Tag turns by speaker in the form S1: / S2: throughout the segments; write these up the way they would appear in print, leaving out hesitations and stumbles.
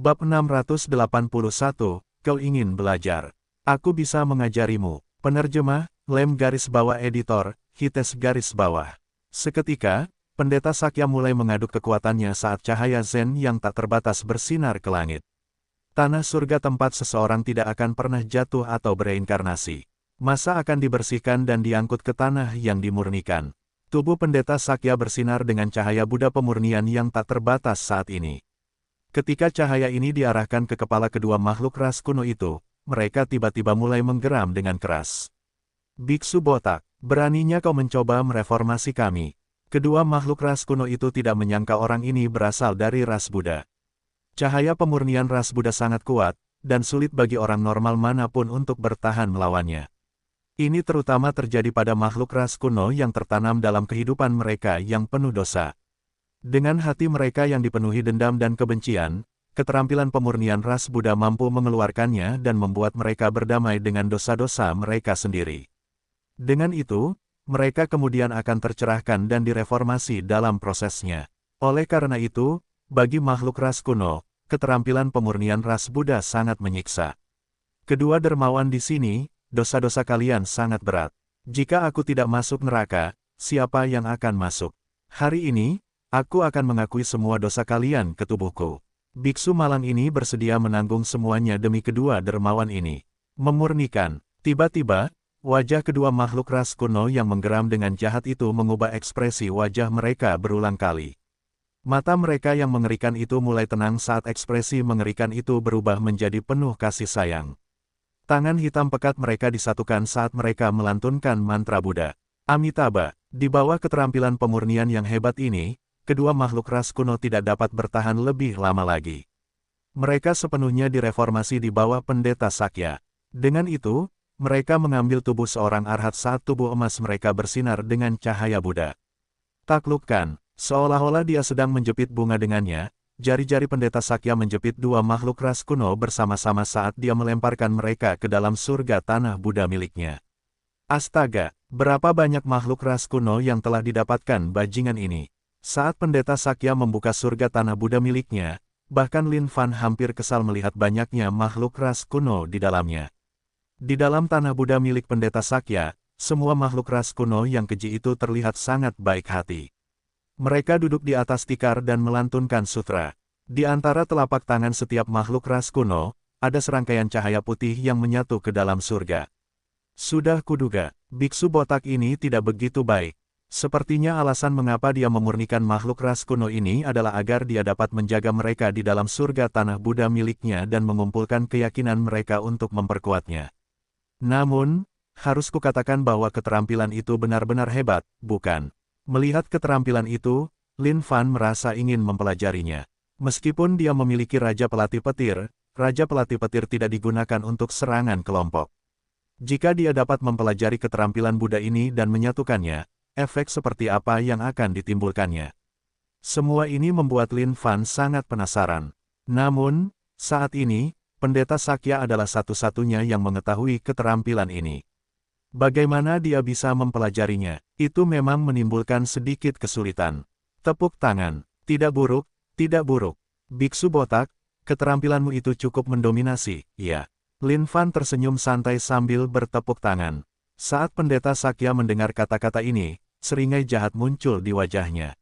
S1: Bab 681, Kau ingin belajar. Aku bisa mengajarimu. Penerjemah, Editor, Hites Seketika, Pendeta Sakya mulai mengaduk kekuatannya saat cahaya Zen yang tak terbatas bersinar ke langit. Tanah surga tempat seseorang tidak akan pernah jatuh atau bereinkarnasi. Masa akan dibersihkan dan diangkut ke tanah yang dimurnikan. Tubuh Pendeta Sakya bersinar dengan cahaya Buddha pemurnian yang tak terbatas saat ini. Ketika cahaya ini diarahkan ke kepala kedua makhluk ras kuno itu, mereka tiba-tiba mulai menggeram dengan keras. Biksu botak, beraninya kau mencoba mereformasi kami. Kedua makhluk ras kuno itu tidak menyangka orang ini berasal dari ras Buddha. Cahaya pemurnian ras Buddha sangat kuat, dan sulit bagi orang normal manapun untuk bertahan melawannya. Ini terutama terjadi pada makhluk ras kuno yang tertanam dalam kehidupan mereka yang penuh dosa. Dengan hati mereka yang dipenuhi dendam dan kebencian, keterampilan pemurnian ras Buddha mampu mengeluarkannya dan membuat mereka berdamai dengan dosa-dosa mereka sendiri. Dengan itu, mereka kemudian akan tercerahkan dan direformasi dalam prosesnya. Oleh karena itu, bagi makhluk ras kuno, keterampilan pemurnian ras Buddha sangat menyiksa. Kedua dermawan di sini, dosa-dosa kalian sangat berat. Jika aku tidak masuk neraka, siapa yang akan masuk? Hari ini, aku akan mengakui semua dosa kalian ke tubuhku. Biksu malang ini bersedia menanggung semuanya demi kedua dermawan ini. Memurnikan. Tiba-tiba, wajah kedua makhluk ras kuno yang menggeram dengan jahat itu mengubah ekspresi wajah mereka berulang kali. Mata mereka yang mengerikan itu mulai tenang saat ekspresi mengerikan itu berubah menjadi penuh kasih sayang. Tangan hitam pekat mereka disatukan saat mereka melantunkan mantra Buddha. Amitabha, di bawah keterampilan pemurnian yang hebat ini, kedua makhluk ras kuno tidak dapat bertahan lebih lama lagi. Mereka sepenuhnya direformasi di bawah Pendeta Sakya. Dengan itu, mereka mengambil tubuh seorang arhat saat tubuh emas mereka bersinar dengan cahaya Buddha. Taklukkan, seolah-olah dia sedang menjepit bunga dengannya, jari-jari Pendeta Sakya menjepit dua makhluk ras kuno bersama-sama saat dia melemparkan mereka ke dalam surga tanah Buddha miliknya. Astaga, berapa banyak makhluk ras kuno yang telah didapatkan bajingan ini. Saat Pendeta Sakya membuka surga tanah Buddha miliknya, bahkan Lin Fan hampir kesal melihat banyaknya makhluk ras kuno di dalamnya. Di dalam tanah Buddha milik Pendeta Sakya, semua makhluk ras kuno yang keji itu terlihat sangat baik hati. Mereka duduk di atas tikar dan melantunkan sutra. Di antara telapak tangan setiap makhluk ras kuno, ada serangkaian cahaya putih yang menyatu ke dalam surga. Sudah kuduga, biksu botak ini tidak begitu baik. Sepertinya alasan mengapa dia memurnikan makhluk ras kuno ini adalah agar dia dapat menjaga mereka di dalam surga tanah Buddha miliknya dan mengumpulkan keyakinan mereka untuk memperkuatnya. Namun, harus kukatakan bahwa keterampilan itu benar-benar hebat, bukan? Melihat keterampilan itu, Lin Fan merasa ingin mempelajarinya. Meskipun dia memiliki Raja Pelatih Petir tidak digunakan untuk serangan kelompok. Jika dia dapat mempelajari keterampilan Buddha ini dan menyatukannya, efek seperti apa yang akan ditimbulkannya? Semua ini membuat Lin Fan sangat penasaran. Namun, saat ini, Pendeta Sakya adalah satu-satunya yang mengetahui keterampilan ini. Bagaimana dia bisa mempelajarinya? Itu memang menimbulkan sedikit kesulitan. Tepuk tangan. Tidak buruk, tidak buruk. Biksu botak, keterampilanmu itu cukup mendominasi, ya. Lin Fan tersenyum santai sambil bertepuk tangan. Saat Pendeta Sakya mendengar kata-kata ini, seringai jahat muncul di wajahnya.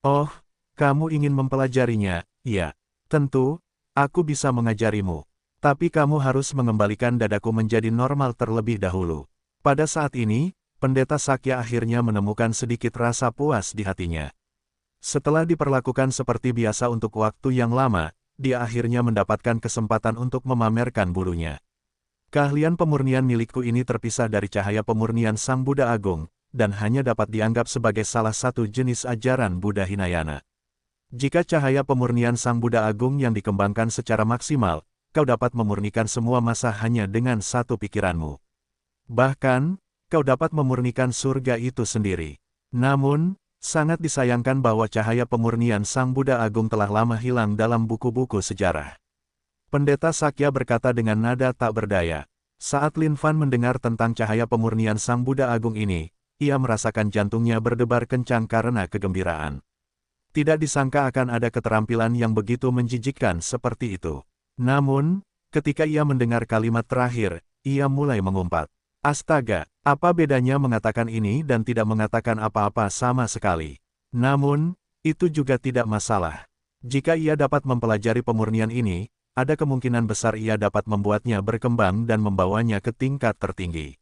S1: Oh, kamu ingin mempelajarinya, ya. Tentu, aku bisa mengajarimu. Tapi kamu harus mengembalikan dadaku menjadi normal terlebih dahulu. Pada saat ini, Pendeta Sakya akhirnya menemukan sedikit rasa puas di hatinya. Setelah diperlakukan seperti biasa untuk waktu yang lama, dia akhirnya mendapatkan kesempatan untuk memamerkan bulunya. Keahlian pemurnian milikku ini terpisah dari cahaya pemurnian Sang Buddha Agung, dan hanya dapat dianggap sebagai salah satu jenis ajaran Buddha Hinayana. Jika cahaya pemurnian Sang Buddha Agung yang dikembangkan secara maksimal, kau dapat memurnikan semua masa hanya dengan satu pikiranmu. Bahkan, kau dapat memurnikan surga itu sendiri. Namun, sangat disayangkan bahwa cahaya pemurnian Sang Buddha Agung telah lama hilang dalam buku-buku sejarah. Pendeta Sakya berkata dengan nada tak berdaya. Saat Lin Fan mendengar tentang cahaya pemurnian Sang Buddha Agung ini, ia merasakan jantungnya berdebar kencang karena kegembiraan. Tidak disangka akan ada keterampilan yang begitu menjijikkan seperti itu. Namun, ketika ia mendengar kalimat terakhir, ia mulai mengumpat. Astaga, apa bedanya mengatakan ini dan tidak mengatakan apa-apa sama sekali? Namun, itu juga tidak masalah. Jika ia dapat mempelajari pemurnian ini, ada kemungkinan besar ia dapat membuatnya berkembang dan membawanya ke tingkat tertinggi.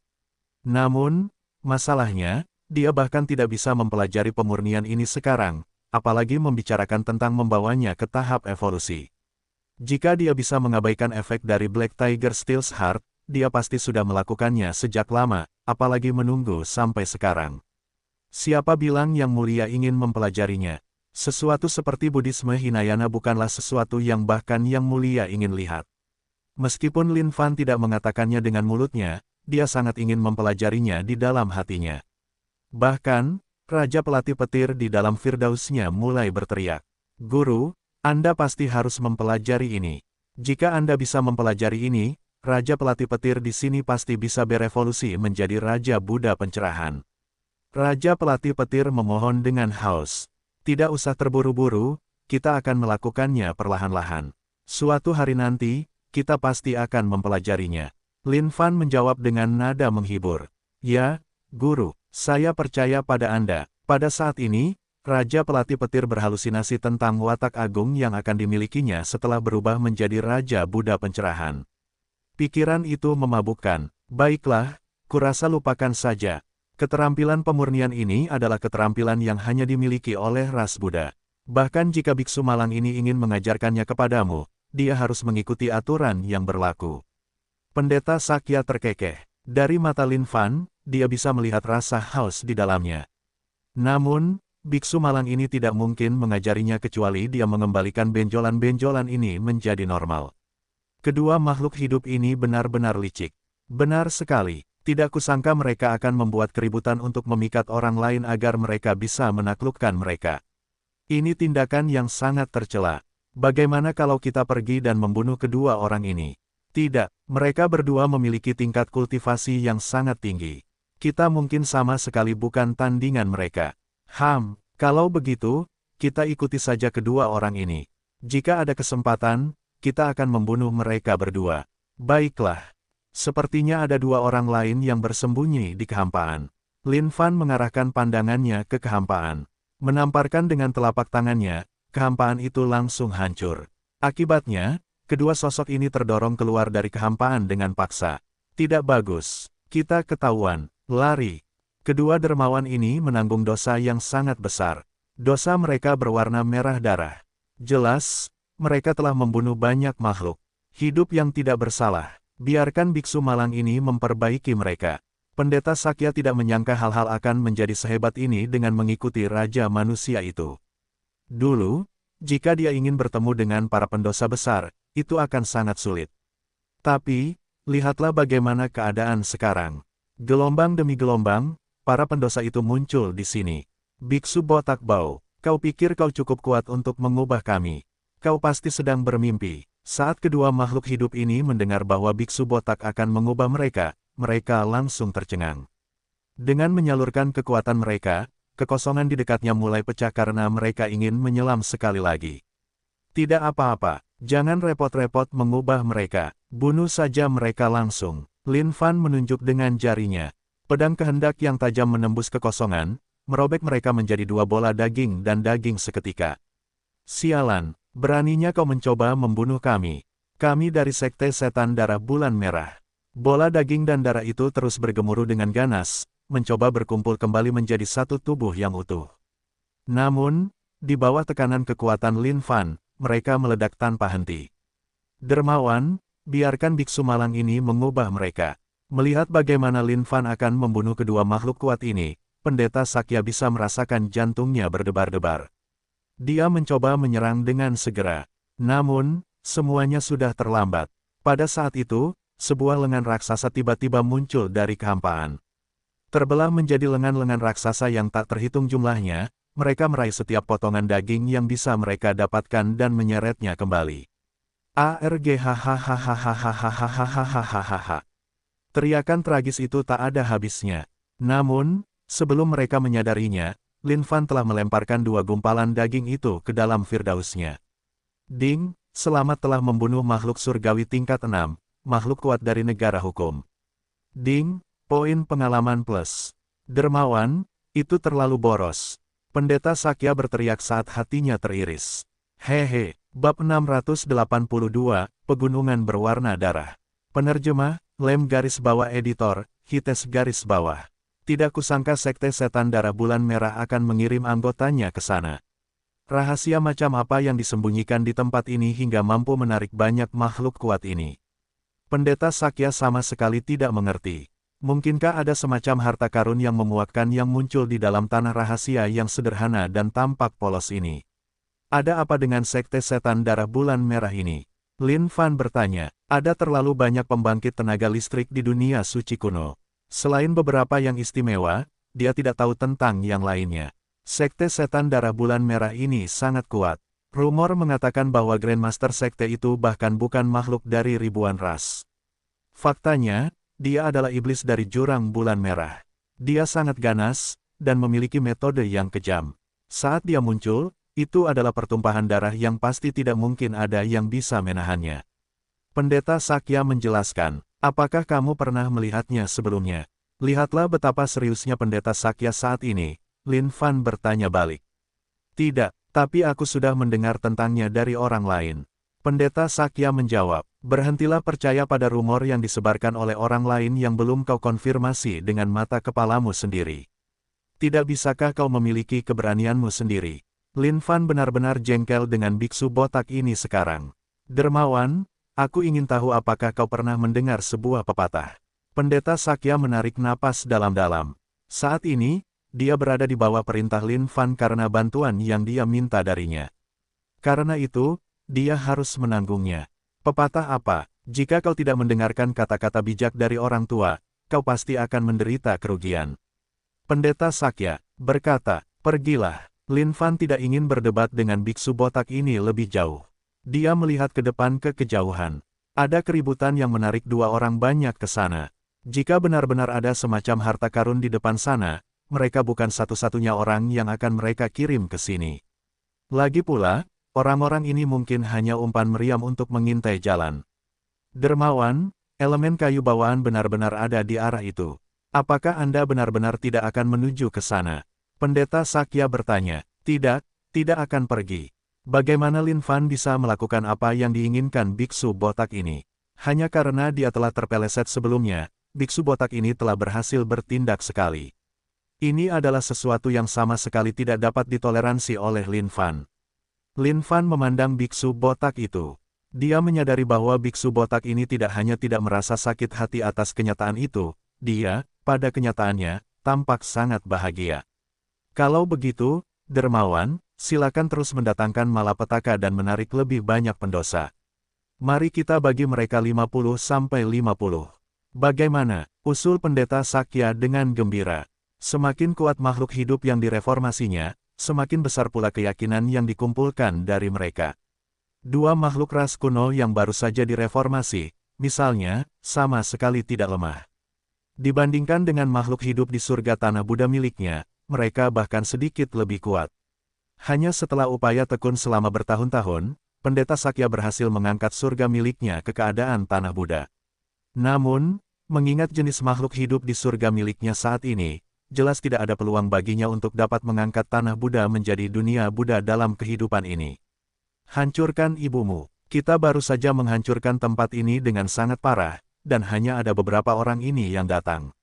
S1: Namun, masalahnya, dia bahkan tidak bisa mempelajari pemurnian ini sekarang, apalagi membicarakan tentang membawanya ke tahap evolusi. Jika dia bisa mengabaikan efek dari Black Tiger Steel's Heart, dia pasti sudah melakukannya sejak lama, apalagi menunggu sampai sekarang. Siapa bilang Yang Mulia ingin mempelajarinya? Sesuatu seperti Buddhisme Hinayana bukanlah sesuatu yang bahkan Yang Mulia ingin lihat. Meskipun Lin Fan tidak mengatakannya dengan mulutnya, dia sangat ingin mempelajarinya di dalam hatinya. Bahkan, Raja Pelatih Petir di dalam Firdausnya mulai berteriak, "Guru, Anda pasti harus mempelajari ini. Jika Anda bisa mempelajari ini, Raja Pelatih Petir di sini pasti bisa berevolusi menjadi Raja Buddha Pencerahan." Raja Pelatih Petir memohon dengan haus. Tidak usah terburu-buru, kita akan melakukannya perlahan-lahan. Suatu hari nanti, kita pasti akan mempelajarinya. Lin Fan menjawab dengan nada menghibur. Ya, Guru, saya percaya pada Anda. Pada saat ini, Raja Pelatih Petir berhalusinasi tentang watak agung yang akan dimilikinya setelah berubah menjadi Raja Buddha Pencerahan. Pikiran itu memabukkan. Baiklah, kurasa lupakan saja. Keterampilan pemurnian ini adalah keterampilan yang hanya dimiliki oleh ras Buddha. Bahkan jika biksu malang ini ingin mengajarkannya kepadamu, dia harus mengikuti aturan yang berlaku. Pendeta Sakya terkekeh. Dari mata Lin Fan, dia bisa melihat rasa haus di dalamnya. Namun, biksu malang ini tidak mungkin mengajarinya kecuali dia mengembalikan benjolan-benjolan ini menjadi normal. Kedua makhluk hidup ini benar-benar licik. Benar sekali. Tidak kusangka mereka akan membuat keributan untuk memikat orang lain agar mereka bisa menaklukkan mereka. Ini tindakan yang sangat tercela. Bagaimana kalau kita pergi dan membunuh kedua orang ini? Tidak, mereka berdua memiliki tingkat kultivasi yang sangat tinggi. Kita mungkin sama sekali bukan tandingan mereka. Kalau begitu, kita ikuti saja kedua orang ini. Jika ada kesempatan, kita akan membunuh mereka berdua. Baiklah. Sepertinya ada dua orang lain yang bersembunyi di kehampaan. Lin Fan mengarahkan pandangannya ke kehampaan. Menamparkan dengan telapak tangannya, kehampaan itu langsung hancur. Akibatnya, kedua sosok ini terdorong keluar dari kehampaan dengan paksa. Tidak bagus. Kita ketahuan. Lari. Kedua dermawan ini menanggung dosa yang sangat besar. Dosa mereka berwarna merah darah. Jelas, mereka telah membunuh banyak makhluk hidup yang tidak bersalah. Biarkan biksu malang ini memperbaiki mereka. Pendeta Sakya tidak menyangka hal-hal akan menjadi sehebat ini dengan mengikuti Raja Manusia itu. Dulu, jika dia ingin bertemu dengan para pendosa besar, itu akan sangat sulit. Tapi, lihatlah bagaimana keadaan sekarang. Gelombang demi gelombang, para pendosa itu muncul di sini. Biksu botak bau, kau pikir kau cukup kuat untuk mengubah kami? Kau pasti sedang bermimpi. Saat kedua makhluk hidup ini mendengar bahwa biksu botak akan mengubah mereka, mereka langsung tercengang. Dengan menyalurkan kekuatan mereka, kekosongan di dekatnya mulai pecah karena mereka ingin menyelam sekali lagi. Tidak apa-apa, jangan repot-repot mengubah mereka, bunuh saja mereka langsung. Lin Fan menunjuk dengan jarinya. Pedang kehendak yang tajam menembus kekosongan, merobek mereka menjadi dua bola daging dan daging seketika. Sialan. Beraninya kau mencoba membunuh kami. Kami dari Sekte Setan Darah Bulan Merah. Bola daging dan darah itu terus bergemuruh dengan ganas, mencoba berkumpul kembali menjadi satu tubuh yang utuh. Namun, di bawah tekanan kekuatan Lin Fan, mereka meledak tanpa henti. Dermawan, biarkan biksu malang ini mengubah mereka. Melihat bagaimana Lin Fan akan membunuh kedua makhluk kuat ini, Pendeta Sakya bisa merasakan jantungnya berdebar-debar. Dia mencoba menyerang dengan segera. Namun, semuanya sudah terlambat. Pada saat itu, sebuah lengan raksasa tiba-tiba muncul dari kehampaan. Terbelah menjadi lengan-lengan raksasa yang tak terhitung jumlahnya, mereka meraih setiap potongan daging yang bisa mereka dapatkan dan menyeretnya kembali. Hahaha. Teriakan tragis itu tak ada habisnya. Namun, sebelum mereka menyadarinya, Lin Fan telah melemparkan 2 gumpalan daging itu ke dalam firdausnya. Ding, selamat telah membunuh makhluk surgawi tingkat 6, makhluk kuat dari negara hukum. Ding, poin pengalaman plus. Dermawan, itu terlalu boros. Pendeta Sakya berteriak saat hatinya teriris. Hehe, bab 682, Pegunungan Berwarna Darah. Penerjemah, Lem garis bawah editor, Hites garis bawah. Tidak kusangka Sekte Setan Darah Bulan Merah akan mengirim anggotanya ke sana. Rahasia macam apa yang disembunyikan di tempat ini hingga mampu menarik banyak makhluk kuat ini? Pendeta Sakya sama sekali tidak mengerti. Mungkinkah ada semacam harta karun yang memuakkan yang muncul di dalam tanah rahasia yang sederhana dan tampak polos ini? Ada apa dengan Sekte Setan Darah Bulan Merah ini? Lin Fan bertanya, ada terlalu banyak pembangkit tenaga listrik di dunia suci kuno. Selain beberapa yang istimewa, dia tidak tahu tentang yang lainnya. Sekte Setan Darah Bulan Merah ini sangat kuat. Rumor mengatakan bahwa Grandmaster Sekte itu bahkan bukan makhluk dari ribuan ras. Faktanya, dia adalah iblis dari jurang bulan merah. Dia sangat ganas, dan memiliki metode yang kejam. Saat dia muncul, itu adalah pertumpahan darah yang pasti tidak mungkin ada yang bisa menahannya. Pendeta Sakya menjelaskan, apakah kamu pernah melihatnya sebelumnya? Lihatlah betapa seriusnya Pendeta Sakya saat ini, Lin Fan bertanya balik. Tidak, tapi aku sudah mendengar tentangnya dari orang lain. Pendeta Sakya menjawab, berhentilah percaya pada rumor yang disebarkan oleh orang lain yang belum kau konfirmasi dengan mata kepalamu sendiri. Tidak bisakah kau memiliki keberanianmu sendiri? Lin Fan benar-benar jengkel dengan biksu botak ini sekarang. Dermawan, aku ingin tahu apakah kau pernah mendengar sebuah pepatah. Pendeta Sakya menarik napas dalam-dalam. Saat ini, dia berada di bawah perintah Lin Fan karena bantuan yang dia minta darinya. Karena itu, dia harus menanggungnya. Pepatah apa? Jika kau tidak mendengarkan kata-kata bijak dari orang tua, kau pasti akan menderita kerugian. Pendeta Sakya berkata, pergilah. Lin Fan tidak ingin berdebat dengan biksu botak ini lebih jauh. Dia melihat ke depan ke kejauhan. Ada keributan yang menarik 2 orang banyak ke sana. Jika benar-benar ada semacam harta karun di depan sana, mereka bukan satu-satunya orang yang akan mereka kirim ke sini. Lagi pula, orang-orang ini mungkin hanya umpan meriam untuk mengintai jalan. Dermawan, elemen kayu bawaan benar-benar ada di arah itu. Apakah Anda benar-benar tidak akan menuju ke sana? Pendeta Sakya bertanya, tidak akan pergi. Bagaimana Lin Fan bisa melakukan apa yang diinginkan biksu botak ini? Hanya karena dia telah terpeleset sebelumnya, biksu botak ini telah berhasil bertindak sekali. Ini adalah sesuatu yang sama sekali tidak dapat ditoleransi oleh Lin Fan. Lin Fan memandang biksu botak itu. Dia menyadari bahwa biksu botak ini tidak hanya tidak merasa sakit hati atas kenyataan itu, dia, pada kenyataannya, tampak sangat bahagia. Kalau begitu, Dermawan, silakan terus mendatangkan malapetaka dan menarik lebih banyak pendosa. Mari kita bagi mereka 50-50. Bagaimana? Usul Pendeta Sakya dengan gembira. Semakin kuat makhluk hidup yang direformasinya, semakin besar pula keyakinan yang dikumpulkan dari mereka. 2 makhluk ras kuno yang baru saja direformasi, misalnya, sama sekali tidak lemah. Dibandingkan dengan makhluk hidup di surga tanah Buddha miliknya, mereka bahkan sedikit lebih kuat. Hanya setelah upaya tekun selama bertahun-tahun, Pendeta Sakya berhasil mengangkat surga miliknya ke keadaan tanah Buddha. Namun, mengingat jenis makhluk hidup di surga miliknya saat ini, jelas tidak ada peluang baginya untuk dapat mengangkat tanah Buddha menjadi dunia Buddha dalam kehidupan ini. Hancurkan ibumu. Kita baru saja menghancurkan tempat ini dengan sangat parah, dan hanya ada beberapa orang ini yang datang.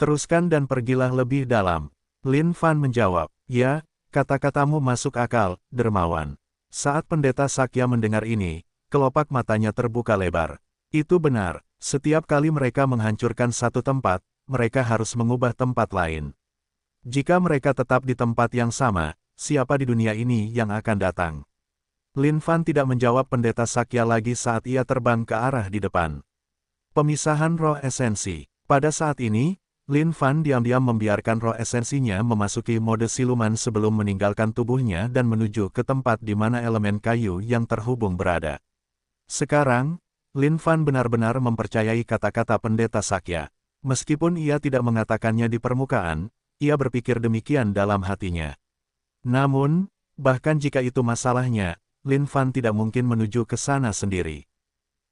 S1: Teruskan dan pergilah lebih dalam. Lin Fan menjawab, ya, kata-katamu masuk akal, Dermawan. Saat Pendeta Sakya mendengar ini, kelopak matanya terbuka lebar. Itu benar, setiap kali mereka menghancurkan satu tempat, mereka harus mengubah tempat lain. Jika mereka tetap di tempat yang sama, siapa di dunia ini yang akan datang? Lin Fan tidak menjawab Pendeta Sakya lagi saat ia terbang ke arah di depan. Pemisahan roh esensi. Pada saat ini, Lin Fan diam-diam membiarkan roh esensinya memasuki mode siluman sebelum meninggalkan tubuhnya dan menuju ke tempat di mana elemen kayu yang terhubung berada. Sekarang, Lin Fan benar-benar mempercayai kata-kata Pendeta Sakya. Meskipun ia tidak mengatakannya di permukaan, ia berpikir demikian dalam hatinya. Namun, bahkan jika itu masalahnya, Lin Fan tidak mungkin menuju ke sana sendiri.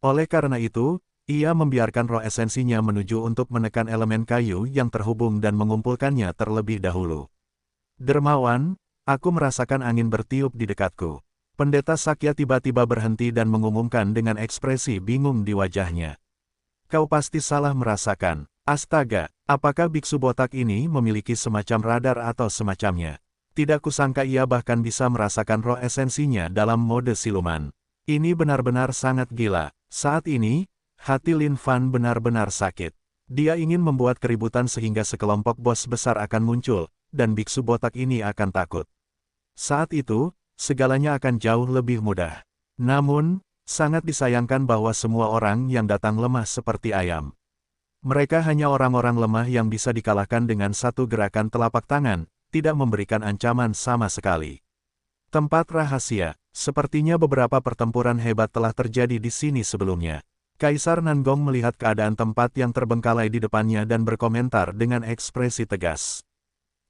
S1: Oleh karena itu, ia membiarkan roh esensinya menuju untuk menekan elemen kayu yang terhubung dan mengumpulkannya terlebih dahulu. Dermawan, aku merasakan angin bertiup di dekatku. Pendeta Sakya tiba-tiba berhenti dan mengumumkan dengan ekspresi bingung di wajahnya. Kau pasti salah merasakan. Astaga, apakah biksu botak ini memiliki semacam radar atau semacamnya? Tidak kusangka ia bahkan bisa merasakan roh esensinya dalam mode siluman. Ini benar-benar sangat gila. Saat ini, hati Lin Fan benar-benar sakit. Dia ingin membuat keributan sehingga sekelompok bos besar akan muncul, dan biksu botak ini akan takut. Saat itu, segalanya akan jauh lebih mudah. Namun, sangat disayangkan bahwa semua orang yang datang lemah seperti ayam. Mereka hanya orang-orang lemah yang bisa dikalahkan dengan satu gerakan telapak tangan, tidak memberikan ancaman sama sekali. Tempat rahasia, sepertinya beberapa pertempuran hebat telah terjadi di sini sebelumnya. Kaisar Nangong melihat keadaan tempat yang terbengkalai di depannya dan berkomentar dengan ekspresi tegas.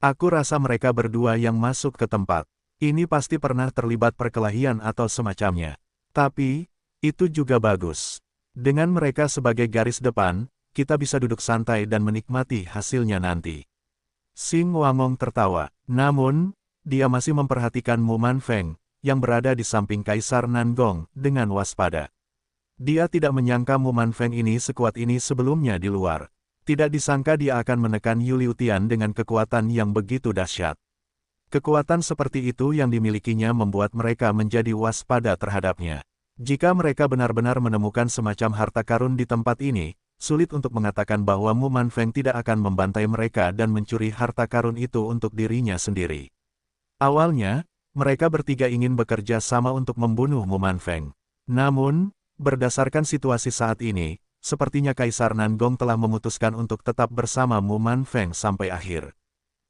S1: Aku rasa mereka berdua yang masuk ke tempat ini pasti pernah terlibat perkelahian atau semacamnya. Tapi, itu juga bagus. Dengan mereka sebagai garis depan, kita bisa duduk santai dan menikmati hasilnya nanti. Xing Wangong tertawa, namun, dia masih memperhatikan Mu Manfeng, yang berada di samping Kaisar Nangong, dengan waspada. Dia tidak menyangka Mu Manfeng ini sekuat ini sebelumnya di luar. Tidak disangka dia akan menekan Yu Liutian dengan kekuatan yang begitu dahsyat. Kekuatan seperti itu yang dimilikinya membuat mereka menjadi waspada terhadapnya. Jika mereka benar-benar menemukan semacam harta karun di tempat ini, sulit untuk mengatakan bahwa Mu Manfeng tidak akan membantai mereka dan mencuri harta karun itu untuk dirinya sendiri. Awalnya, mereka bertiga ingin bekerja sama untuk membunuh Mu Manfeng. Namun, berdasarkan situasi saat ini, sepertinya Kaisar Nangong telah memutuskan untuk tetap bersama Mu Manfeng sampai akhir.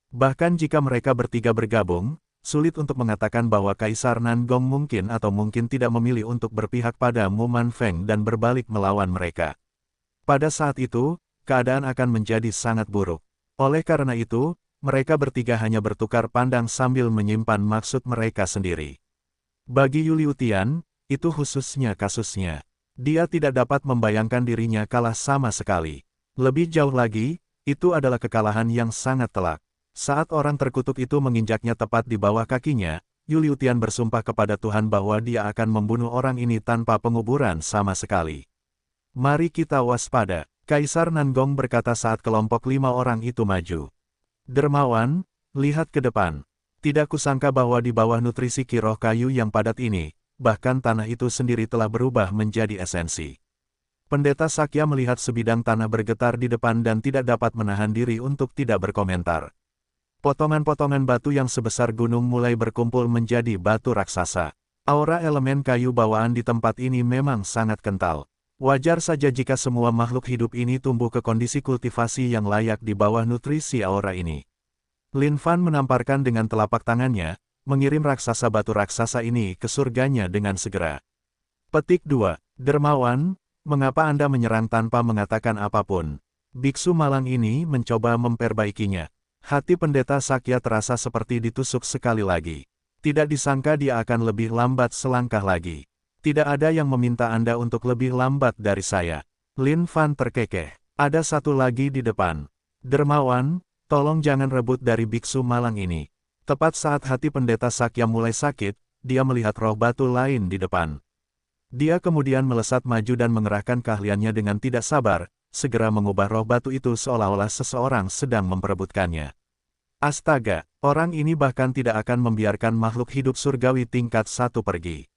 S1: Bahkan jika mereka bertiga bergabung, sulit untuk mengatakan bahwa Kaisar Nangong mungkin atau mungkin tidak memilih untuk berpihak pada Mu Manfeng dan berbalik melawan mereka. Pada saat itu, keadaan akan menjadi sangat buruk. Oleh karena itu, mereka bertiga hanya bertukar pandang sambil menyimpan maksud mereka sendiri. Bagi Yu Liutian, itu khususnya kasusnya. Dia tidak dapat membayangkan dirinya kalah sama sekali. Lebih jauh lagi, itu adalah kekalahan yang sangat telak. Saat orang terkutuk itu menginjaknya tepat di bawah kakinya, Yu Liutian bersumpah kepada Tuhan bahwa dia akan membunuh orang ini tanpa penguburan sama sekali. Mari kita waspada, Kaisar Nangong berkata saat kelompok 5 orang itu maju. Dermawan, lihat ke depan. Tidak kusangka bahwa di bawah nutrisi ki roh kayu yang padat ini, bahkan tanah itu sendiri telah berubah menjadi esensi. Pendeta Sakya melihat sebidang tanah bergetar di depan dan tidak dapat menahan diri untuk tidak berkomentar. Potongan-potongan batu yang sebesar gunung mulai berkumpul menjadi batu raksasa. Aura elemen kayu bawaan di tempat ini memang sangat kental. Wajar saja jika semua makhluk hidup ini tumbuh ke kondisi kultivasi yang layak di bawah nutrisi aura ini. Lin Fan menamparkan dengan telapak tangannya, mengirim raksasa batu raksasa ini ke surganya dengan segera. Petik 2. Dermawan, mengapa Anda menyerang tanpa mengatakan apapun? Biksu malang ini mencoba memperbaikinya. Hati pendeta Sakya terasa seperti ditusuk sekali lagi. Tidak disangka dia akan lebih lambat selangkah lagi. Tidak ada yang meminta Anda untuk lebih lambat dari saya. Lin Fan terkekeh. Ada satu lagi di depan. Dermawan, tolong jangan rebut dari biksu malang ini. Tepat saat hati pendeta Sakya mulai sakit, dia melihat roh batu lain di depan. Dia kemudian melesat maju dan mengerahkan keahliannya dengan tidak sabar, segera mengubah roh batu itu seolah-olah seseorang sedang memperebutkannya. Astaga, orang ini bahkan tidak akan membiarkan makhluk hidup surgawi tingkat 1 pergi.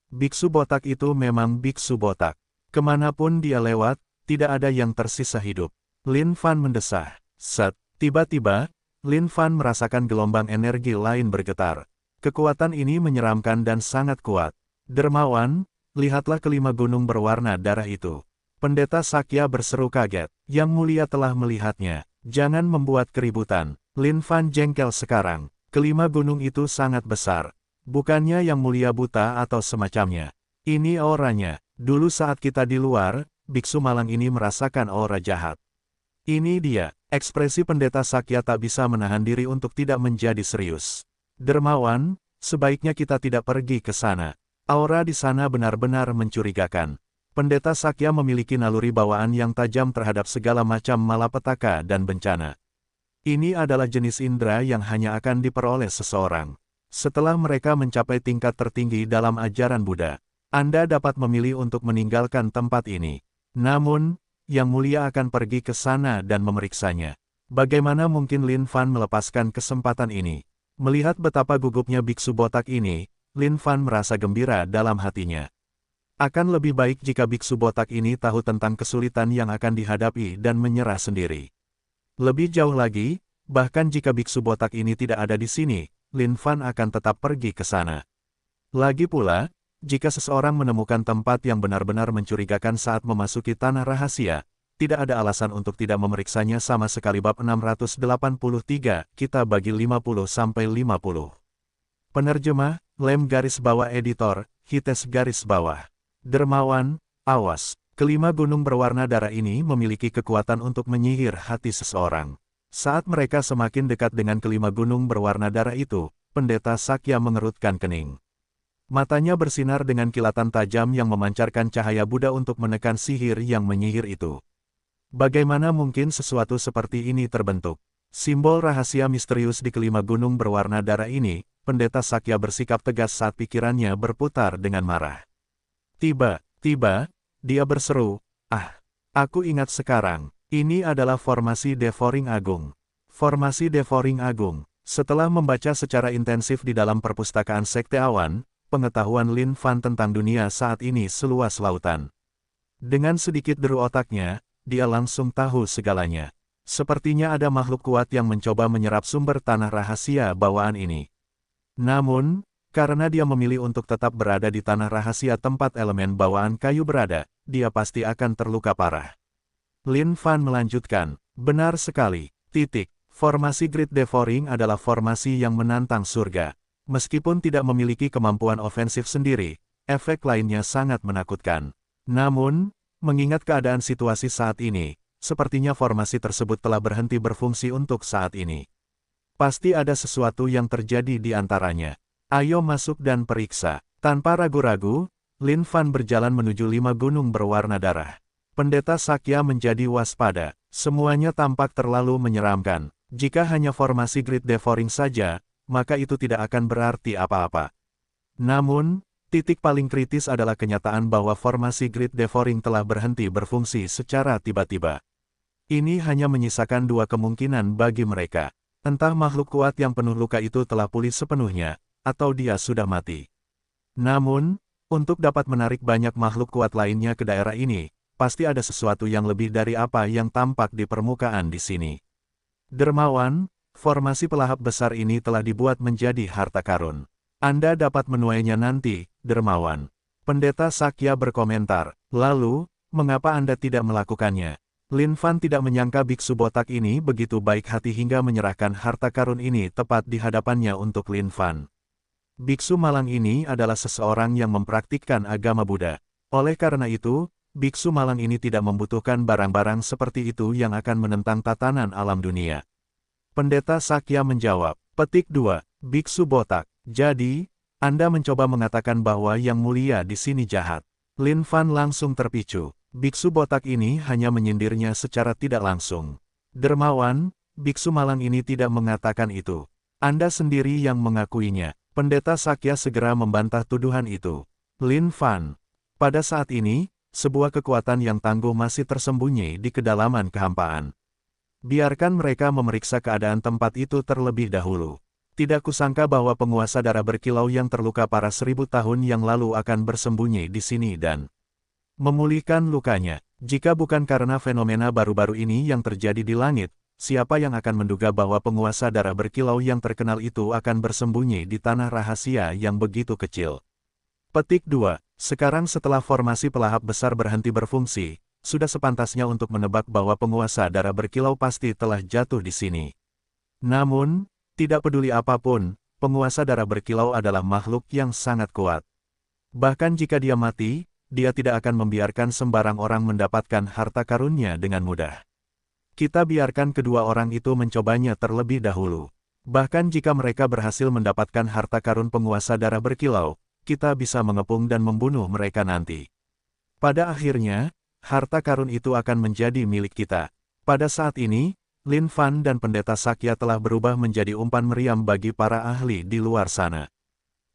S1: Biksu botak itu memang biksu botak. Kemanapun dia lewat, tidak ada yang tersisa hidup. Lin Fan mendesah. Set, tiba-tiba, Lin Fan merasakan gelombang energi lain bergetar. Kekuatan ini menyeramkan dan sangat kuat. Dermawan, lihatlah kelima gunung berwarna darah itu. Pendeta Sakya berseru kaget. Yang mulia telah melihatnya. Jangan membuat keributan. Lin Fan jengkel sekarang. Kelima gunung itu sangat besar. Bukannya yang mulia buta atau semacamnya. Ini auranya. Dulu saat kita di luar, biksu malang ini merasakan aura jahat. Ini dia, ekspresi pendeta Sakya tak bisa menahan diri untuk tidak menjadi serius. Dermawan, sebaiknya kita tidak pergi ke sana. Aura di sana benar-benar mencurigakan. Pendeta Sakya memiliki naluri bawaan yang tajam terhadap segala macam malapetaka dan bencana. Ini adalah jenis indera yang hanya akan diperoleh seseorang setelah mereka mencapai tingkat tertinggi dalam ajaran Buddha. Anda dapat memilih untuk meninggalkan tempat ini. Namun, Yang Mulia akan pergi ke sana dan memeriksanya. Bagaimana mungkin Lin Fan melepaskan kesempatan ini? Melihat betapa gugupnya biksu botak ini, Lin Fan merasa gembira dalam hatinya. Akan lebih baik jika biksu botak ini tahu tentang kesulitan yang akan dihadapi dan menyerah sendiri. Lebih jauh lagi, bahkan jika biksu botak ini tidak ada di sini, Lin Fan akan tetap pergi ke sana. Lagi pula, jika seseorang menemukan tempat yang benar-benar mencurigakan saat memasuki tanah rahasia, tidak ada alasan untuk tidak memeriksanya sama sekali. Bab 683, kita bagi 50-50. Penerjemah, Lem garis bawah editor, Hites garis bawah. Dermawan, awas, kelima gunung berwarna darah ini memiliki kekuatan untuk menyihir hati seseorang. Saat mereka semakin dekat dengan kelima gunung berwarna darah itu, pendeta Sakya mengerutkan kening. Matanya bersinar dengan kilatan tajam yang memancarkan cahaya Buddha untuk menekan sihir yang menyihir itu. Bagaimana mungkin sesuatu seperti ini terbentuk? Simbol rahasia misterius di kelima gunung berwarna darah ini, pendeta Sakya bersikap tegas saat pikirannya berputar dengan marah. Tiba-tiba, dia berseru, "Ah, aku ingat sekarang. Ini adalah formasi Devouring Agung." Formasi Devouring Agung. Setelah membaca secara intensif di dalam perpustakaan Sekte Awan, pengetahuan Lin Fan tentang dunia saat ini seluas lautan. Dengan sedikit deru otaknya, dia langsung tahu segalanya. Sepertinya ada makhluk kuat yang mencoba menyerap sumber tanah rahasia bawaan ini. Namun, karena dia memilih untuk tetap berada di tanah rahasia tempat elemen bawaan kayu berada, dia pasti akan terluka parah. Lin Fan melanjutkan, "Benar sekali. Formasi Great Devouring adalah formasi yang menantang surga. Meskipun tidak memiliki kemampuan ofensif sendiri, efek lainnya sangat menakutkan. Namun, mengingat keadaan situasi saat ini, sepertinya formasi tersebut telah berhenti berfungsi untuk saat ini. Pasti ada sesuatu yang terjadi di antaranya. Ayo masuk dan periksa." Tanpa ragu-ragu, Lin Fan berjalan menuju 5 gunung berwarna darah. Pendeta Sakya menjadi waspada. Semuanya tampak terlalu menyeramkan. Jika hanya formasi Great Devouring saja, maka itu tidak akan berarti apa-apa. Namun, titik paling kritis adalah kenyataan bahwa formasi Great Devouring telah berhenti berfungsi secara tiba-tiba. Ini hanya menyisakan dua kemungkinan bagi mereka. Entah makhluk kuat yang penuh luka itu telah pulih sepenuhnya, atau dia sudah mati. Namun, untuk dapat menarik banyak makhluk kuat lainnya ke daerah ini, pasti ada sesuatu yang lebih dari apa yang tampak di permukaan di sini. Dermawan, formasi pelahap besar ini telah dibuat menjadi harta karun. Anda dapat menuainya nanti, Dermawan. Pendeta Sakya berkomentar, "Lalu, mengapa Anda tidak melakukannya?" Lin Fan tidak menyangka biksu botak ini begitu baik hati hingga menyerahkan harta karun ini tepat di hadapannya untuk Lin Fan. Biksu malang ini adalah seseorang yang mempraktikkan agama Buddha. Oleh karena itu, biksu malang ini tidak membutuhkan barang-barang seperti itu yang akan menentang tatanan alam dunia. Pendeta Sakya menjawab, Petik 2, Biksu botak. Jadi, Anda mencoba mengatakan bahwa Yang Mulia di sini jahat. Lin Fan langsung terpicu. Biksu botak ini hanya menyindirnya secara tidak langsung. Dermawan, biksu malang ini tidak mengatakan itu. Anda sendiri yang mengakuinya. Pendeta Sakya segera membantah tuduhan itu. Lin Fan. Pada saat ini, sebuah kekuatan yang tangguh masih tersembunyi di kedalaman kehampaan. Biarkan mereka memeriksa keadaan tempat itu terlebih dahulu. Tidak kusangka bahwa penguasa darah berkilau yang terluka parah 1000 tahun yang lalu akan bersembunyi di sini dan memulihkan lukanya. Jika bukan karena fenomena baru-baru ini yang terjadi di langit, siapa yang akan menduga bahwa penguasa darah berkilau yang terkenal itu akan bersembunyi di tanah rahasia yang begitu kecil. Petik 2. Sekarang setelah formasi pelahap besar berhenti berfungsi, sudah sepantasnya untuk menebak bahwa penguasa darah berkilau pasti telah jatuh di sini. Namun, tidak peduli apapun, penguasa darah berkilau adalah makhluk yang sangat kuat. Bahkan jika dia mati, dia tidak akan membiarkan sembarang orang mendapatkan harta karunnya dengan mudah. Kita biarkan kedua orang itu mencobanya terlebih dahulu. Bahkan jika mereka berhasil mendapatkan harta karun penguasa darah berkilau, kita bisa mengepung dan membunuh mereka nanti. Pada akhirnya, harta karun itu akan menjadi milik kita. Pada saat ini, Lin Fan dan Pendeta Sakya telah berubah menjadi umpan meriam bagi para ahli di luar sana.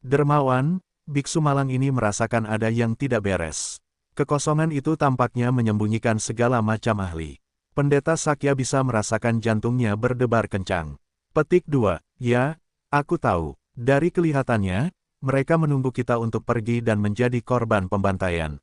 S1: Dermawan, biksu malang ini merasakan ada yang tidak beres. Kekosongan itu tampaknya menyembunyikan segala macam ahli. Pendeta Sakya bisa merasakan jantungnya berdebar kencang. Petik 2. Ya, aku tahu. Dari kelihatannya, mereka menunggu kita untuk pergi dan menjadi korban pembantaian.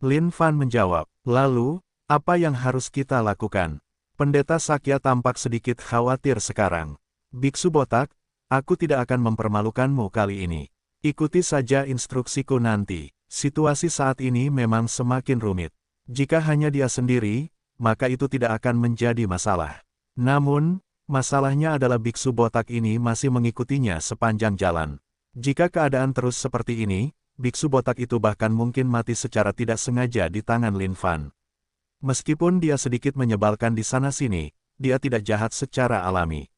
S1: Lin Fan menjawab. Lalu, apa yang harus kita lakukan? Pendeta Sakya tampak sedikit khawatir sekarang. Biksu botak, aku tidak akan mempermalukanmu kali ini. Ikuti saja instruksiku nanti. Situasi saat ini memang semakin rumit. Jika hanya dia sendiri, maka itu tidak akan menjadi masalah. Namun, masalahnya adalah biksu botak ini masih mengikutinya sepanjang jalan. Jika keadaan terus seperti ini, biksu botak itu bahkan mungkin mati secara tidak sengaja di tangan Lin Fan. Meskipun dia sedikit menyebalkan di sana-sini, dia tidak jahat secara alami.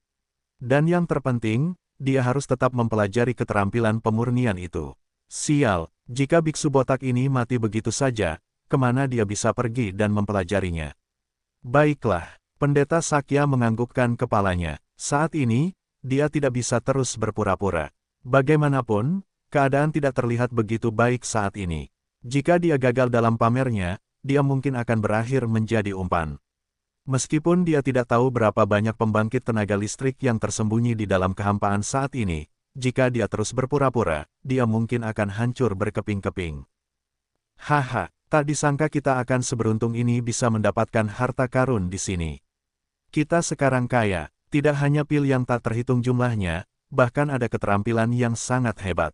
S1: Dan yang terpenting, dia harus tetap mempelajari keterampilan pemurnian itu. Sial, jika biksu botak ini mati begitu saja, kemana dia bisa pergi dan mempelajarinya? Baiklah, Pendeta Sakya menganggukkan kepalanya. Saat ini, dia tidak bisa terus berpura-pura. Bagaimanapun, keadaan tidak terlihat begitu baik saat ini. Jika dia gagal dalam pamernya, dia mungkin akan berakhir menjadi umpan. Meskipun dia tidak tahu berapa banyak pembangkit tenaga listrik yang tersembunyi di dalam kehampaan saat ini, jika dia terus berpura-pura, dia mungkin akan hancur berkeping-keping. Haha. Tak disangka kita akan seberuntung ini bisa mendapatkan harta karun di sini. Kita sekarang kaya, tidak hanya pil yang tak terhitung jumlahnya, bahkan ada keterampilan yang sangat hebat.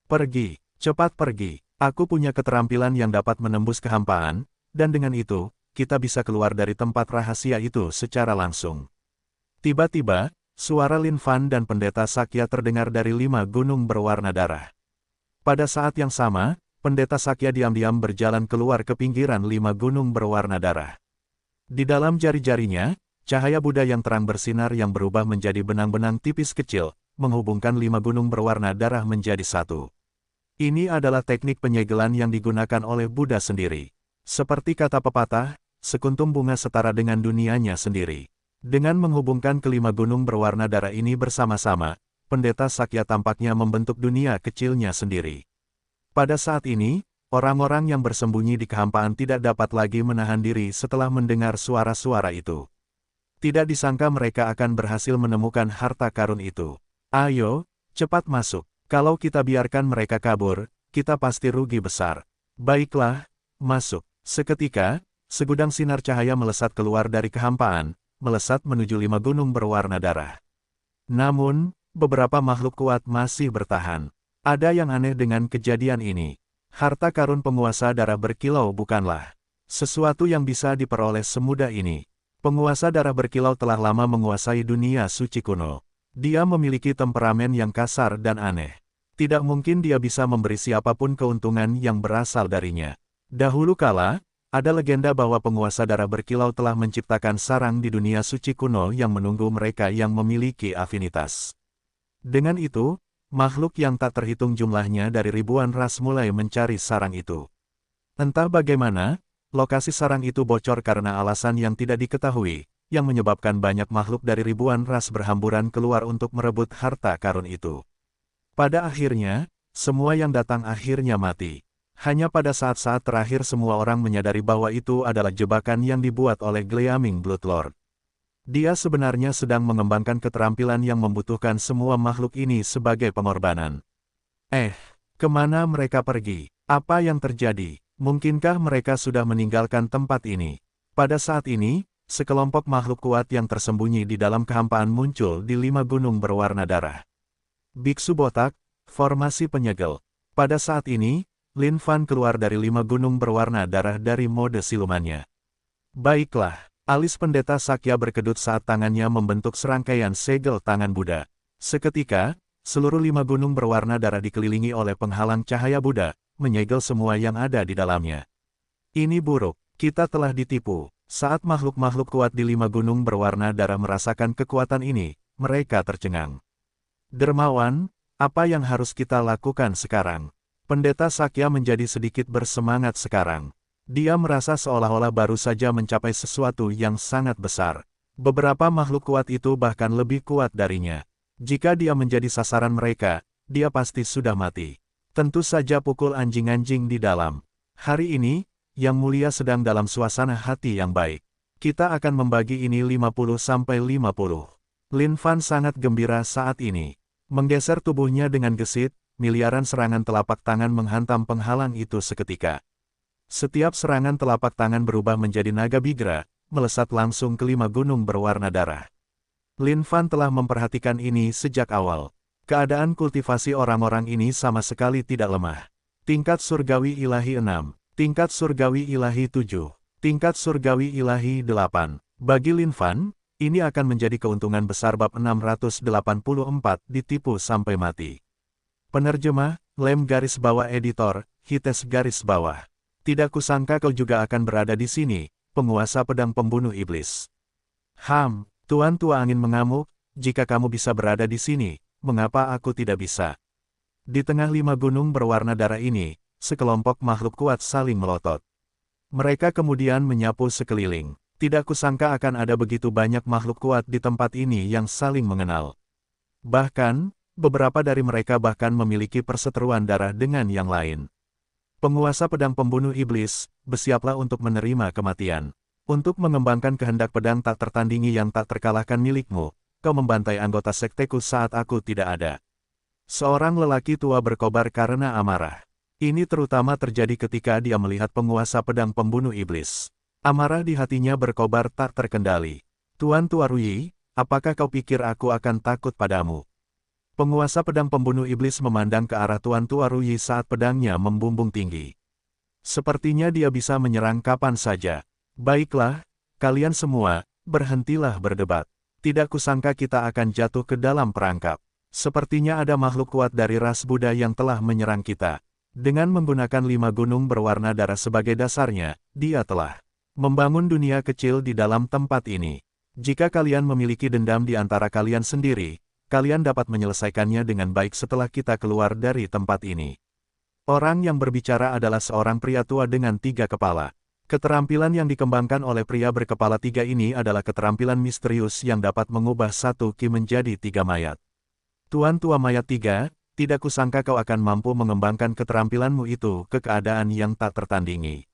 S1: Pergi, cepat pergi. Aku punya keterampilan yang dapat menembus kehampaan, dan dengan itu, kita bisa keluar dari tempat rahasia itu secara langsung. Tiba-tiba, suara Lin Fan dan Pendeta Sakya terdengar dari 5 gunung berwarna darah. Pada saat yang sama, Pendeta Sakya diam-diam berjalan keluar ke pinggiran 5 gunung berwarna darah. Di dalam jari-jarinya, cahaya Buddha yang terang bersinar yang berubah menjadi benang-benang tipis kecil, menghubungkan 5 gunung berwarna darah menjadi satu. Ini adalah teknik penyegelan yang digunakan oleh Buddha sendiri. Seperti kata pepatah, sekuntum bunga setara dengan dunianya sendiri. Dengan menghubungkan kelima gunung berwarna darah ini bersama-sama, Pendeta Sakya tampaknya membentuk dunia kecilnya sendiri. Pada saat ini, orang-orang yang bersembunyi di kehampaan tidak dapat lagi menahan diri setelah mendengar suara-suara itu. Tidak disangka mereka akan berhasil menemukan harta karun itu. Ayo, cepat masuk. Kalau kita biarkan mereka kabur, kita pasti rugi besar. Baiklah, masuk. Seketika, segudang sinar cahaya melesat keluar dari kehampaan, melesat menuju 5 gunung berwarna darah. Namun, beberapa makhluk kuat masih bertahan. Ada yang aneh dengan kejadian ini. Harta karun penguasa darah berkilau bukanlah sesuatu yang bisa diperoleh semudah ini. Penguasa darah berkilau telah lama menguasai dunia suci kuno. Dia memiliki temperamen yang kasar dan aneh. Tidak mungkin dia bisa memberi siapapun keuntungan yang berasal darinya. Dahulu kala, ada legenda bahwa penguasa darah berkilau telah menciptakan sarang di dunia suci kuno yang menunggu mereka yang memiliki afinitas. Dengan itu, makhluk yang tak terhitung jumlahnya dari ribuan ras mulai mencari sarang itu. Entah bagaimana, lokasi sarang itu bocor karena alasan yang tidak diketahui, yang menyebabkan banyak makhluk dari ribuan ras berhamburan keluar untuk merebut harta karun itu. Pada akhirnya, semua yang datang akhirnya mati. Hanya pada saat-saat terakhir semua orang menyadari bahwa itu adalah jebakan yang dibuat oleh Gleaming Bloodlord. Dia sebenarnya sedang mengembangkan keterampilan yang membutuhkan semua makhluk ini sebagai pengorbanan. Kemana mereka pergi? Apa yang terjadi? Mungkinkah mereka sudah meninggalkan tempat ini? Pada saat ini, sekelompok makhluk kuat yang tersembunyi di dalam kehampaan muncul di 5 gunung berwarna darah. Biksu botak, formasi penyegel. Pada saat ini, Lin Fan keluar dari 5 gunung berwarna darah dari mode silumannya. Baiklah. Alis Pendeta Sakya berkedut saat tangannya membentuk serangkaian segel tangan Buddha. Seketika, seluruh 5 gunung berwarna darah dikelilingi oleh penghalang cahaya Buddha, menyegel semua yang ada di dalamnya. Ini buruk, kita telah ditipu. Saat makhluk-makhluk kuat di 5 gunung berwarna darah merasakan kekuatan ini, mereka tercengang. Dermawan, apa yang harus kita lakukan sekarang? Pendeta Sakya menjadi sedikit bersemangat sekarang. Dia merasa seolah-olah baru saja mencapai sesuatu yang sangat besar. Beberapa makhluk kuat itu bahkan lebih kuat darinya. Jika dia menjadi sasaran mereka, dia pasti sudah mati. Tentu saja pukul anjing-anjing di dalam. Hari ini, Yang Mulia sedang dalam suasana hati yang baik. Kita akan membagi ini 50-50. Lin Fan sangat gembira saat ini. Menggeser tubuhnya dengan gesit, miliaran serangan telapak tangan menghantam penghalang itu seketika. Setiap serangan telapak tangan berubah menjadi naga bigra, melesat langsung ke 5 gunung berwarna darah. Lin Fan telah memperhatikan ini sejak awal. Keadaan kultivasi orang-orang ini sama sekali tidak lemah. Tingkat surgawi ilahi 6, tingkat surgawi ilahi 7, tingkat surgawi ilahi 8. Bagi Lin Fan, ini akan menjadi keuntungan besar bab 684 ditipu sampai mati. Penerjemah, Lem garis bawah editor, Hites garis bawah. Tidak kusangka kau juga akan berada di sini, penguasa pedang pembunuh iblis. Tuan Tua Angin mengamuk, jika kamu bisa berada di sini, mengapa aku tidak bisa? Di tengah 5 gunung berwarna darah ini, sekelompok makhluk kuat saling melotot. Mereka kemudian menyapu sekeliling. Tidak kusangka akan ada begitu banyak makhluk kuat di tempat ini yang saling mengenal. Bahkan, beberapa dari mereka bahkan memiliki perseteruan darah dengan yang lain. Penguasa pedang pembunuh iblis, bersiaplah untuk menerima kematian. Untuk mengembangkan kehendak pedang tak tertandingi yang tak terkalahkan milikmu, kau membantai anggota sekteku saat aku tidak ada. Seorang lelaki tua berkobar karena amarah. Ini terutama terjadi ketika dia melihat penguasa pedang pembunuh iblis. Amarah di hatinya berkobar tak terkendali. Tuan Tua Ruyi, apakah kau pikir aku akan takut padamu? Penguasa pedang pembunuh iblis memandang ke arah Tuan Tua Ruyi saat pedangnya membumbung tinggi. Sepertinya dia bisa menyerang kapan saja. Baiklah, kalian semua, berhentilah berdebat. Tidak kusangka kita akan jatuh ke dalam perangkap. Sepertinya ada makhluk kuat dari ras Buddha yang telah menyerang kita. Dengan menggunakan 5 gunung berwarna darah sebagai dasarnya, dia telah membangun dunia kecil di dalam tempat ini. Jika kalian memiliki dendam di antara kalian sendiri, kalian dapat menyelesaikannya dengan baik setelah kita keluar dari tempat ini. Orang yang berbicara adalah seorang pria tua dengan 3 kepala. Keterampilan yang dikembangkan oleh pria berkepala 3 ini adalah keterampilan misterius yang dapat mengubah 1 ki menjadi 3 mayat. Tuan Tua Mayat 3, tidak kusangka kau akan mampu mengembangkan keterampilanmu itu ke keadaan yang tak tertandingi.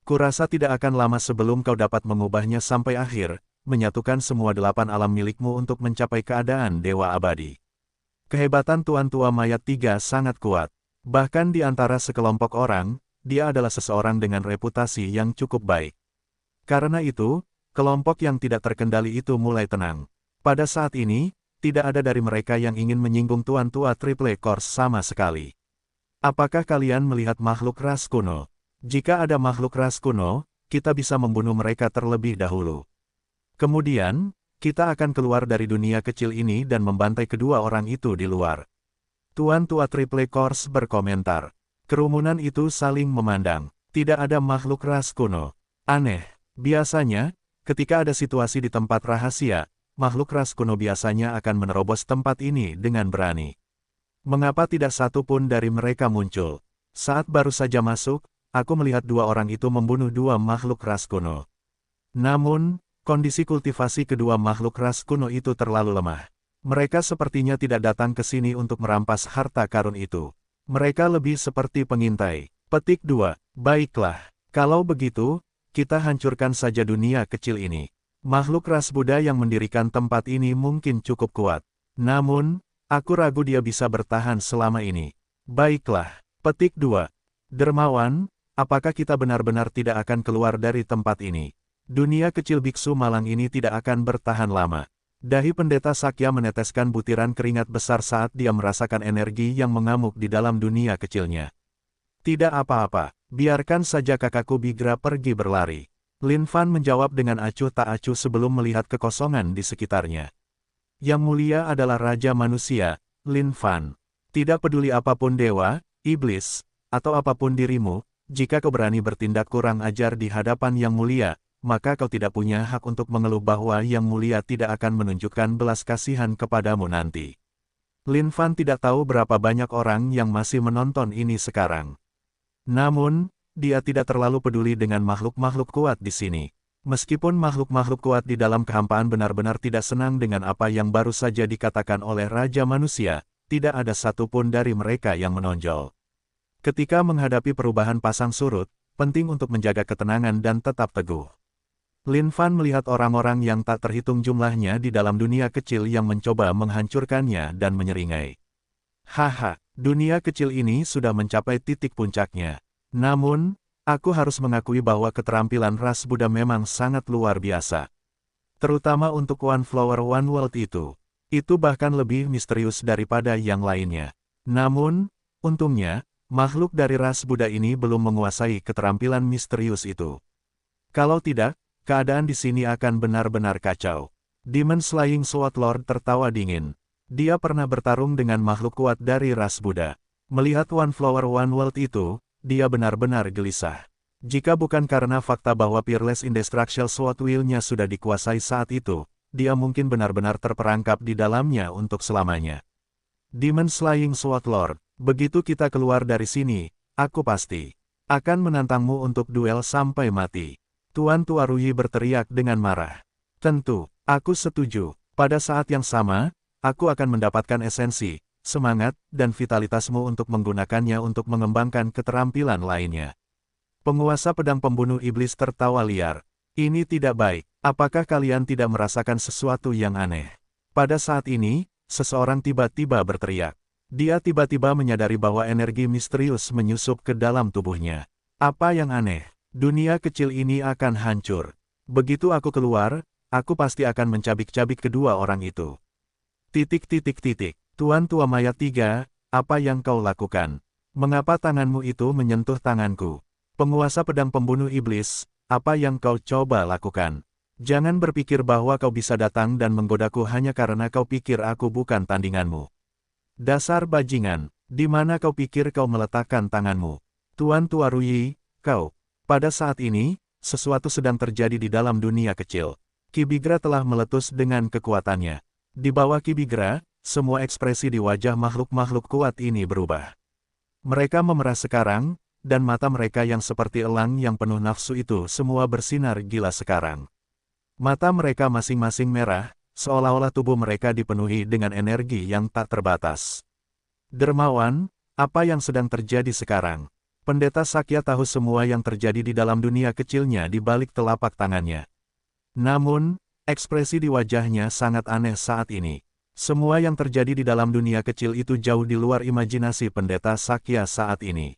S1: Kurasa tidak akan lama sebelum kau dapat mengubahnya sampai akhir, menyatukan semua 8 alam milikmu untuk mencapai keadaan dewa abadi. Kehebatan Tuan Tua Mayat 3 sangat kuat. Bahkan di antara sekelompok orang, dia adalah seseorang dengan reputasi yang cukup baik. Karena itu, kelompok yang tidak terkendali itu mulai tenang. Pada saat ini, tidak ada dari mereka yang ingin menyinggung Tuan Tua Triple Course sama sekali. Apakah kalian melihat makhluk ras kuno? Jika ada makhluk ras kuno, kita bisa membunuh mereka terlebih dahulu. Kemudian, kita akan keluar dari dunia kecil ini dan membantai kedua orang itu di luar. Tuan Tua Triple Course berkomentar. Kerumunan itu saling memandang. Tidak ada makhluk ras kuno. Aneh. Biasanya, ketika ada situasi di tempat rahasia, makhluk ras kuno biasanya akan menerobos tempat ini dengan berani. Mengapa tidak satu pun dari mereka muncul? Saat baru saja masuk, aku melihat 2 orang itu membunuh 2 makhluk ras kuno. Namun, kondisi kultivasi kedua makhluk ras kuno itu terlalu lemah. Mereka sepertinya tidak datang ke sini untuk merampas harta karun itu. Mereka lebih seperti pengintai. Petik 2. Baiklah. Kalau begitu, kita hancurkan saja dunia kecil ini. Makhluk ras Buddha yang mendirikan tempat ini mungkin cukup kuat. Namun, aku ragu dia bisa bertahan selama ini. Baiklah. Petik 2. Dermawan, apakah kita benar-benar tidak akan keluar dari tempat ini? Dunia kecil biksu malang ini tidak akan bertahan lama. Dahi pendeta Sakya meneteskan butiran keringat besar saat dia merasakan energi yang mengamuk di dalam dunia kecilnya. Tidak apa-apa, biarkan saja kakakku Bigra pergi berlari. Lin Fan menjawab dengan acuh tak acuh sebelum melihat kekosongan di sekitarnya. Yang mulia adalah Raja Manusia, Lin Fan. Tidak peduli apapun dewa, iblis, atau apapun dirimu, jika kau berani bertindak kurang ajar di hadapan Yang Mulia, maka kau tidak punya hak untuk mengeluh bahwa Yang Mulia tidak akan menunjukkan belas kasihan kepadamu nanti. Lin Fan tidak tahu berapa banyak orang yang masih menonton ini sekarang. Namun, dia tidak terlalu peduli dengan makhluk-makhluk kuat di sini. Meskipun makhluk-makhluk kuat di dalam kehampaan benar-benar tidak senang dengan apa yang baru saja dikatakan oleh Raja Manusia, tidak ada satupun dari mereka yang menonjol. Ketika menghadapi perubahan pasang surut, penting untuk menjaga ketenangan dan tetap teguh. Lin Fan melihat orang-orang yang tak terhitung jumlahnya di dalam dunia kecil yang mencoba menghancurkannya dan menyeringai. Haha, dunia kecil ini sudah mencapai titik puncaknya. Namun, aku harus mengakui bahwa keterampilan ras Buddha memang sangat luar biasa. Terutama untuk One Flower One World itu. Itu bahkan lebih misterius daripada yang lainnya. Namun, untungnya, makhluk dari ras Buddha ini belum menguasai keterampilan misterius itu. Kalau tidak, keadaan di sini akan benar-benar kacau. Demon Slaying Sword Lord tertawa dingin. Dia pernah bertarung dengan makhluk kuat dari ras Buddha. Melihat One Flower One World itu, dia benar-benar gelisah. Jika bukan karena fakta bahwa Peerless Indestructible Sword Will-nya sudah dikuasai saat itu, dia mungkin benar-benar terperangkap di dalamnya untuk selamanya. Demon Slaying Sword Lord, begitu kita keluar dari sini, aku pasti akan menantangmu untuk duel sampai mati. Tuan Tua Ruyi berteriak dengan marah. Tentu, aku setuju. Pada saat yang sama, aku akan mendapatkan esensi, semangat, dan vitalitasmu untuk menggunakannya untuk mengembangkan keterampilan lainnya. Penguasa pedang pembunuh iblis tertawa liar. Ini tidak baik. Apakah kalian tidak merasakan sesuatu yang aneh? Pada saat ini, seseorang tiba-tiba berteriak. Dia tiba-tiba menyadari bahwa energi misterius menyusup ke dalam tubuhnya. Apa yang aneh? Dunia kecil ini akan hancur. Begitu aku keluar, aku pasti akan mencabik-cabik kedua orang itu. Tuan Tua Mayat 3, apa yang kau lakukan? Mengapa tanganmu itu menyentuh tanganku? Penguasa pedang pembunuh iblis, apa yang kau coba lakukan? Jangan berpikir bahwa kau bisa datang dan menggodaku hanya karena kau pikir aku bukan tandinganmu. Dasar bajingan, di mana kau pikir kau meletakkan tanganmu? Tuan Tua Ruyi, kau. Pada saat ini, sesuatu sedang terjadi di dalam dunia kecil. Kibigra telah meletus dengan kekuatannya. Di bawah Kibigra, semua ekspresi di wajah makhluk-makhluk kuat ini berubah. Mereka memerah sekarang, dan mata mereka yang seperti elang yang penuh nafsu itu semua bersinar gila sekarang. Mata mereka masing-masing merah, seolah-olah tubuh mereka dipenuhi dengan energi yang tak terbatas. Dermawan, apa yang sedang terjadi sekarang? Pendeta Sakya tahu semua yang terjadi di dalam dunia kecilnya di balik telapak tangannya. Namun, ekspresi di wajahnya sangat aneh saat ini. Semua yang terjadi di dalam dunia kecil itu jauh di luar imajinasi pendeta Sakya saat ini.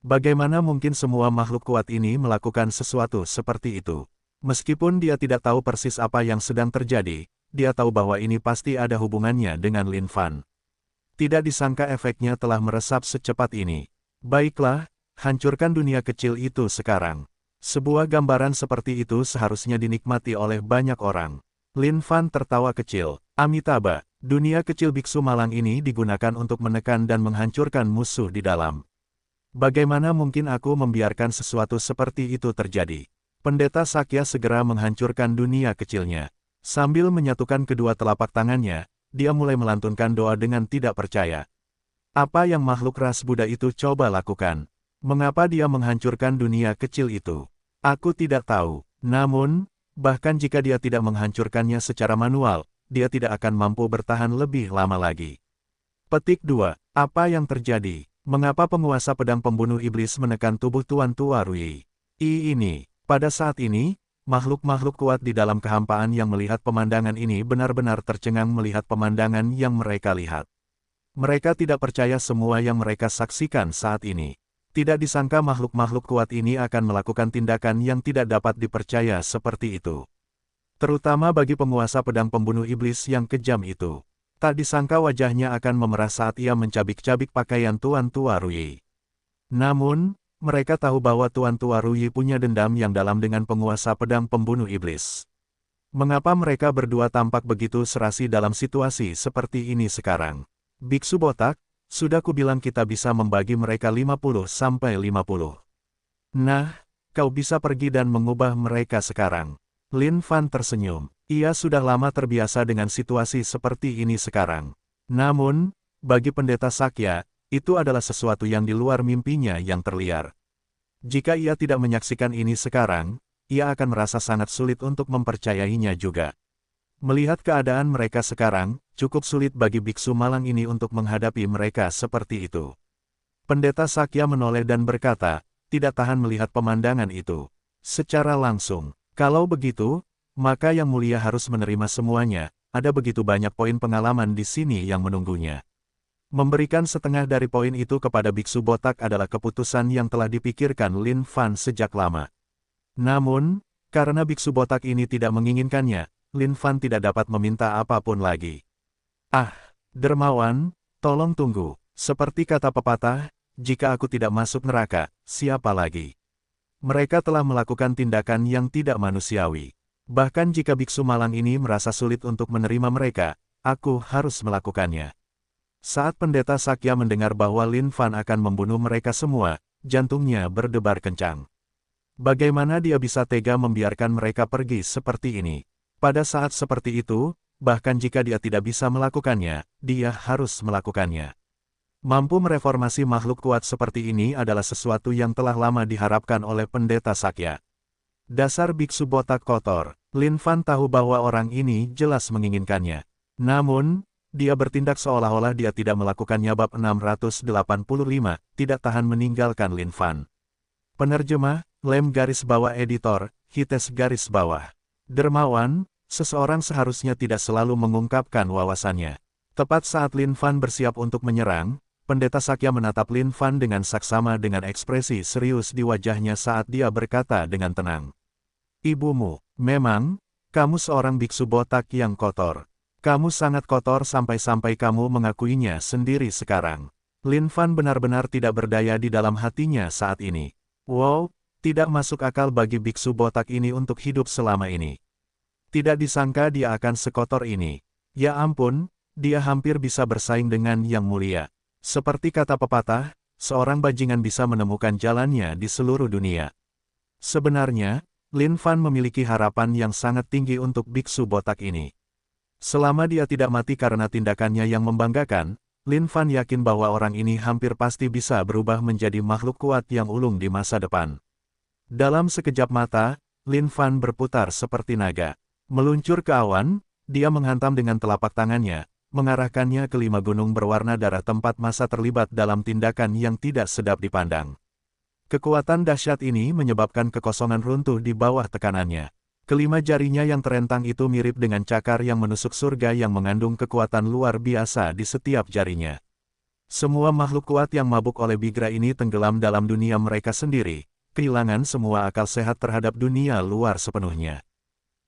S1: Bagaimana mungkin semua makhluk kuat ini melakukan sesuatu seperti itu? Meskipun dia tidak tahu persis apa yang sedang terjadi, dia tahu bahwa ini pasti ada hubungannya dengan Lin Fan. Tidak disangka efeknya telah meresap secepat ini. Baiklah, hancurkan dunia kecil itu sekarang. Sebuah gambaran seperti itu seharusnya dinikmati oleh banyak orang. Lin Fan tertawa kecil. Amitabha, dunia kecil biksu malang ini digunakan untuk menekan dan menghancurkan musuh di dalam. Bagaimana mungkin aku membiarkan sesuatu seperti itu terjadi? Pendeta Sakya segera menghancurkan dunia kecilnya. Sambil menyatukan kedua telapak tangannya, dia mulai melantunkan doa dengan tidak percaya. Apa yang makhluk ras Buddha itu coba lakukan? Mengapa dia menghancurkan dunia kecil itu? Aku tidak tahu. Namun, bahkan jika dia tidak menghancurkannya secara manual, dia tidak akan mampu bertahan lebih lama lagi. Petik 2. Apa yang terjadi? Mengapa penguasa pedang pembunuh iblis menekan tubuh Tuan Tua Ruyi? Pada saat ini, makhluk-makhluk kuat di dalam kehampaan yang melihat pemandangan ini benar-benar tercengang melihat pemandangan yang mereka lihat. Mereka tidak percaya semua yang mereka saksikan saat ini. Tidak disangka makhluk-makhluk kuat ini akan melakukan tindakan yang tidak dapat dipercaya seperti itu. Terutama bagi penguasa pedang pembunuh iblis yang kejam itu. Tak disangka wajahnya akan memerah saat ia mencabik-cabik pakaian Tuan Tua Ruyi. Namun, mereka tahu bahwa Tuan Tua Ruyi punya dendam yang dalam dengan penguasa pedang pembunuh iblis. Mengapa mereka berdua tampak begitu serasi dalam situasi seperti ini sekarang? Biksu botak, sudah kubilang kita bisa membagi mereka 50-50. Nah, kau bisa pergi dan mengubah mereka sekarang. Lin Fan tersenyum. Ia sudah lama terbiasa dengan situasi seperti ini sekarang. Namun, bagi Pendeta Sakya, itu adalah sesuatu yang di luar mimpinya yang terliar. Jika ia tidak menyaksikan ini sekarang, ia akan merasa sangat sulit untuk mempercayainya juga. Melihat keadaan mereka sekarang, cukup sulit bagi biksu malang ini untuk menghadapi mereka seperti itu. Pendeta Sakya menoleh dan berkata, tidak tahan melihat pemandangan itu. Secara langsung, kalau begitu, maka Yang Mulia harus menerima semuanya, ada begitu banyak poin pengalaman di sini yang menunggunya. Memberikan setengah dari poin itu kepada biksu botak adalah keputusan yang telah dipikirkan Lin Fan sejak lama. Namun, karena biksu botak ini tidak menginginkannya, Lin Fan tidak dapat meminta apapun lagi. Ah, dermawan, tolong tunggu. Seperti kata pepatah, jika aku tidak masuk neraka, siapa lagi? Mereka telah melakukan tindakan yang tidak manusiawi. Bahkan jika biksu malang ini merasa sulit untuk menerima mereka, aku harus melakukannya. Saat Pendeta Sakya mendengar bahwa Lin Fan akan membunuh mereka semua, jantungnya berdebar kencang. Bagaimana dia bisa tega membiarkan mereka pergi seperti ini? Pada saat seperti itu, bahkan jika dia tidak bisa melakukannya, dia harus melakukannya. Mampu mereformasi makhluk kuat seperti ini adalah sesuatu yang telah lama diharapkan oleh Pendeta Sakya. Dasar biksu botak kotor, Lin Fan tahu bahwa orang ini jelas menginginkannya. Namun, dia bertindak seolah-olah dia tidak melakukannya. Bab 685, tidak tahan meninggalkan Lin Fan. Penerjemah, Lem garis bawah editor, Hites garis bawah. Dermawan, seseorang seharusnya tidak selalu mengungkapkan wawasannya. Tepat saat Lin Fan bersiap untuk menyerang, Pendeta Sakya menatap Lin Fan dengan saksama dengan ekspresi serius di wajahnya saat dia berkata dengan tenang. Ibumu, memang, kamu seorang biksu botak yang kotor. Kamu sangat kotor sampai-sampai kamu mengakuinya sendiri sekarang. Lin Fan benar-benar tidak berdaya di dalam hatinya saat ini. Wow, tidak masuk akal bagi biksu botak ini untuk hidup selama ini. Tidak disangka dia akan sekotor ini. Ya ampun, dia hampir bisa bersaing dengan Yang Mulia. Seperti kata pepatah, seorang bajingan bisa menemukan jalannya di seluruh dunia. Sebenarnya, Lin Fan memiliki harapan yang sangat tinggi untuk biksu botak ini. Selama dia tidak mati karena tindakannya yang membanggakan, Lin Fan yakin bahwa orang ini hampir pasti bisa berubah menjadi makhluk kuat yang ulung di masa depan. Dalam sekejap mata, Lin Fan berputar seperti naga. Meluncur ke awan, dia menghantam dengan telapak tangannya, mengarahkannya ke 5 gunung berwarna darah tempat masa terlibat dalam tindakan yang tidak sedap dipandang. Kekuatan dahsyat ini menyebabkan kekosongan runtuh di bawah tekanannya. Kelima jarinya yang terentang itu mirip dengan cakar yang menusuk surga yang mengandung kekuatan luar biasa di setiap jarinya. Semua makhluk kuat yang mabuk oleh bigra ini tenggelam dalam dunia mereka sendiri, kehilangan semua akal sehat terhadap dunia luar sepenuhnya.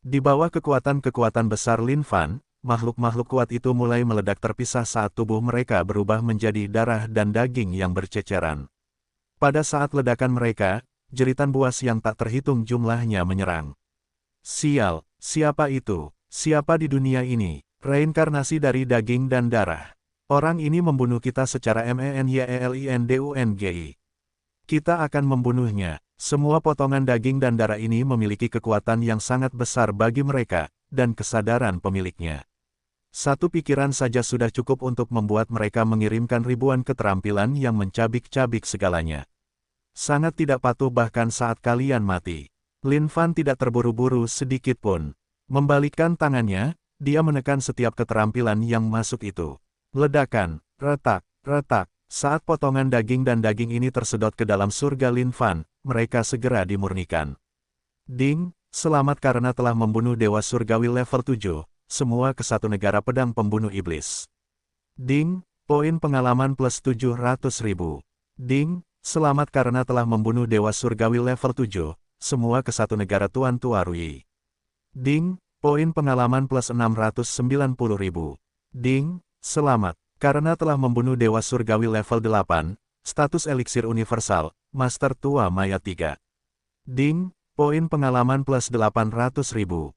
S1: Di bawah kekuatan-kekuatan besar Lin Fan, makhluk-makhluk kuat itu mulai meledak terpisah saat tubuh mereka berubah menjadi darah dan daging yang berceceran. Pada saat ledakan mereka, jeritan buas yang tak terhitung jumlahnya menyerang. Sial, siapa itu? Siapa di dunia ini? Reinkarnasi dari daging dan darah. Orang ini membunuh kita secara menyelinduNgi. Kita akan membunuhnya. Semua potongan daging dan darah ini memiliki kekuatan yang sangat besar bagi mereka, dan kesadaran pemiliknya. Satu pikiran saja sudah cukup untuk membuat mereka mengirimkan ribuan keterampilan yang mencabik-cabik segalanya. Sangat tidak patuh bahkan saat kalian mati. Lin Fan tidak terburu-buru sedikit pun. Membalikkan tangannya, dia menekan setiap keterampilan yang masuk itu. Ledakan, retak, retak. Saat potongan daging dan daging ini tersedot ke dalam surga Lin Fan, mereka segera dimurnikan. Ding, selamat karena telah membunuh Dewa Surgawi level 7, semua ke satu negara pedang pembunuh iblis. Ding, poin pengalaman plus 700.000. Ding, selamat karena telah membunuh Dewa Surgawi level 7. Semua ke satu negara Tuan Tua Rui. Ding, poin pengalaman plus 690.000. Ding, selamat, karena telah membunuh Dewa Surgawi level 8, status eliksir universal, Master Tua Maya 3. Ding, poin pengalaman plus 800.000.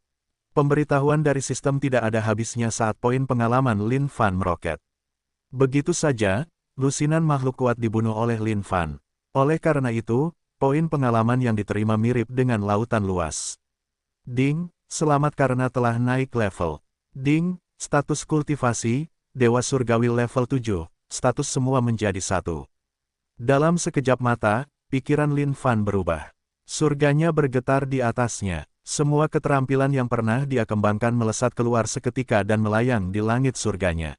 S1: Pemberitahuan dari sistem tidak ada habisnya saat poin pengalaman Lin Fan meroket. Begitu saja, lusinan makhluk kuat dibunuh oleh Lin Fan. Oleh karena itu, poin pengalaman yang diterima mirip dengan lautan luas. Ding, selamat karena telah naik level. Ding, status kultivasi, Dewa Surgawi level 7, status semua menjadi satu. Dalam sekejap mata, pikiran Lin Fan berubah. Surganya bergetar di atasnya. Semua keterampilan yang pernah dia kembangkan melesat keluar seketika dan melayang di langit surganya.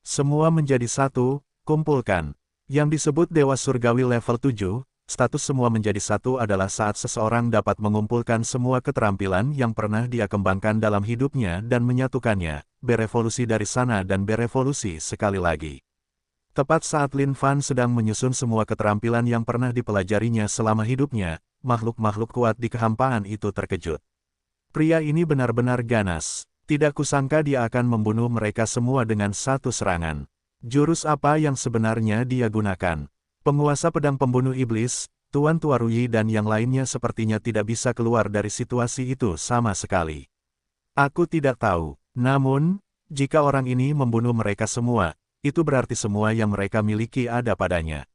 S1: Semua menjadi satu, kumpulkan. Yang disebut Dewa Surgawi level 7, status semua menjadi satu adalah saat seseorang dapat mengumpulkan semua keterampilan yang pernah dia kembangkan dalam hidupnya dan menyatukannya, berevolusi dari sana dan berevolusi sekali lagi. Tepat saat Lin Fan sedang menyusun semua keterampilan yang pernah dipelajarinya selama hidupnya, makhluk-makhluk kuat di kehampaan itu terkejut. Pria ini benar-benar ganas. Tidak kusangka dia akan membunuh mereka semua dengan satu serangan. Jurus apa yang sebenarnya dia gunakan? Penguasa pedang pembunuh iblis, Tuan Tuarui dan yang lainnya sepertinya tidak bisa keluar dari situasi itu sama sekali. Aku tidak tahu. Namun, jika orang ini membunuh mereka semua, itu berarti semua yang mereka miliki ada padanya.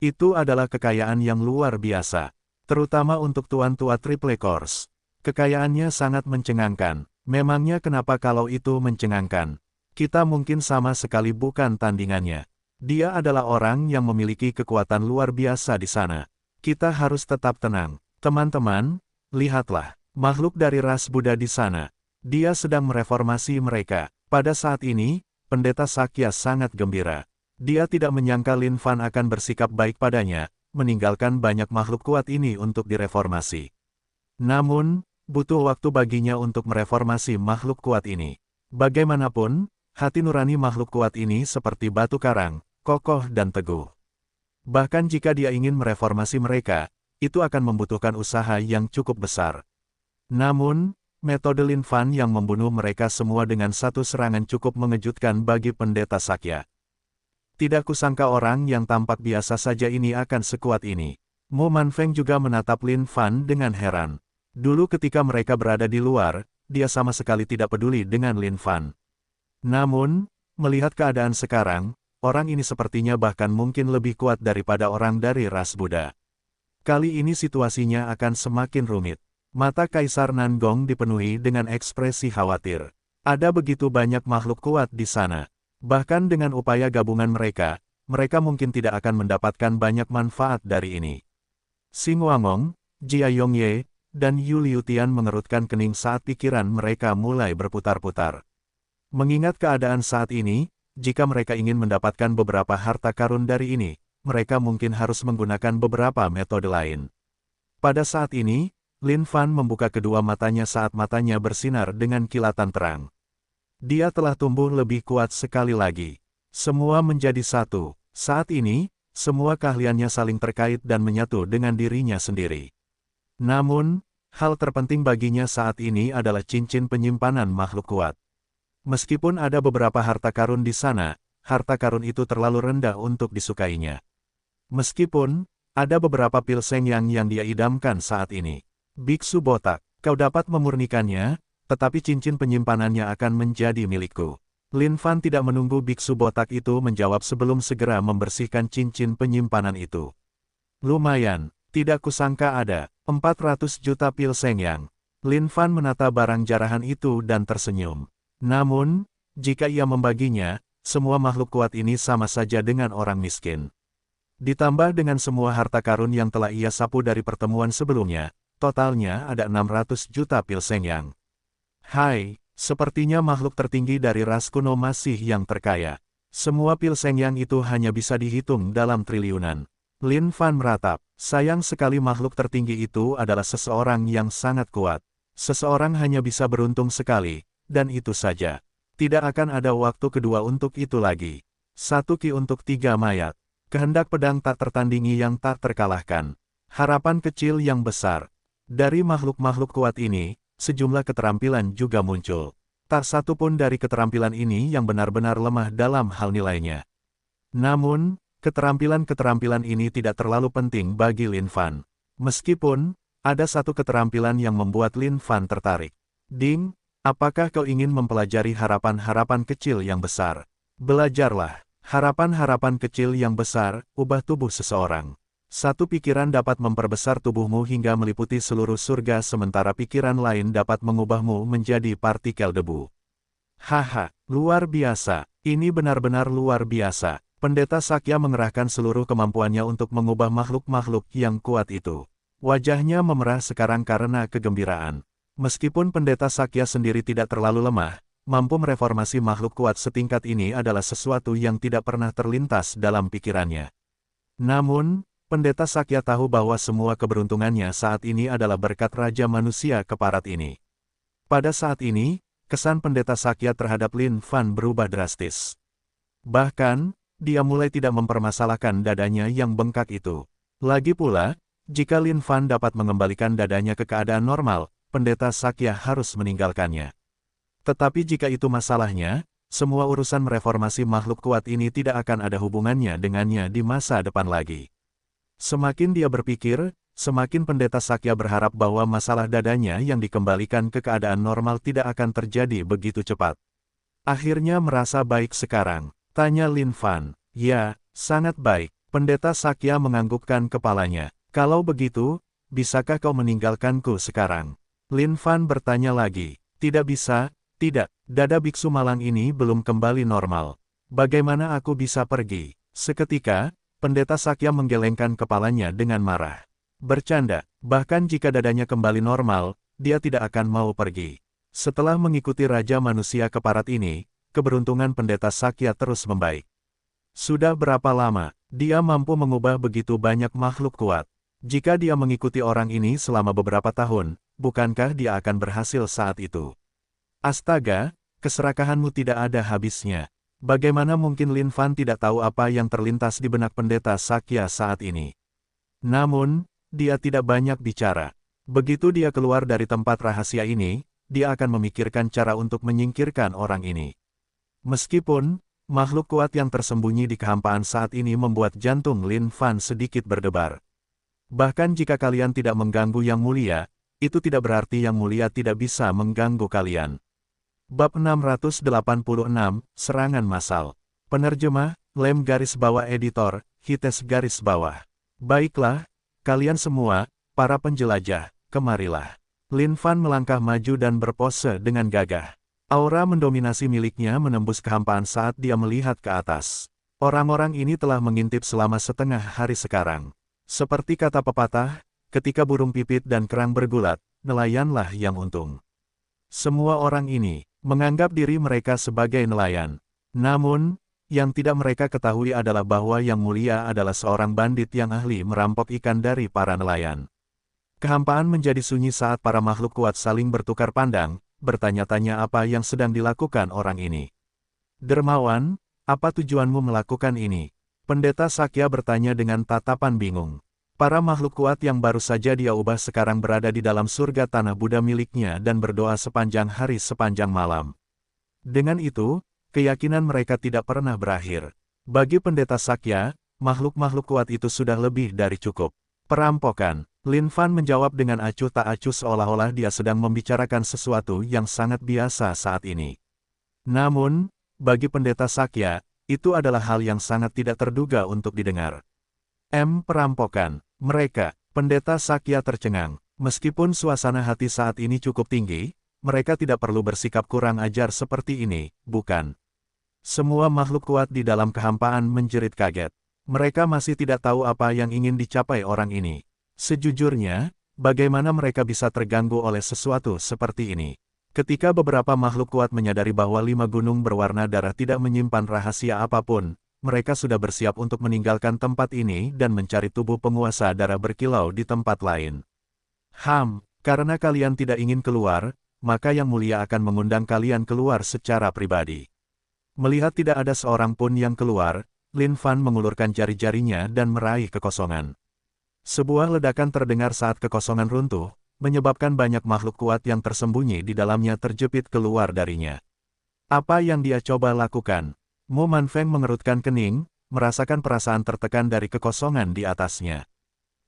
S1: Itu adalah kekayaan yang luar biasa. Terutama untuk Tuan Tua Triple Course. Kekayaannya sangat mencengangkan. Memangnya kenapa kalau itu mencengangkan? Kita mungkin sama sekali bukan tandingannya. Dia adalah orang yang memiliki kekuatan luar biasa di sana. Kita harus tetap tenang. Teman-teman, lihatlah. Makhluk dari ras Buddha di sana. Dia sedang mereformasi mereka. Pada saat ini, Pendeta Sakya sangat gembira. Dia tidak menyangka Lin Fan akan bersikap baik padanya, meninggalkan banyak makhluk kuat ini untuk direformasi. Namun, butuh waktu baginya untuk mereformasi makhluk kuat ini. Bagaimanapun, hati nurani makhluk kuat ini seperti batu karang, kokoh dan teguh. Bahkan jika dia ingin mereformasi mereka, itu akan membutuhkan usaha yang cukup besar. Namun, metode Lin Fan yang membunuh mereka semua dengan satu serangan cukup mengejutkan bagi Pendeta Sakya. Tidak kusangka orang yang tampak biasa saja ini akan sekuat ini. Mo Manfeng juga menatap Lin Fan dengan heran. Dulu ketika mereka berada di luar, dia sama sekali tidak peduli dengan Lin Fan. Namun, melihat keadaan sekarang, orang ini sepertinya bahkan mungkin lebih kuat daripada orang dari ras Buddha. Kali ini situasinya akan semakin rumit. Mata Kaisar Nangong dipenuhi dengan ekspresi khawatir. Ada begitu banyak makhluk kuat di sana. Bahkan dengan upaya gabungan mereka mungkin tidak akan mendapatkan banyak manfaat dari ini. Xing Wangong, Jia Yongye, dan Yu Liutian mengerutkan kening saat pikiran mereka mulai berputar-putar. Mengingat keadaan saat ini, jika mereka ingin mendapatkan beberapa harta karun dari ini, mereka mungkin harus menggunakan beberapa metode lain. Pada saat ini, Lin Fan membuka kedua matanya saat matanya bersinar dengan kilatan terang. Dia telah tumbuh lebih kuat sekali lagi. Semua menjadi satu. Saat ini, semua keahliannya saling terkait dan menyatu dengan dirinya sendiri. Namun, hal terpenting baginya saat ini adalah cincin penyimpanan makhluk kuat. Meskipun ada beberapa harta karun di sana, harta karun itu terlalu rendah untuk disukainya. Meskipun, ada beberapa pil Sengyang yang dia idamkan saat ini. Biksu botak, kau dapat memurnikannya, tetapi cincin penyimpanannya akan menjadi milikku. Lin Fan tidak menunggu biksu botak itu menjawab sebelum segera membersihkan cincin penyimpanan itu. Lumayan, tidak kusangka ada 400 juta pil Sengyang. Lin Fan menata barang jarahan itu dan tersenyum. Namun, jika ia membaginya, semua makhluk kuat ini sama saja dengan orang miskin. Ditambah dengan semua harta karun yang telah ia sapu dari pertemuan sebelumnya, totalnya ada 600 juta pil Sengyang. Hai, sepertinya makhluk tertinggi dari ras kuno masih yang terkaya. Semua pil Sengyang itu hanya bisa dihitung dalam triliunan. Lin Fan meratap, sayang sekali makhluk tertinggi itu adalah seseorang yang sangat kuat. Seseorang hanya bisa beruntung sekali, dan itu saja. Tidak akan ada waktu kedua untuk itu lagi. 1 ki untuk 3 mayat. Kehendak pedang tak tertandingi yang tak terkalahkan. Harapan kecil yang besar. Dari makhluk-makhluk kuat ini, sejumlah keterampilan juga muncul. Tak satu pun dari keterampilan ini yang benar-benar lemah dalam hal nilainya. Namun, keterampilan-keterampilan ini tidak terlalu penting bagi Lin Fan. Meskipun, ada satu keterampilan yang membuat Lin Fan tertarik. Ding, apakah kau ingin mempelajari harapan-harapan kecil yang besar? Belajarlah. Harapan-harapan kecil yang besar, ubah tubuh seseorang. Satu pikiran dapat memperbesar tubuhmu hingga meliputi seluruh surga sementara pikiran lain dapat mengubahmu menjadi partikel debu. Haha, luar biasa. Ini benar-benar luar biasa. Pendeta Sakya mengerahkan seluruh kemampuannya untuk mengubah makhluk-makhluk yang kuat itu. Wajahnya memerah sekarang karena kegembiraan. Meskipun Pendeta Sakya sendiri tidak terlalu lemah, mampu mereformasi makhluk kuat setingkat ini adalah sesuatu yang tidak pernah terlintas dalam pikirannya. Namun, Pendeta Sakya tahu bahwa semua keberuntungannya saat ini adalah berkat Raja Manusia Keparat ini. Pada saat ini, kesan Pendeta Sakya terhadap Lin Fan berubah drastis. Bahkan, dia mulai tidak mempermasalahkan dadanya yang bengkak itu. Lagi pula, jika Lin Fan dapat mengembalikan dadanya ke keadaan normal, Pendeta Sakya harus meninggalkannya. Tetapi jika itu masalahnya, semua urusan mereformasi makhluk kuat ini tidak akan ada hubungannya dengannya di masa depan lagi. Semakin dia berpikir, semakin Pendeta Sakya berharap bahwa masalah dadanya yang dikembalikan ke keadaan normal tidak akan terjadi begitu cepat. Akhirnya merasa baik sekarang, tanya Lin Fan. Ya, sangat baik. Pendeta Sakya menganggukkan kepalanya. Kalau begitu, bisakah kau meninggalkanku sekarang? Lin Fan bertanya lagi. Tidak bisa, tidak. Dada biksu malang ini belum kembali normal. Bagaimana aku bisa pergi? Seketika, Pendeta Sakya menggelengkan kepalanya dengan marah. Bercanda, bahkan jika dadanya kembali normal, dia tidak akan mau pergi. Setelah mengikuti Raja Manusia Keparat ini, keberuntungan Pendeta Sakya terus membaik. Sudah berapa lama, dia mampu mengubah begitu banyak makhluk kuat. Jika dia mengikuti orang ini selama beberapa tahun, bukankah dia akan berhasil saat itu? Astaga, keserakahanmu tidak ada habisnya. Bagaimana mungkin Lin Fan tidak tahu apa yang terlintas di benak Pendeta Sakya saat ini? Namun, dia tidak banyak bicara. Begitu dia keluar dari tempat rahasia ini, dia akan memikirkan cara untuk menyingkirkan orang ini. Meskipun, makhluk kuat yang tersembunyi di kehampaan saat ini membuat jantung Lin Fan sedikit berdebar. Bahkan jika kalian tidak mengganggu Yang Mulia, itu tidak berarti Yang Mulia tidak bisa mengganggu kalian. Bab 686, Serangan Massal. Penerjemah, Lem garis bawah editor, Hites garis bawah. Baiklah, kalian semua, para penjelajah, kemarilah. Lin Fan melangkah maju dan berpose dengan gagah. Aura mendominasi miliknya menembus kehampaan saat dia melihat ke atas. Orang-orang ini telah mengintip selama setengah hari sekarang. Seperti kata pepatah, ketika burung pipit dan kerang bergulat, nelayanlah yang untung. Semua orang ini menganggap diri mereka sebagai nelayan. Namun, yang tidak mereka ketahui adalah bahwa Yang Mulia adalah seorang bandit yang ahli merampok ikan dari para nelayan. Kehampaan menjadi sunyi saat para makhluk kuat saling bertukar pandang, bertanya-tanya apa yang sedang dilakukan orang ini. Dermawan, apa tujuanmu melakukan ini? Pendeta Sakya bertanya dengan tatapan bingung. Para makhluk kuat yang baru saja dia ubah sekarang berada di dalam surga tanah Buddha miliknya dan berdoa sepanjang hari sepanjang malam. Dengan itu, keyakinan mereka tidak pernah berakhir. Bagi Pendeta Sakya, makhluk-makhluk kuat itu sudah lebih dari cukup. Perampokan. Lin Fan menjawab dengan acuh tak acuh seolah-olah dia sedang membicarakan sesuatu yang sangat biasa saat ini. Namun, bagi Pendeta Sakya, itu adalah hal yang sangat tidak terduga untuk didengar. Perampokan. Mereka, Pendeta Sakya tercengang. Meskipun suasana hati saat ini cukup tinggi, mereka tidak perlu bersikap kurang ajar seperti ini, bukan? Semua makhluk kuat di dalam kehampaan menjerit kaget. Mereka masih tidak tahu apa yang ingin dicapai orang ini. Sejujurnya, bagaimana mereka bisa terganggu oleh sesuatu seperti ini? Ketika beberapa makhluk kuat menyadari bahwa 5 gunung berwarna darah tidak menyimpan rahasia apapun, mereka sudah bersiap untuk meninggalkan tempat ini dan mencari tubuh penguasa darah berkilau di tempat lain. Karena kalian tidak ingin keluar, maka Yang Mulia akan mengundang kalian keluar secara pribadi. Melihat tidak ada seorang pun yang keluar, Lin Fan mengulurkan jari-jarinya dan meraih kekosongan. Sebuah ledakan terdengar saat kekosongan runtuh, menyebabkan banyak makhluk kuat yang tersembunyi di dalamnya terjepit keluar darinya. Apa yang dia coba lakukan? Mo Manfeng mengerutkan kening, merasakan perasaan tertekan dari kekosongan di atasnya.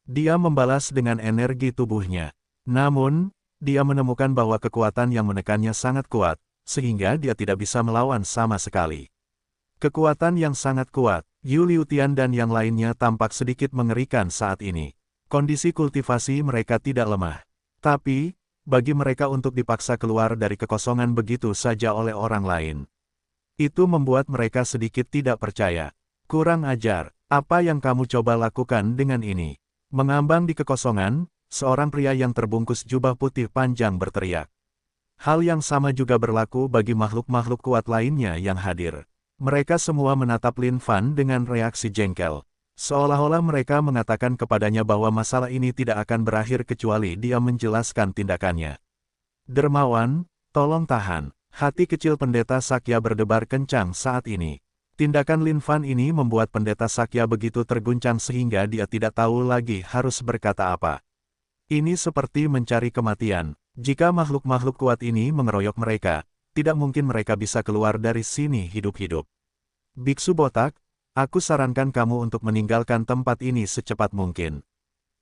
S1: Dia membalas dengan energi tubuhnya. Namun, dia menemukan bahwa kekuatan yang menekannya sangat kuat, sehingga dia tidak bisa melawan sama sekali. Kekuatan yang sangat kuat, Yu Liutian dan yang lainnya tampak sedikit mengerikan saat ini. Kondisi kultivasi mereka tidak lemah. Tapi, bagi mereka untuk dipaksa keluar dari kekosongan begitu saja oleh orang lain, itu membuat mereka sedikit tidak percaya. Kurang ajar, apa yang kamu coba lakukan dengan ini? Mengambang di kekosongan, seorang pria yang terbungkus jubah putih panjang berteriak. Hal yang sama juga berlaku bagi makhluk-makhluk kuat lainnya yang hadir. Mereka semua menatap Lin Fan dengan reaksi jengkel. Seolah-olah mereka mengatakan kepadanya bahwa masalah ini tidak akan berakhir kecuali dia menjelaskan tindakannya. Dermawan, tolong tahan. Hati kecil Pendeta Sakya berdebar kencang saat ini. Tindakan Lin Fan ini membuat Pendeta Sakya begitu terguncang sehingga dia tidak tahu lagi harus berkata apa. Ini seperti mencari kematian. Jika makhluk-makhluk kuat ini mengeroyok mereka, tidak mungkin mereka bisa keluar dari sini hidup-hidup. Biksu botak, aku sarankan kamu untuk meninggalkan tempat ini secepat mungkin.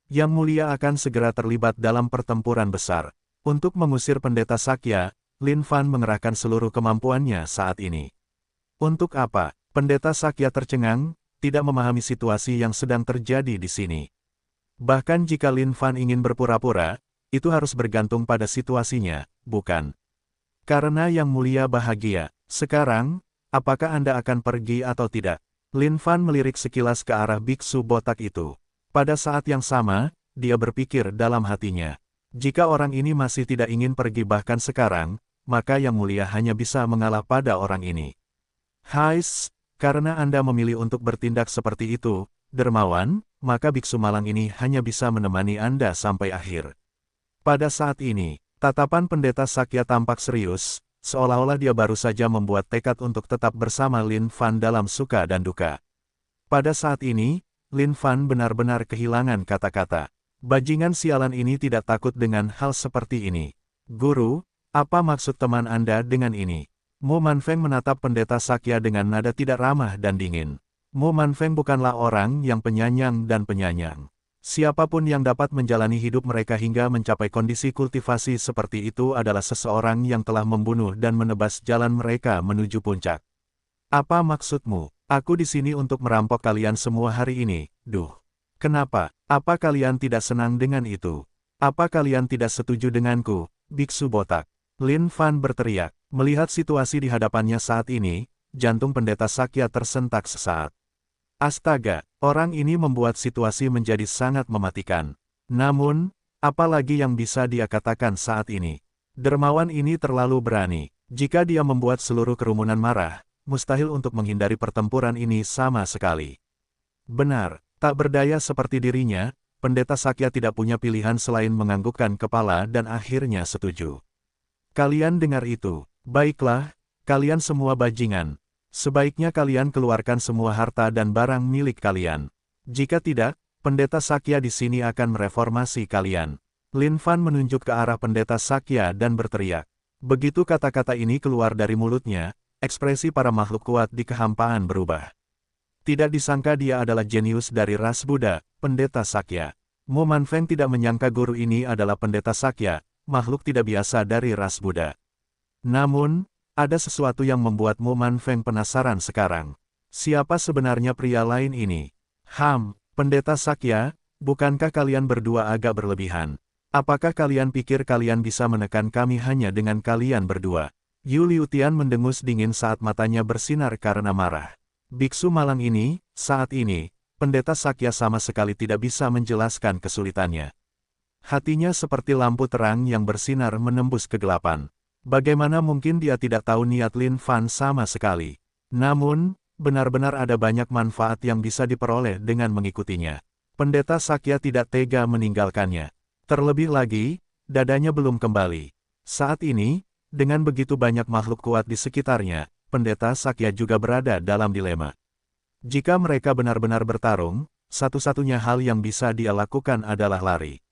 S1: Yang Mulia akan segera terlibat dalam pertempuran besar. Untuk mengusir Pendeta Sakya, Lin Fan mengerahkan seluruh kemampuannya saat ini. Untuk apa? Pendeta Sakya tercengang, tidak memahami situasi yang sedang terjadi di sini. Bahkan jika Lin Fan ingin berpura-pura, itu harus bergantung pada situasinya, bukan? Karena Yang Mulia bahagia. Sekarang, apakah Anda akan pergi atau tidak? Lin Fan melirik sekilas ke arah biksu botak itu. Pada saat yang sama, dia berpikir dalam hatinya. Jika orang ini masih tidak ingin pergi bahkan sekarang, maka Yang Mulia hanya bisa mengalah pada orang ini. Hais, karena Anda memilih untuk bertindak seperti itu, dermawan, maka biksu malang ini hanya bisa menemani Anda sampai akhir. Pada saat ini, tatapan Pendeta Sakya tampak serius, seolah-olah dia baru saja membuat tekad untuk tetap bersama Lin Fan dalam suka dan duka. Pada saat ini, Lin Fan benar-benar kehilangan kata-kata. Bajingan sialan ini tidak takut dengan hal seperti ini. Guru, apa maksud teman Anda dengan ini? Mo Manfeng menatap Pendeta Sakya dengan nada tidak ramah dan dingin. Mo Manfeng bukanlah orang yang penyayang dan penyayang. Siapapun yang dapat menjalani hidup mereka hingga mencapai kondisi kultivasi seperti itu adalah seseorang yang telah membunuh dan menebas jalan mereka menuju puncak. Apa maksudmu? Aku di sini untuk merampok kalian semua hari ini, duh. Kenapa? Apa kalian tidak senang dengan itu? Apa kalian tidak setuju denganku, biksu botak? Lin Fan berteriak. Melihat situasi di hadapannya saat ini, jantung Pendeta Sakya tersentak sesaat. Astaga, orang ini membuat situasi menjadi sangat mematikan. Namun, apalagi yang bisa dia katakan saat ini? Dermawan ini terlalu berani. Jika dia membuat seluruh kerumunan marah, mustahil untuk menghindari pertempuran ini sama sekali. Benar, tak berdaya seperti dirinya, Pendeta Sakya tidak punya pilihan selain menganggukkan kepala dan akhirnya setuju. Kalian dengar itu? Baiklah, kalian semua bajingan. Sebaiknya kalian keluarkan semua harta dan barang milik kalian. Jika tidak, Pendeta Sakya di sini akan mereformasi kalian. Lin Fan menunjuk ke arah Pendeta Sakya dan berteriak. Begitu kata-kata ini keluar dari mulutnya, ekspresi para makhluk kuat di kehampaan berubah. Tidak disangka dia adalah jenius dari ras Buddha, Pendeta Sakya. Mo Manfeng tidak menyangka guru ini adalah Pendeta Sakya, makhluk tidak biasa dari ras Buddha. Namun, ada sesuatu yang membuat Mo Manfeng penasaran sekarang. Siapa sebenarnya pria lain ini? Pendeta Sakya, bukankah kalian berdua agak berlebihan? Apakah kalian pikir kalian bisa menekan kami hanya dengan kalian berdua? Yu Liutian mendengus dingin saat matanya bersinar karena marah. Biksu malang ini, saat ini, Pendeta Sakya sama sekali tidak bisa menjelaskan kesulitannya. Hatinya seperti lampu terang yang bersinar menembus kegelapan. Bagaimana mungkin dia tidak tahu niat Lin Fan sama sekali? Namun, benar-benar ada banyak manfaat yang bisa diperoleh dengan mengikutinya. Pendeta Sakya tidak tega meninggalkannya. Terlebih lagi, dadanya belum kembali. Saat ini, dengan begitu banyak makhluk kuat di sekitarnya, Pendeta Sakya juga berada dalam dilema. Jika mereka benar-benar bertarung, satu-satunya hal yang bisa dia lakukan adalah lari.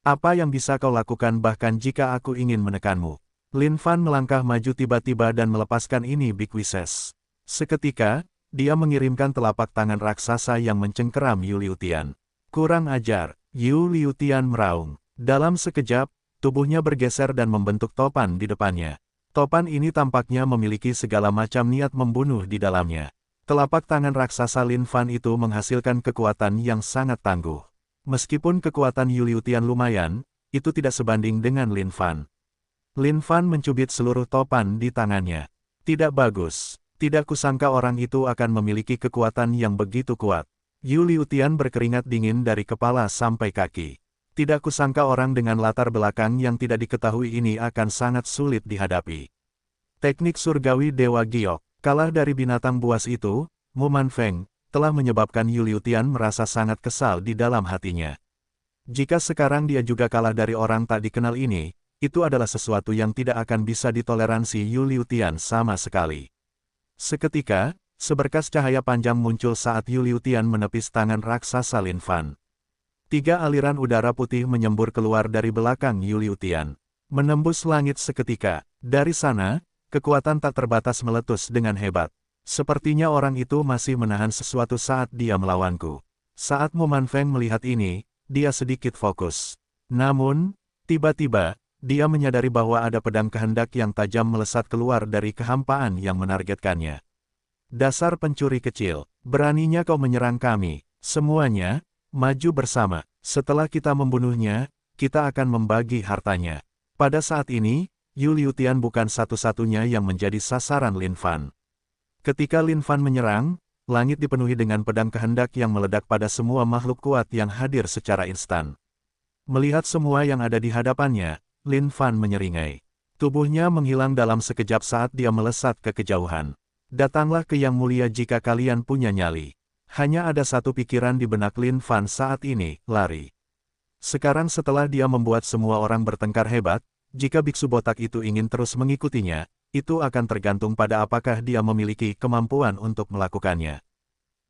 S1: Apa yang bisa kau lakukan bahkan jika aku ingin menekanmu? Lin Fan melangkah maju tiba-tiba dan melepaskan ini Big Wishes. Seketika, dia mengirimkan telapak tangan raksasa yang mencengkeram Yu Liutian. Kurang ajar, Yu Liutian meraung. Dalam sekejap, tubuhnya bergeser dan membentuk topan di depannya. Topan ini tampaknya memiliki segala macam niat membunuh di dalamnya. Telapak tangan raksasa Lin Fan itu menghasilkan kekuatan yang sangat tangguh. Meskipun kekuatan Yu Liutian lumayan, itu tidak sebanding dengan Lin Fan. Lin Fan mencubit seluruh topan di tangannya. Tidak bagus. Tidak kusangka orang itu akan memiliki kekuatan yang begitu kuat. Yu Liutian berkeringat dingin dari kepala sampai kaki. Tidak kusangka orang dengan latar belakang yang tidak diketahui ini akan sangat sulit dihadapi. Teknik surgawi Dewa Giok. Kalah dari binatang buas itu, Mu Manfeng, telah menyebabkan Yu Liutian merasa sangat kesal di dalam hatinya. Jika sekarang dia juga kalah dari orang tak dikenal ini, itu adalah sesuatu yang tidak akan bisa ditoleransi Yu Liutian sama sekali. Seketika, seberkas cahaya panjang muncul saat Yu Liutian menepis tangan raksasa Lin Fan. 3 aliran udara putih menyembur keluar dari belakang Yu Liutian. Menembus langit seketika, dari sana, kekuatan tak terbatas meletus dengan hebat. Sepertinya orang itu masih menahan sesuatu saat dia melawanku. Saat Mu Manfeng melihat ini, dia sedikit fokus. Namun, tiba-tiba, dia menyadari bahwa ada pedang kehendak yang tajam melesat keluar dari kehampaan yang menargetkannya. Dasar pencuri kecil, beraninya kau menyerang kami. Semuanya, maju bersama. Setelah kita membunuhnya, kita akan membagi hartanya. Pada saat ini, Yu Liutian bukan satu-satunya yang menjadi sasaran Lin Fan. Ketika Lin Fan menyerang, langit dipenuhi dengan pedang kehendak yang meledak pada semua makhluk kuat yang hadir secara instan. Melihat semua yang ada di hadapannya, Lin Fan menyeringai. Tubuhnya menghilang dalam sekejap saat dia melesat ke kejauhan. Datanglah ke Yang Mulia jika kalian punya nyali. Hanya ada satu pikiran di benak Lin Fan saat ini, lari. Sekarang setelah dia membuat semua orang bertengkar hebat, jika biksu botak itu ingin terus mengikutinya, itu akan tergantung pada apakah dia memiliki kemampuan untuk melakukannya.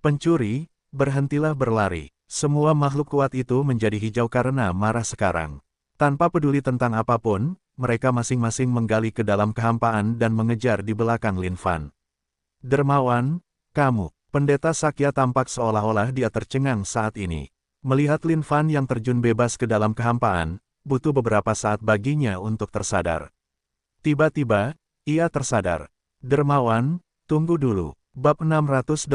S1: Pencuri, berhentilah berlari. Semua makhluk kuat itu menjadi hijau karena marah sekarang. Tanpa peduli tentang apapun, mereka masing-masing menggali ke dalam kehampaan dan mengejar di belakang Lin Fan. Dermawan, kamu. Pendeta Sakya tampak seolah-olah dia tercengang saat ini. Melihat Lin Fan yang terjun bebas ke dalam kehampaan, butuh beberapa saat baginya untuk tersadar. Tiba-tiba, ia tersadar. Dermawan, tunggu dulu. Bab 687,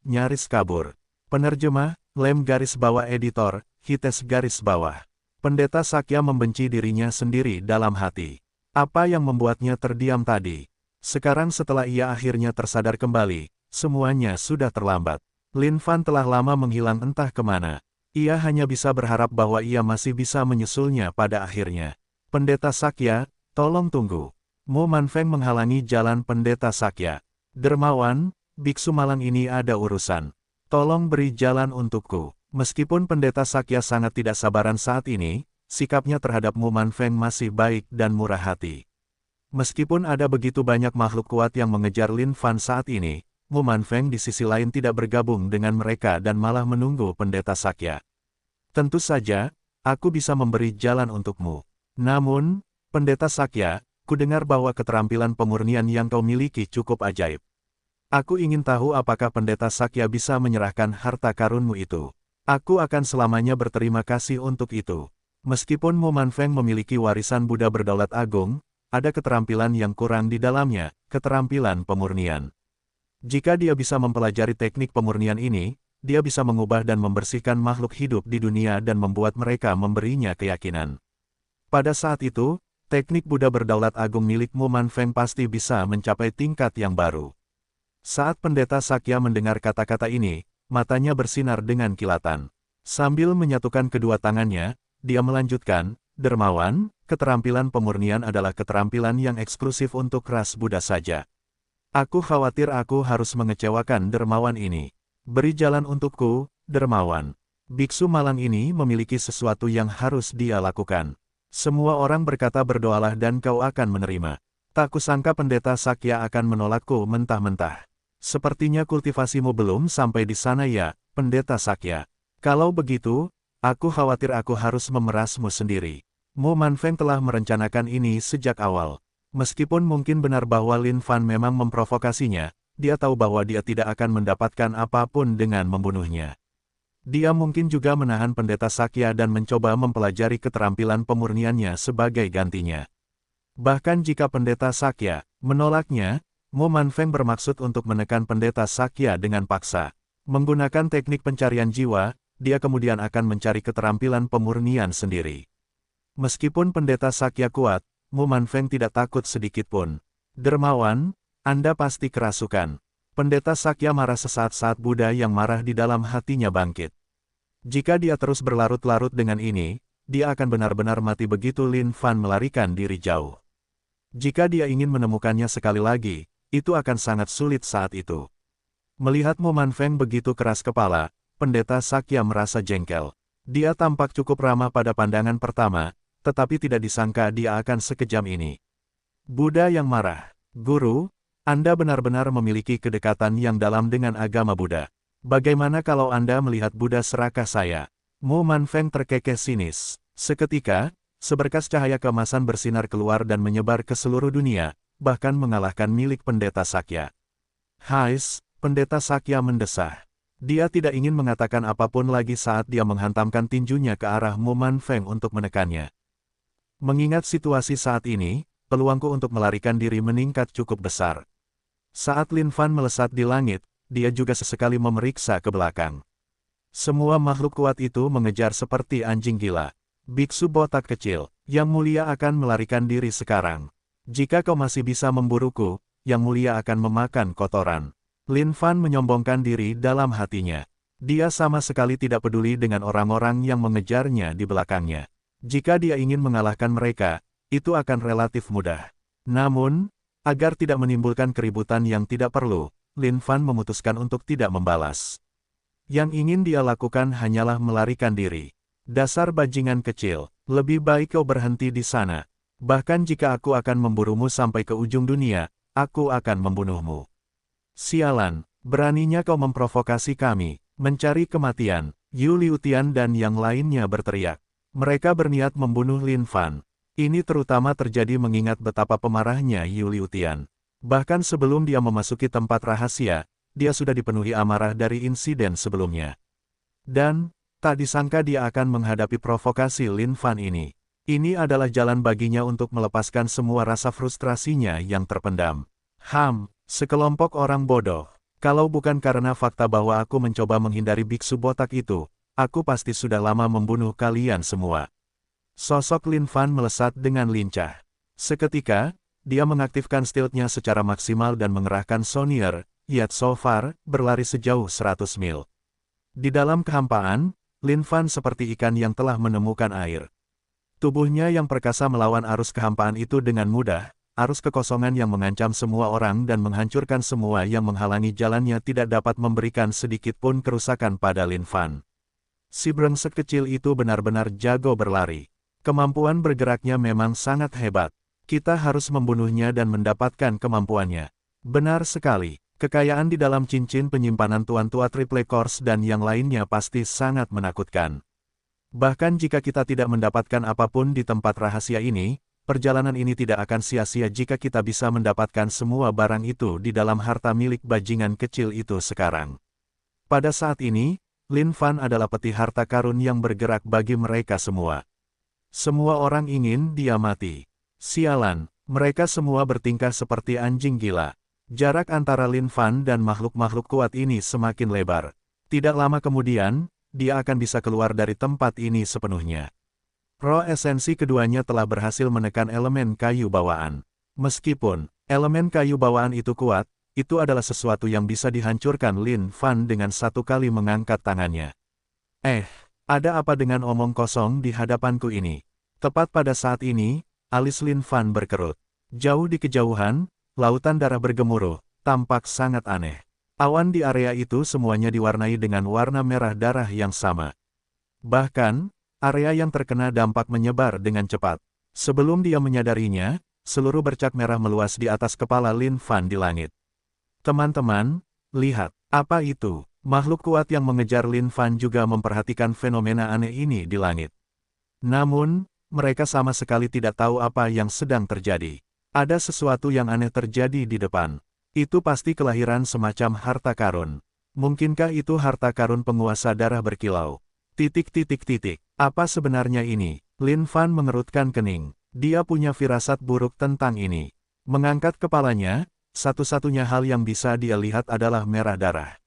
S1: nyaris kabur. Penerjemah, Lem garis bawah editor, Hites garis bawah. Pendeta Sakya membenci dirinya sendiri dalam hati. Apa yang membuatnya terdiam tadi? Sekarang setelah ia akhirnya tersadar kembali, semuanya sudah terlambat. Lin Fan telah lama menghilang entah kemana. Ia hanya bisa berharap bahwa ia masih bisa menyusulnya pada akhirnya. Pendeta Sakya, tolong tunggu. Mu Manfeng menghalangi jalan Pendeta Sakya. Dermawan, biksu malang ini ada urusan. Tolong beri jalan untukku. Meskipun Pendeta Sakya sangat tidak sabaran saat ini, sikapnya terhadap Mu Manfeng masih baik dan murah hati. Meskipun ada begitu banyak makhluk kuat yang mengejar Lin Fan saat ini, Mu Manfeng di sisi lain tidak bergabung dengan mereka dan malah menunggu Pendeta Sakya. Tentu saja, aku bisa memberi jalan untukmu. Namun, Pendeta Sakya, kudengar bahwa keterampilan pemurnian yang kau miliki cukup ajaib. Aku ingin tahu apakah Pendeta Sakya bisa menyerahkan harta karunmu itu. Aku akan selamanya berterima kasih untuk itu. Meskipun Mu Manfeng memiliki warisan Buddha berdaulat agung, ada keterampilan yang kurang di dalamnya, keterampilan pemurnian. Jika dia bisa mempelajari teknik pemurnian ini, dia bisa mengubah dan membersihkan makhluk hidup di dunia dan membuat mereka memberinya keyakinan. Pada saat itu, teknik Buddha berdaulat agung milik Mu Manfeng pasti bisa mencapai tingkat yang baru. Saat Pendeta Sakya mendengar kata-kata ini, matanya bersinar dengan kilatan. Sambil menyatukan kedua tangannya, dia melanjutkan, Dermawan, keterampilan pemurnian adalah keterampilan yang eksklusif untuk ras Buddha saja. Aku khawatir aku harus mengecewakan dermawan ini. Beri jalan untukku, dermawan. Biksu malang ini memiliki sesuatu yang harus dia lakukan. Semua orang berkata berdoalah dan kau akan menerima. Tak kusangka Pendeta Sakya akan menolakku mentah-mentah. Sepertinya kultivasimu belum sampai di sana ya, Pendeta Sakya. Kalau begitu, aku khawatir aku harus memerasmu sendiri. Mu Manfeng telah merencanakan ini sejak awal. Meskipun mungkin benar bahwa Lin Fan memang memprovokasinya, dia tahu bahwa dia tidak akan mendapatkan apapun dengan membunuhnya. Dia mungkin juga menahan Pendeta Sakya dan mencoba mempelajari keterampilan pemurniannya sebagai gantinya. Bahkan jika Pendeta Sakya menolaknya, Mo Manfeng bermaksud untuk menekan pendeta Sakya dengan paksa. Menggunakan teknik pencarian jiwa, dia kemudian akan mencari keterampilan pemurnian sendiri. Meskipun pendeta Sakya kuat, Mo Manfeng tidak takut sedikitpun. Dermawan, Anda pasti kerasukan. Pendeta Sakya marah sesaat saat Buddha yang marah di dalam hatinya bangkit. Jika dia terus berlarut-larut dengan ini, dia akan benar-benar mati begitu Lin Fan melarikan diri jauh. Jika dia ingin menemukannya sekali lagi, itu akan sangat sulit saat itu. Melihat Mo Manfeng begitu keras kepala, pendeta Sakya merasa jengkel. Dia tampak cukup ramah pada pandangan pertama, tetapi tidak disangka dia akan sekejam ini. Buddha yang marah. Guru, Anda benar-benar memiliki kedekatan yang dalam dengan agama Buddha. Bagaimana kalau Anda melihat Buddha serakah saya? Mo Manfeng terkekeh sinis. Seketika, seberkas cahaya keemasan bersinar keluar dan menyebar ke seluruh dunia, bahkan mengalahkan milik pendeta Sakya. Hais, pendeta Sakya mendesah. Dia tidak ingin mengatakan apapun lagi saat dia menghantamkan tinjunya ke arah Mo Manfeng untuk menekannya. Mengingat situasi saat ini, peluangku untuk melarikan diri meningkat cukup besar. Saat Lin Fan melesat di langit, dia juga sesekali memeriksa ke belakang. Semua makhluk kuat itu mengejar seperti anjing gila. Biksu botak kecil, yang mulia akan melarikan diri sekarang. Jika kau masih bisa memburuku, yang mulia akan memakan kotoran. Lin Fan menyombongkan diri dalam hatinya. Dia sama sekali tidak peduli dengan orang-orang yang mengejarnya di belakangnya. Jika dia ingin mengalahkan mereka, itu akan relatif mudah. Namun, agar tidak menimbulkan keributan yang tidak perlu, Lin Fan memutuskan untuk tidak membalas. Yang ingin dia lakukan hanyalah melarikan diri. Dasar bajingan kecil, lebih baik kau berhenti di sana. Bahkan jika aku akan memburumu sampai ke ujung dunia, aku akan membunuhmu. Sialan, beraninya kau memprovokasi kami, mencari kematian. Yu Liutian dan yang lainnya berteriak. Mereka berniat membunuh Lin Fan. Ini terutama terjadi mengingat betapa pemarahnya Yu Liutian. Bahkan sebelum dia memasuki tempat rahasia, dia sudah dipenuhi amarah dari insiden sebelumnya. Dan, tak disangka dia akan menghadapi provokasi Lin Fan ini. Ini adalah jalan baginya untuk melepaskan semua rasa frustrasinya yang terpendam. Sekelompok orang bodoh. Kalau bukan karena fakta bahwa aku mencoba menghindari biksu botak itu, aku pasti sudah lama membunuh kalian semua. Sosok Lin Fan melesat dengan lincah. Seketika, dia mengaktifkan stealth-nya secara maksimal dan mengerahkan Sonier, Yet So Far, berlari sejauh 100 mil. Di dalam kehampaan, Lin Fan seperti ikan yang telah menemukan air. Tubuhnya yang perkasa melawan arus kehampaan itu dengan mudah. Arus kekosongan yang mengancam semua orang dan menghancurkan semua yang menghalangi jalannya tidak dapat memberikan sedikit pun kerusakan pada Lin Fan. Si brengsek kecil itu benar-benar jago berlari. Kemampuan bergeraknya memang sangat hebat. Kita harus membunuhnya dan mendapatkan kemampuannya. Benar sekali, kekayaan di dalam cincin penyimpanan Tuan Tua Triple Course dan yang lainnya pasti sangat menakutkan. Bahkan jika kita tidak mendapatkan apapun di tempat rahasia ini, perjalanan ini tidak akan sia-sia jika kita bisa mendapatkan semua barang itu di dalam harta milik bajingan kecil itu sekarang. Pada saat ini, Lin Fan adalah peti harta karun yang bergerak bagi mereka semua. Semua orang ingin dia mati. Sialan, mereka semua bertingkah seperti anjing gila. Jarak antara Lin Fan dan makhluk-makhluk kuat ini semakin lebar. Tidak lama kemudian, dia akan bisa keluar dari tempat ini sepenuhnya. Roh esensi keduanya telah berhasil menekan elemen kayu bawaan. Meskipun elemen kayu bawaan itu kuat, itu adalah sesuatu yang bisa dihancurkan Lin Fan dengan satu kali mengangkat tangannya. Ada apa dengan omong kosong di hadapanku ini? Tepat pada saat ini, alis Lin Fan berkerut. Jauh di kejauhan, lautan darah bergemuruh, tampak sangat aneh. Awan di area itu semuanya diwarnai dengan warna merah darah yang sama. Bahkan, area yang terkena dampak menyebar dengan cepat. Sebelum dia menyadarinya, seluruh bercak merah meluas di atas kepala Lin Fan di langit. Teman-teman, lihat, apa itu? Makhluk kuat yang mengejar Lin Fan juga memperhatikan fenomena aneh ini di langit. Namun, mereka sama sekali tidak tahu apa yang sedang terjadi. Ada sesuatu yang aneh terjadi di depan. Itu pasti kelahiran semacam harta karun. Mungkinkah itu harta karun penguasa darah berkilau? Apa sebenarnya ini? Lin Fan mengerutkan kening. Dia punya firasat buruk tentang ini. Mengangkat kepalanya, satu-satunya hal yang bisa dia lihat adalah merah darah.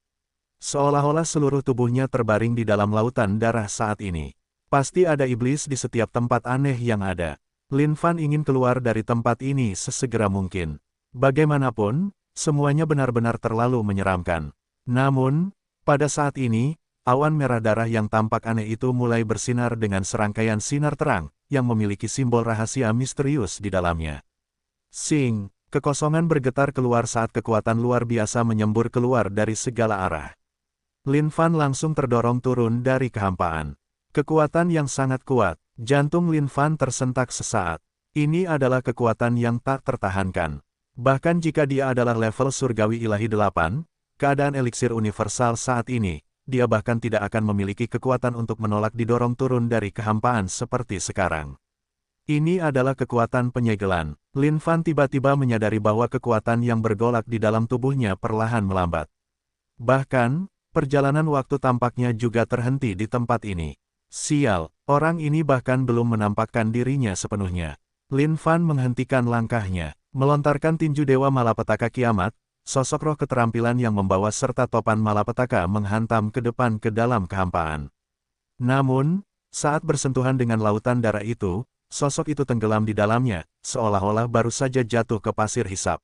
S1: Seolah-olah seluruh tubuhnya terbaring di dalam lautan darah saat ini. Pasti ada iblis di setiap tempat aneh yang ada. Lin Fan ingin keluar dari tempat ini sesegera mungkin. Bagaimanapun, semuanya benar-benar terlalu menyeramkan. Namun, pada saat ini, awan merah darah yang tampak aneh itu mulai bersinar dengan serangkaian sinar terang, yang memiliki simbol rahasia misterius di dalamnya. Sing, kekosongan bergetar keluar saat kekuatan luar biasa menyembur keluar dari segala arah. Lin Fan langsung terdorong turun dari kehampaan. Kekuatan yang sangat kuat, jantung Lin Fan tersentak sesaat. Ini adalah kekuatan yang tak tertahankan. Bahkan jika dia adalah level surgawi ilahi 8, keadaan eliksir universal saat ini, dia bahkan tidak akan memiliki kekuatan untuk menolak didorong turun dari kehampaan seperti sekarang. Ini adalah kekuatan penyegelan. Lin Fan tiba-tiba menyadari bahwa kekuatan yang bergolak di dalam tubuhnya perlahan melambat. Bahkan, perjalanan waktu tampaknya juga terhenti di tempat ini. Sial, orang ini bahkan belum menampakkan dirinya sepenuhnya. Lin Fan menghentikan langkahnya, melontarkan tinju Dewa Malapetaka Kiamat, sosok roh keterampilan yang membawa serta topan malapetaka menghantam ke depan ke dalam kehampaan. Namun, saat bersentuhan dengan lautan darah itu, sosok itu tenggelam di dalamnya, seolah-olah baru saja jatuh ke pasir hisap.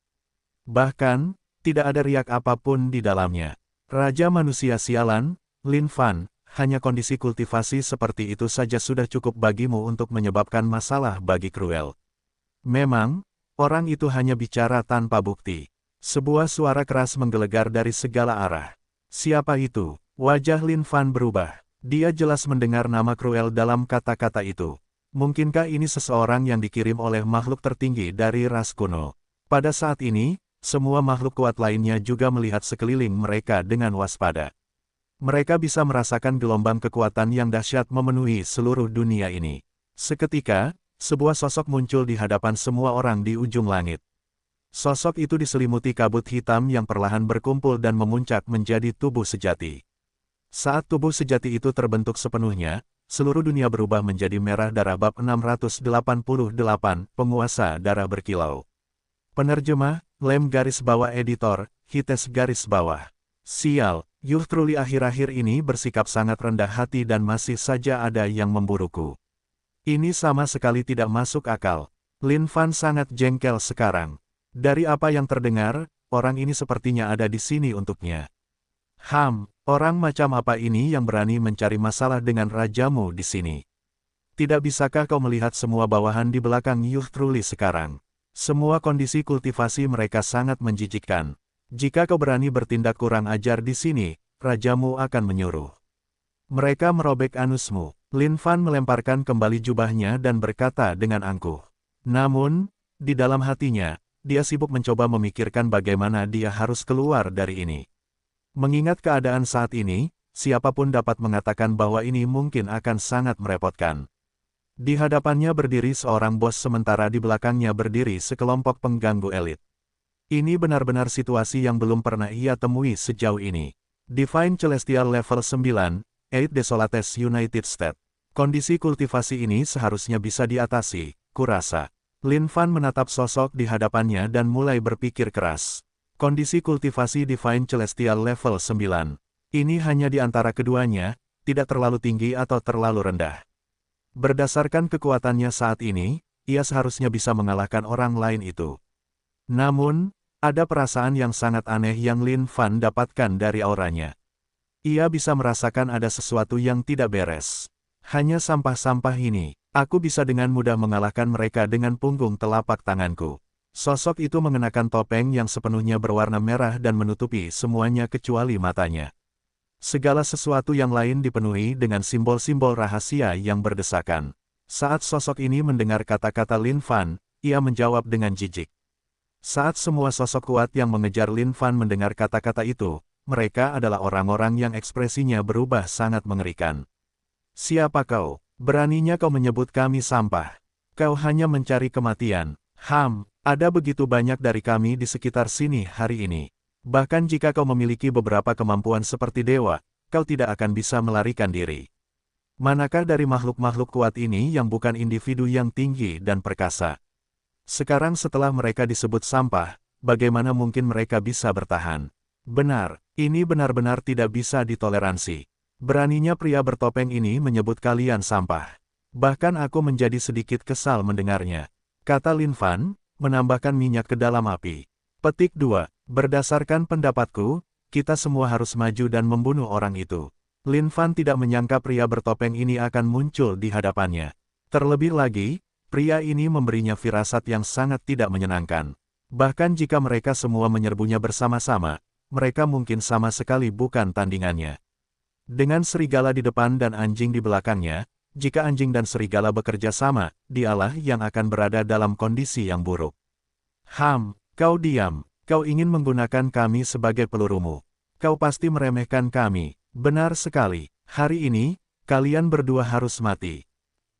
S1: Bahkan, tidak ada riak apapun di dalamnya. Raja manusia sialan, Lin Fan, hanya kondisi kultivasi seperti itu saja sudah cukup bagimu untuk menyebabkan masalah bagi Cruel. Memang, orang itu hanya bicara tanpa bukti. Sebuah suara keras menggelegar dari segala arah. Siapa itu? Wajah Lin Fan berubah. Dia jelas mendengar nama Cruel dalam kata-kata itu. Mungkinkah ini seseorang yang dikirim oleh makhluk tertinggi dari ras kuno? Pada saat ini, semua makhluk kuat lainnya juga melihat sekeliling mereka dengan waspada. Mereka bisa merasakan gelombang kekuatan yang dahsyat memenuhi seluruh dunia ini. Seketika, sebuah sosok muncul di hadapan semua orang di ujung langit. Sosok itu diselimuti kabut hitam yang perlahan berkumpul dan memuncak menjadi tubuh sejati. Saat tubuh sejati itu terbentuk sepenuhnya, seluruh dunia berubah menjadi merah darah bab 688, penguasa darah berkilau. Penerjemah, Lem garis bawah editor, Hites garis bawah. Sial, Youth Truly akhir-akhir ini bersikap sangat rendah hati dan masih saja ada yang memburuku. Ini sama sekali tidak masuk akal. Lin Fan sangat jengkel sekarang. Dari apa yang terdengar, orang ini sepertinya ada di sini untuknya. Orang macam apa ini yang berani mencari masalah dengan rajamu di sini? Tidak bisakah kau melihat semua bawahan di belakang Youth Truly sekarang? Semua kondisi kultivasi mereka sangat menjijikkan. Jika kau berani bertindak kurang ajar di sini, rajamu akan menyuruh mereka merobek anusmu. Lin Fan melemparkan kembali jubahnya dan berkata dengan angkuh. Namun, di dalam hatinya, dia sibuk mencoba memikirkan bagaimana dia harus keluar dari ini. Mengingat keadaan saat ini, siapapun dapat mengatakan bahwa ini mungkin akan sangat merepotkan. Di hadapannya berdiri seorang bos sementara di belakangnya berdiri sekelompok pengganggu elit. Ini benar-benar situasi yang belum pernah ia temui sejauh ini. Divine Celestial Level 9, 8 Desolates United States. Kondisi kultivasi ini seharusnya bisa diatasi, kurasa. Lin Fan menatap sosok di hadapannya dan mulai berpikir keras. Kondisi kultivasi Divine Celestial Level 9. Ini hanya di antara keduanya, tidak terlalu tinggi atau terlalu rendah. Berdasarkan kekuatannya saat ini, ia seharusnya bisa mengalahkan orang lain itu. Namun, ada perasaan yang sangat aneh yang Lin Fan dapatkan dari auranya. Ia bisa merasakan ada sesuatu yang tidak beres. Hanya sampah-sampah ini, aku bisa dengan mudah mengalahkan mereka dengan punggung telapak tanganku. Sosok itu mengenakan topeng yang sepenuhnya berwarna merah dan menutupi semuanya kecuali matanya. Segala sesuatu yang lain dipenuhi dengan simbol-simbol rahasia yang berdesakan. Saat sosok ini mendengar kata-kata Lin Fan, ia menjawab dengan jijik. Saat semua sosok kuat yang mengejar Lin Fan mendengar kata-kata itu, mereka adalah orang-orang yang ekspresinya berubah sangat mengerikan. Siapa kau? Beraninya kau menyebut kami sampah? Kau hanya mencari kematian. Ada begitu banyak dari kami di sekitar sini hari ini. Bahkan jika kau memiliki beberapa kemampuan seperti dewa, kau tidak akan bisa melarikan diri. Manakah dari makhluk-makhluk kuat ini yang bukan individu yang tinggi dan perkasa? Sekarang setelah mereka disebut sampah, bagaimana mungkin mereka bisa bertahan? Benar, ini benar-benar tidak bisa ditoleransi. Beraninya pria bertopeng ini menyebut kalian sampah. Bahkan aku menjadi sedikit kesal mendengarnya. Kata Lin Fan, menambahkan minyak ke dalam api. Petik 2. Berdasarkan pendapatku, kita semua harus maju dan membunuh orang itu. Lin Fan tidak menyangka pria bertopeng ini akan muncul di hadapannya. Terlebih lagi, pria ini memberinya firasat yang sangat tidak menyenangkan. Bahkan jika mereka semua menyerbunya bersama-sama, mereka mungkin sama sekali bukan tandingannya. Dengan serigala di depan dan anjing di belakangnya, jika anjing dan serigala bekerja sama, dialah yang akan berada dalam kondisi yang buruk. Kau diam. Kau ingin menggunakan kami sebagai pelurumu. Kau pasti meremehkan kami. Benar sekali. Hari ini, kalian berdua harus mati.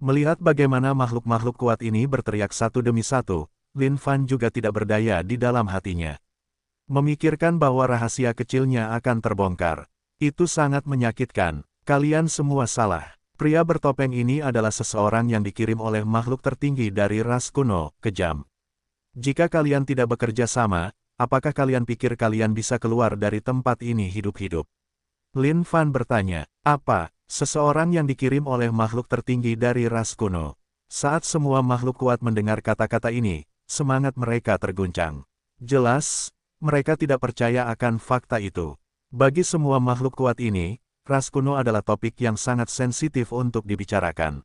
S1: Melihat bagaimana makhluk-makhluk kuat ini berteriak satu demi satu, Lin Fan juga tidak berdaya di dalam hatinya. Memikirkan bahwa rahasia kecilnya akan terbongkar. Itu sangat menyakitkan. Kalian semua salah. Pria bertopeng ini adalah seseorang yang dikirim oleh makhluk tertinggi dari ras kuno, kejam. Jika kalian tidak bekerja sama, apakah kalian pikir kalian bisa keluar dari tempat ini hidup-hidup? Lin Fan bertanya, apa? Seseorang yang dikirim oleh makhluk tertinggi dari ras kuno. Saat semua makhluk kuat mendengar kata-kata ini, semangat mereka terguncang. Jelas, mereka tidak percaya akan fakta itu. Bagi semua makhluk kuat ini, ras kuno adalah topik yang sangat sensitif untuk dibicarakan.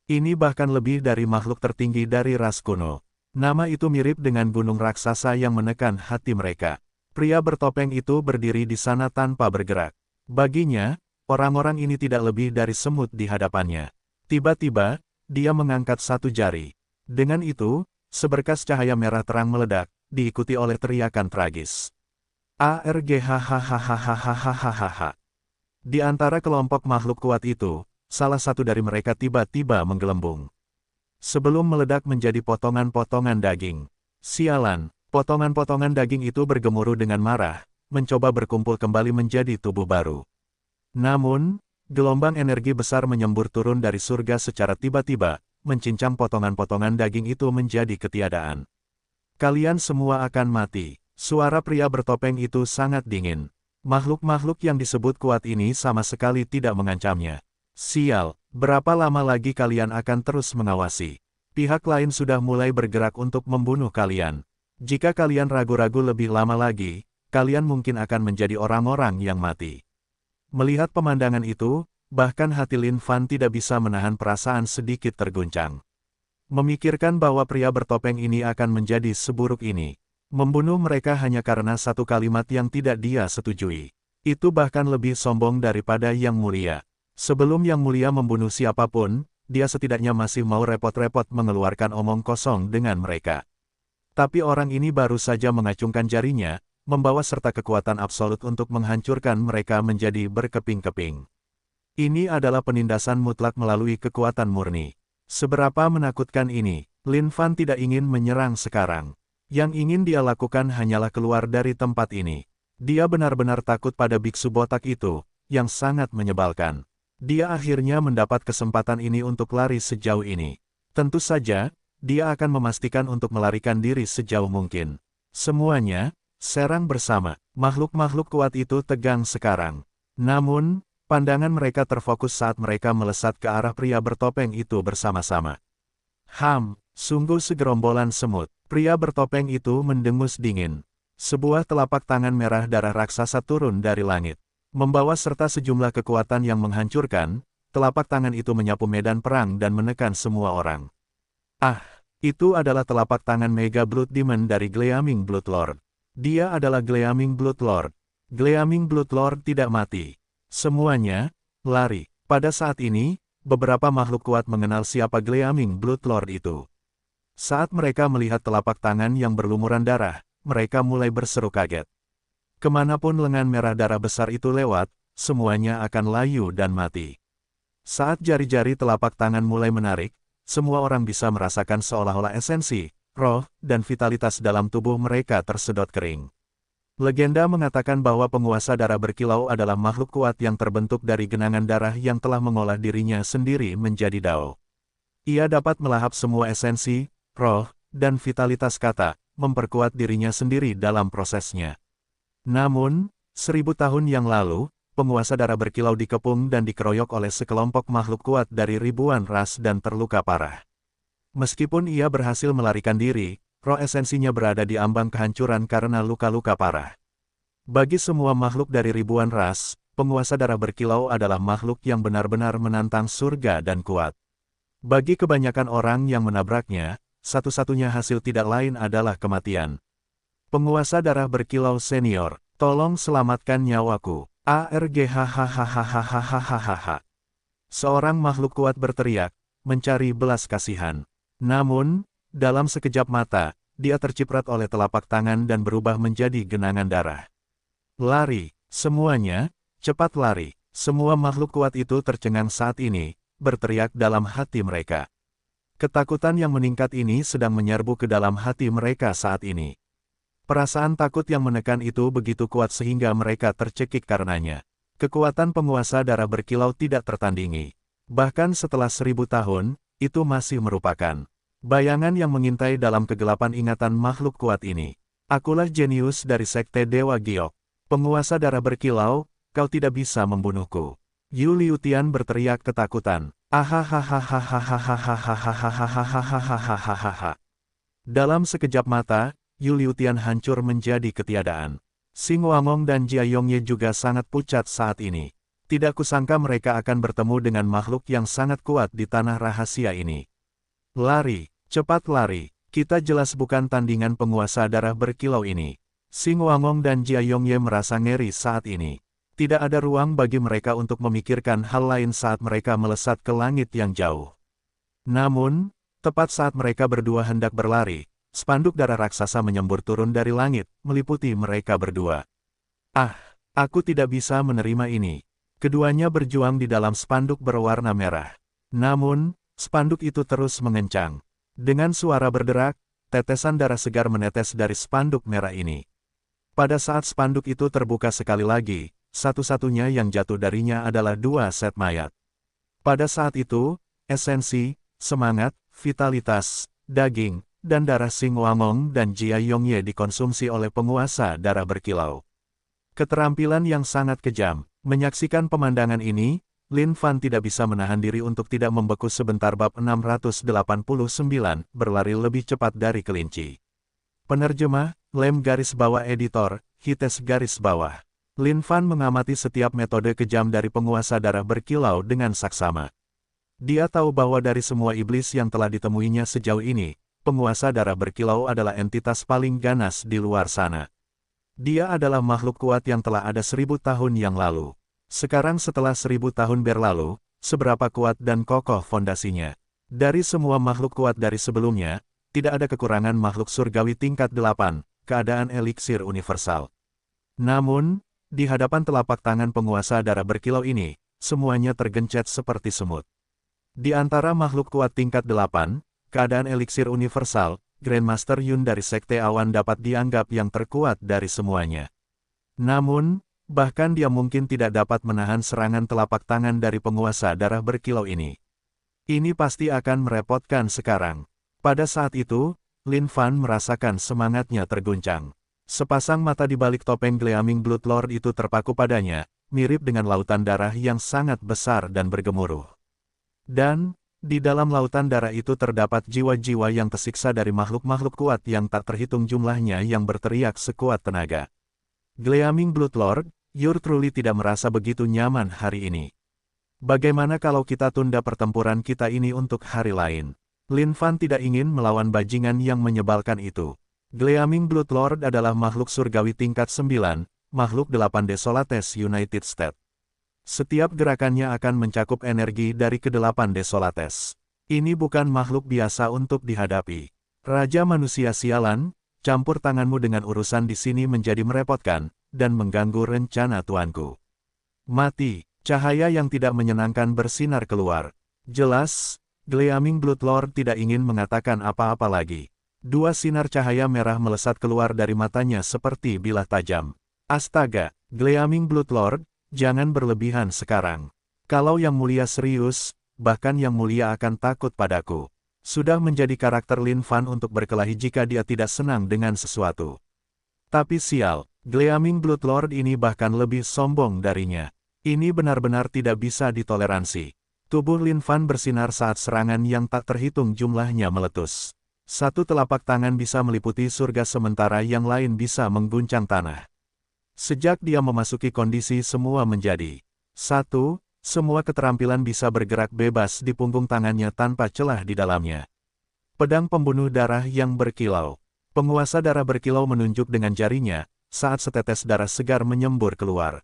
S1: Ini bahkan lebih dari makhluk tertinggi dari ras kuno. Nama itu mirip dengan gunung raksasa yang menekan hati mereka. Pria bertopeng itu berdiri di sana tanpa bergerak. Baginya, orang-orang ini tidak lebih dari semut di hadapannya. Tiba-tiba, dia mengangkat satu jari. Dengan itu, seberkas cahaya merah terang meledak, diikuti oleh teriakan tragis. Hahaha. Di antara kelompok makhluk kuat itu, salah satu dari mereka tiba-tiba menggelembung. Sebelum meledak menjadi potongan-potongan daging. Sialan, potongan-potongan daging itu bergemuruh dengan marah, mencoba berkumpul kembali menjadi tubuh baru. Namun, gelombang energi besar menyembur turun dari surga secara tiba-tiba, mencincang potongan-potongan daging itu menjadi ketiadaan. Kalian semua akan mati. Suara pria bertopeng itu sangat dingin. Makhluk-makhluk yang disebut kuat ini sama sekali tidak mengancamnya. Sial, berapa lama lagi kalian akan terus mengawasi? Pihak lain sudah mulai bergerak untuk membunuh kalian. Jika kalian ragu-ragu lebih lama lagi, kalian mungkin akan menjadi orang-orang yang mati. Melihat pemandangan itu, bahkan hati Lin Fan tidak bisa menahan perasaan sedikit terguncang. Memikirkan bahwa pria bertopeng ini akan menjadi seburuk ini. Membunuh mereka hanya karena satu kalimat yang tidak dia setujui. Itu bahkan lebih sombong daripada Yang Mulia. Sebelum Yang Mulia membunuh siapapun, dia setidaknya masih mau repot-repot mengeluarkan omong kosong dengan mereka. Tapi orang ini baru saja mengacungkan jarinya, membawa serta kekuatan absolut untuk menghancurkan mereka menjadi berkeping-keping. Ini adalah penindasan mutlak melalui kekuatan murni. Seberapa menakutkan ini, Lin Fan tidak ingin menyerang sekarang. Yang ingin dia lakukan hanyalah keluar dari tempat ini. Dia benar-benar takut pada biksu botak itu, yang sangat menyebalkan. Dia akhirnya mendapat kesempatan ini untuk lari sejauh ini. Tentu saja, dia akan memastikan untuk melarikan diri sejauh mungkin. Semuanya, serang bersama. Makhluk-makhluk kuat itu tegang sekarang. Namun, pandangan mereka terfokus saat mereka melesat ke arah pria bertopeng itu bersama-sama. Sungguh segerombolan semut. Pria bertopeng itu mendengus dingin. Sebuah telapak tangan merah darah raksasa turun dari langit. Membawa serta sejumlah kekuatan yang menghancurkan, telapak tangan itu menyapu medan perang dan menekan semua orang. Itu adalah telapak tangan Mega Blood Demon dari Gleaming Blood Lord. Dia adalah Gleaming Blood Lord. Gleaming Blood Lord tidak mati. Semuanya, lari. Pada saat ini, beberapa makhluk kuat mengenal siapa Gleaming Blood Lord itu. Saat mereka melihat telapak tangan yang berlumuran darah, mereka mulai berseru kaget. Kemanapun lengan merah darah besar itu lewat, semuanya akan layu dan mati. Saat jari-jari telapak tangan mulai menarik, semua orang bisa merasakan seolah-olah esensi, roh, dan vitalitas dalam tubuh mereka tersedot kering. Legenda mengatakan bahwa penguasa darah berkilau adalah makhluk kuat yang terbentuk dari genangan darah yang telah mengolah dirinya sendiri menjadi Dao. Ia dapat melahap semua esensi, roh, dan vitalitas kata, memperkuat dirinya sendiri dalam prosesnya. Namun, 1000 tahun yang lalu, penguasa darah berkilau dikepung dan dikeroyok oleh sekelompok makhluk kuat dari ribuan ras dan terluka parah. Meskipun ia berhasil melarikan diri, roh esensinya berada di ambang kehancuran karena luka-luka parah. Bagi semua makhluk dari ribuan ras, penguasa darah berkilau adalah makhluk yang benar-benar menantang surga dan kuat. Bagi kebanyakan orang yang menabraknya, satu-satunya hasil tidak lain adalah kematian. Penguasa darah berkilau senior, tolong selamatkan nyawaku. ARGHHHHHHHHH. Seorang makhluk kuat berteriak, mencari belas kasihan. Namun, dalam sekejap mata, dia terciprat oleh telapak tangan dan berubah menjadi genangan darah. Lari, semuanya, cepat lari. Semua makhluk kuat itu tercengang saat ini, berteriak dalam hati mereka. Ketakutan yang meningkat ini sedang menyerbu ke dalam hati mereka saat ini. Perasaan takut yang menekan itu begitu kuat sehingga mereka tercekik karenanya. Kekuatan penguasa darah berkilau tidak tertandingi. Bahkan setelah 1000 tahun, itu masih merupakan bayangan yang mengintai dalam kegelapan ingatan makhluk kuat ini. Akulah jenius dari Sekte Dewa Giok. Penguasa darah berkilau, kau tidak bisa membunuhku. Yu Liutian berteriak ketakutan. Dalam sekejap mata, Yu Liutian hancur menjadi ketiadaan. Xing Wangong dan Jia Yongye juga sangat pucat saat ini. Tidak kusangka mereka akan bertemu dengan makhluk yang sangat kuat di tanah rahasia ini. Lari, cepat lari, kita jelas bukan tandingan penguasa darah berkilau ini. Xing Wangong dan Jia Yongye merasa ngeri saat ini. Tidak ada ruang bagi mereka untuk memikirkan hal lain saat mereka melesat ke langit yang jauh. Namun, tepat saat mereka berdua hendak berlari, spanduk darah raksasa menyembur turun dari langit, meliputi mereka berdua. Aku tidak bisa menerima ini. Keduanya berjuang di dalam spanduk berwarna merah. Namun, spanduk itu terus mengencang. Dengan suara berderak, tetesan darah segar menetes dari spanduk merah ini. Pada saat spanduk itu terbuka sekali lagi, satu-satunya yang jatuh darinya adalah 2 set mayat. Pada saat itu, esensi, semangat, vitalitas, daging, dan darah Xing Wangong dan Jia Yongye dikonsumsi oleh penguasa darah berkilau. Keterampilan yang sangat kejam. Menyaksikan pemandangan ini, Lin Fan tidak bisa menahan diri untuk tidak membeku sebentar. Bab 689, berlari lebih cepat dari kelinci. Penerjemah, Lem garis bawah editor, Hites garis bawah. Lin Fan mengamati setiap metode kejam dari penguasa darah berkilau dengan saksama. Dia tahu bahwa dari semua iblis yang telah ditemuinya sejauh ini, penguasa darah berkilau adalah entitas paling ganas di luar sana. Dia adalah makhluk kuat yang telah ada 1000 tahun yang lalu. Sekarang setelah 1000 tahun berlalu, seberapa kuat dan kokoh fondasinya. Dari semua makhluk kuat dari sebelumnya, tidak ada kekurangan makhluk surgawi tingkat 8, keadaan eliksir universal. Namun, di hadapan telapak tangan penguasa darah berkilau ini, semuanya tergencet seperti semut. Di antara makhluk kuat tingkat 8, keadaan eliksir universal, Grandmaster Yun dari Sekte Awan dapat dianggap yang terkuat dari semuanya. Namun, bahkan dia mungkin tidak dapat menahan serangan telapak tangan dari penguasa darah berkilau ini. Ini pasti akan merepotkan sekarang. Pada saat itu, Lin Fan merasakan semangatnya terguncang. Sepasang mata di balik topeng Gleaming Blood Lord itu terpaku padanya, mirip dengan lautan darah yang sangat besar dan bergemuruh. Dan, di dalam lautan darah itu terdapat jiwa-jiwa yang tersiksa dari makhluk-makhluk kuat yang tak terhitung jumlahnya yang berteriak sekuat tenaga. Gleaming Blood Lord, you're truly tidak merasa begitu nyaman hari ini. Bagaimana kalau kita tunda pertempuran kita ini untuk hari lain? Lin Fan tidak ingin melawan bajingan yang menyebalkan itu. Gleaming Blood Lord adalah makhluk surgawi tingkat 9, makhluk 8 Desolates United States. Setiap gerakannya akan mencakup energi dari ke-8 Desolates. Ini bukan makhluk biasa untuk dihadapi. Raja manusia sialan, campur tanganmu dengan urusan di sini menjadi merepotkan, dan mengganggu rencana tuanku. Mati, cahaya yang tidak menyenangkan bersinar keluar. Jelas, Gleaming Blood Lord tidak ingin mengatakan apa-apa lagi. 2 sinar cahaya merah melesat keluar dari matanya seperti bilah tajam. Astaga, Gleaming Blood Lord, jangan berlebihan sekarang. Kalau yang mulia serius, bahkan yang mulia akan takut padaku. Sudah menjadi karakter Lin Fan untuk berkelahi jika dia tidak senang dengan sesuatu. Tapi sial, Gleaming Blood Lord ini bahkan lebih sombong darinya. Ini benar-benar tidak bisa ditoleransi. Tubuh Lin Fan bersinar saat serangan yang tak terhitung jumlahnya meletus. Satu telapak tangan bisa meliputi surga sementara yang lain bisa mengguncang tanah. Sejak dia memasuki kondisi semua menjadi satu, semua keterampilan bisa bergerak bebas di punggung tangannya tanpa celah di dalamnya. Pedang pembunuh darah yang berkilau. Penguasa darah berkilau menunjuk dengan jarinya, saat setetes darah segar menyembur keluar.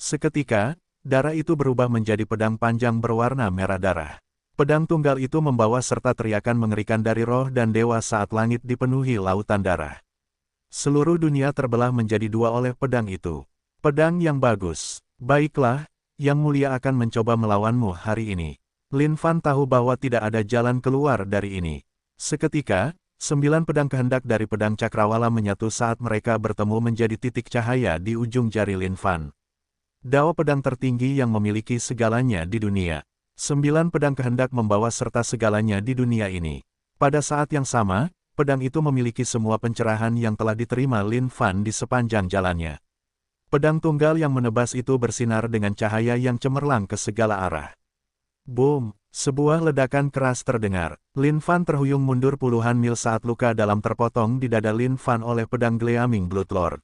S1: Seketika, darah itu berubah menjadi pedang panjang berwarna merah darah. Pedang tunggal itu membawa serta teriakan mengerikan dari roh dan dewa saat langit dipenuhi lautan darah. Seluruh dunia terbelah menjadi dua oleh pedang itu. Pedang yang bagus. Baiklah, Yang Mulia akan mencoba melawanmu hari ini. Lin Fan tahu bahwa tidak ada jalan keluar dari ini. Seketika, 9 pedang kehendak dari pedang cakrawala menyatu saat mereka bertemu menjadi titik cahaya di ujung jari Lin Fan. Dao pedang tertinggi yang memiliki segalanya di dunia. 9 pedang kehendak membawa serta segalanya di dunia ini. Pada saat yang sama, pedang itu memiliki semua pencerahan yang telah diterima Lin Fan di sepanjang jalannya. Pedang tunggal yang menebas itu bersinar dengan cahaya yang cemerlang ke segala arah. Boom! Sebuah ledakan keras terdengar. Lin Fan terhuyung mundur puluhan mil saat luka dalam terpotong di dada Lin Fan oleh pedang Gleaming Blood Lord.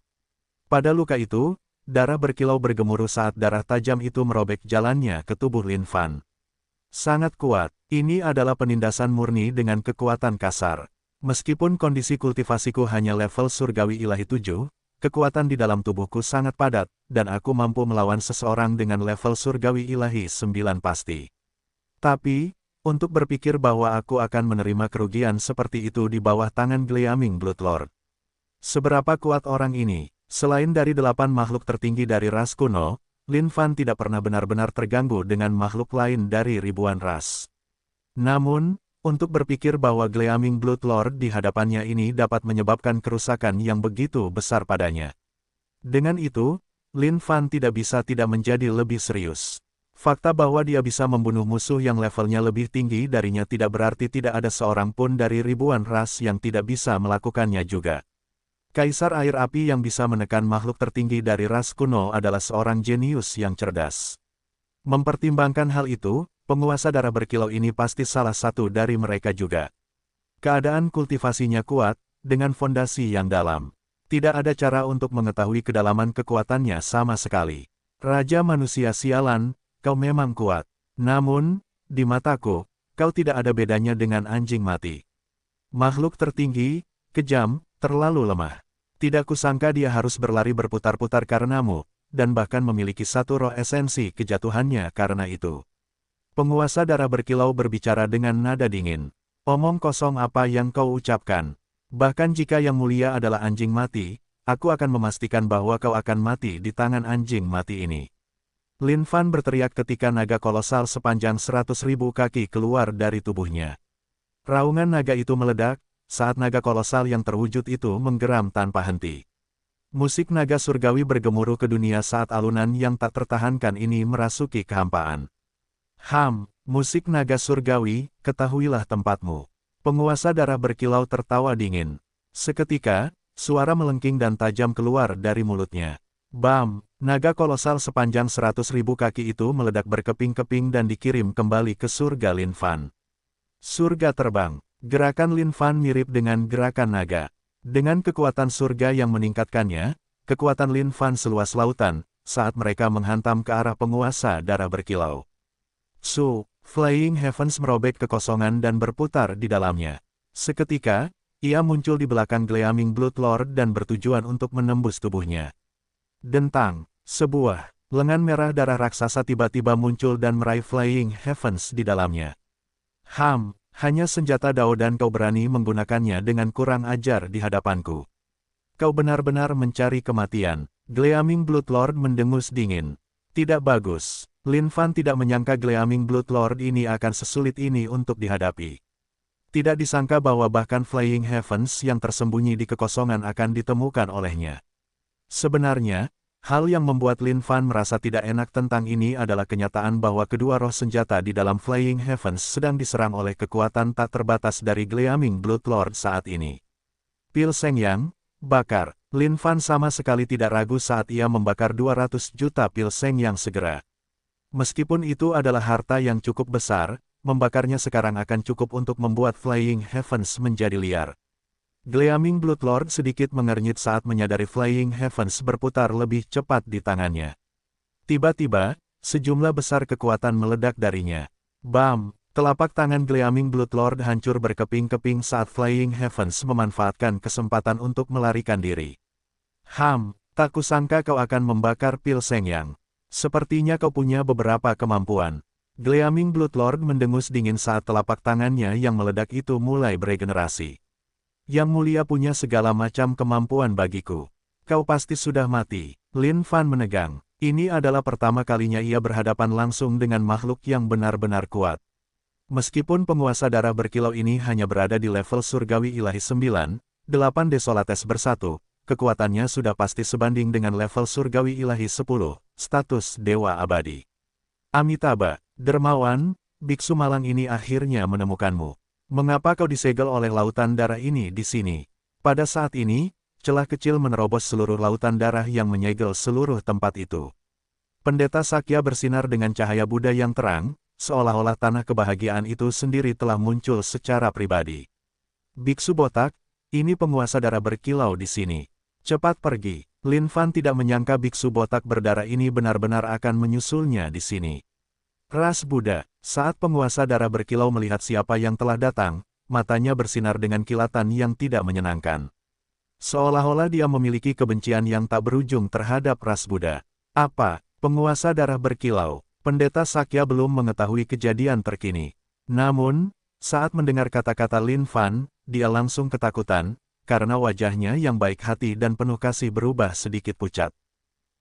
S1: Pada luka itu, darah berkilau bergemuruh saat darah tajam itu merobek jalannya ke tubuh Lin Fan. Sangat kuat, ini adalah penindasan murni dengan kekuatan kasar. Meskipun kondisi kultivasiku hanya level surgawi ilahi 7, kekuatan di dalam tubuhku sangat padat, dan aku mampu melawan seseorang dengan level surgawi ilahi 9 pasti. Tapi, untuk berpikir bahwa aku akan menerima kerugian seperti itu di bawah tangan Gleaming Blood Lord. Seberapa kuat orang ini? Selain dari 8 makhluk tertinggi dari ras kuno, Lin Fan tidak pernah benar-benar terganggu dengan makhluk lain dari ribuan ras. Namun, untuk berpikir bahwa Gleaming Blood Lord di hadapannya ini dapat menyebabkan kerusakan yang begitu besar padanya. Dengan itu, Lin Fan tidak bisa tidak menjadi lebih serius. Fakta bahwa dia bisa membunuh musuh yang levelnya lebih tinggi darinya tidak berarti tidak ada seorang pun dari ribuan ras yang tidak bisa melakukannya juga. Kaisar air api yang bisa menekan makhluk tertinggi dari ras kuno adalah seorang jenius yang cerdas. Mempertimbangkan hal itu, penguasa darah berkilau ini pasti salah satu dari mereka juga. Keadaan kultivasinya kuat, dengan fondasi yang dalam. Tidak ada cara untuk mengetahui kedalaman kekuatannya sama sekali. Raja manusia sialan, kau memang kuat. Namun, di mataku, kau tidak ada bedanya dengan anjing mati. Makhluk tertinggi, kejam, terlalu lemah. Tidak kusangka dia harus berlari berputar-putar karenamu, dan bahkan memiliki satu roh esensi kejatuhannya karena itu. Penguasa darah berkilau berbicara dengan nada dingin. Omong kosong apa yang kau ucapkan. Bahkan jika Yang Mulia adalah anjing mati, aku akan memastikan bahwa kau akan mati di tangan anjing mati ini. Lin Fan berteriak ketika naga kolosal sepanjang 100.000 kaki keluar dari tubuhnya. Raungan naga itu meledak, saat naga kolosal yang terwujud itu menggeram tanpa henti. Musik naga surgawi bergemuruh ke dunia saat alunan yang tak tertahankan ini merasuki kehampaan. Musik naga surgawi, ketahuilah tempatmu. Penguasa darah berkilau tertawa dingin. Seketika, suara melengking dan tajam keluar dari mulutnya. Bam! Naga kolosal sepanjang 100.000 kaki itu meledak berkeping-keping dan dikirim kembali ke surga Lin Fan. Surga terbang. Gerakan Lin Fan mirip dengan gerakan naga. Dengan kekuatan surga yang meningkatkannya, kekuatan Lin Fan seluas lautan, saat mereka menghantam ke arah penguasa darah berkilau. Flying Heavens merobek kekosongan dan berputar di dalamnya. Seketika, ia muncul di belakang Gleaming Blood Lord dan bertujuan untuk menembus tubuhnya. Dentang, sebuah lengan merah darah raksasa tiba-tiba muncul dan meraih Flying Heavens di dalamnya. Hanya senjata Dao dan kau berani menggunakannya dengan kurang ajar di hadapanku. Kau benar-benar mencari kematian. Gleaming Blood Lord mendengus dingin. Tidak bagus. Lin Fan tidak menyangka Gleaming Blood Lord ini akan sesulit ini untuk dihadapi. Tidak disangka bahwa bahkan Flying Heavens yang tersembunyi di kekosongan akan ditemukan olehnya. Sebenarnya, Hal yang membuat Lin Fan merasa tidak enak tentang ini adalah kenyataan bahwa kedua roh senjata di dalam Flying Heavens sedang diserang oleh kekuatan tak terbatas dari Gleaming Blood Lord saat ini. Pil Seng Yang, bakar. Lin Fan sama sekali tidak ragu saat ia membakar 200 juta pil Seng Yang segera. Meskipun itu adalah harta yang cukup besar, membakarnya sekarang akan cukup untuk membuat Flying Heavens menjadi liar. Gleaming Blood Lord sedikit mengernyit saat menyadari Flying Heavens berputar lebih cepat di tangannya. Tiba-tiba, sejumlah besar kekuatan meledak darinya. Bam! Telapak tangan Gleaming Blood Lord hancur berkeping-keping saat Flying Heavens memanfaatkan kesempatan untuk melarikan diri. Tak kusangka kau akan membakar pil Seng Yang. Sepertinya kau punya beberapa kemampuan. Gleaming Blood Lord mendengus dingin saat telapak tangannya yang meledak itu mulai beregenerasi. Yang mulia punya segala macam kemampuan bagiku. Kau pasti sudah mati. Lin Fan menegang. Ini adalah pertama kalinya ia berhadapan langsung dengan makhluk yang benar-benar kuat. Meskipun penguasa darah berkilau ini hanya berada di level surgawi ilahi 9, 8 Desolates bersatu, kekuatannya sudah pasti sebanding dengan level surgawi ilahi 10, status Dewa Abadi. Amitabha, dermawan, biksu malang ini akhirnya menemukanmu. Mengapa kau disegel oleh lautan darah ini di sini? Pada saat ini, celah kecil menerobos seluruh lautan darah yang menyegel seluruh tempat itu. Pendeta Sakya bersinar dengan cahaya Buddha yang terang, seolah-olah tanah kebahagiaan itu sendiri telah muncul secara pribadi. Biksu botak, ini penguasa darah berkilau di sini. Cepat pergi. Lin Fan tidak menyangka biksu botak berdarah ini benar-benar akan menyusulnya di sini. Ras Buddha, saat penguasa darah berkilau melihat siapa yang telah datang, matanya bersinar dengan kilatan yang tidak menyenangkan. Seolah-olah dia memiliki kebencian yang tak berujung terhadap ras Buddha. Apa? Penguasa darah berkilau. Pendeta Sakya belum mengetahui kejadian terkini. Namun, saat mendengar kata-kata Lin Fan, dia langsung ketakutan, karena wajahnya yang baik hati dan penuh kasih berubah sedikit pucat.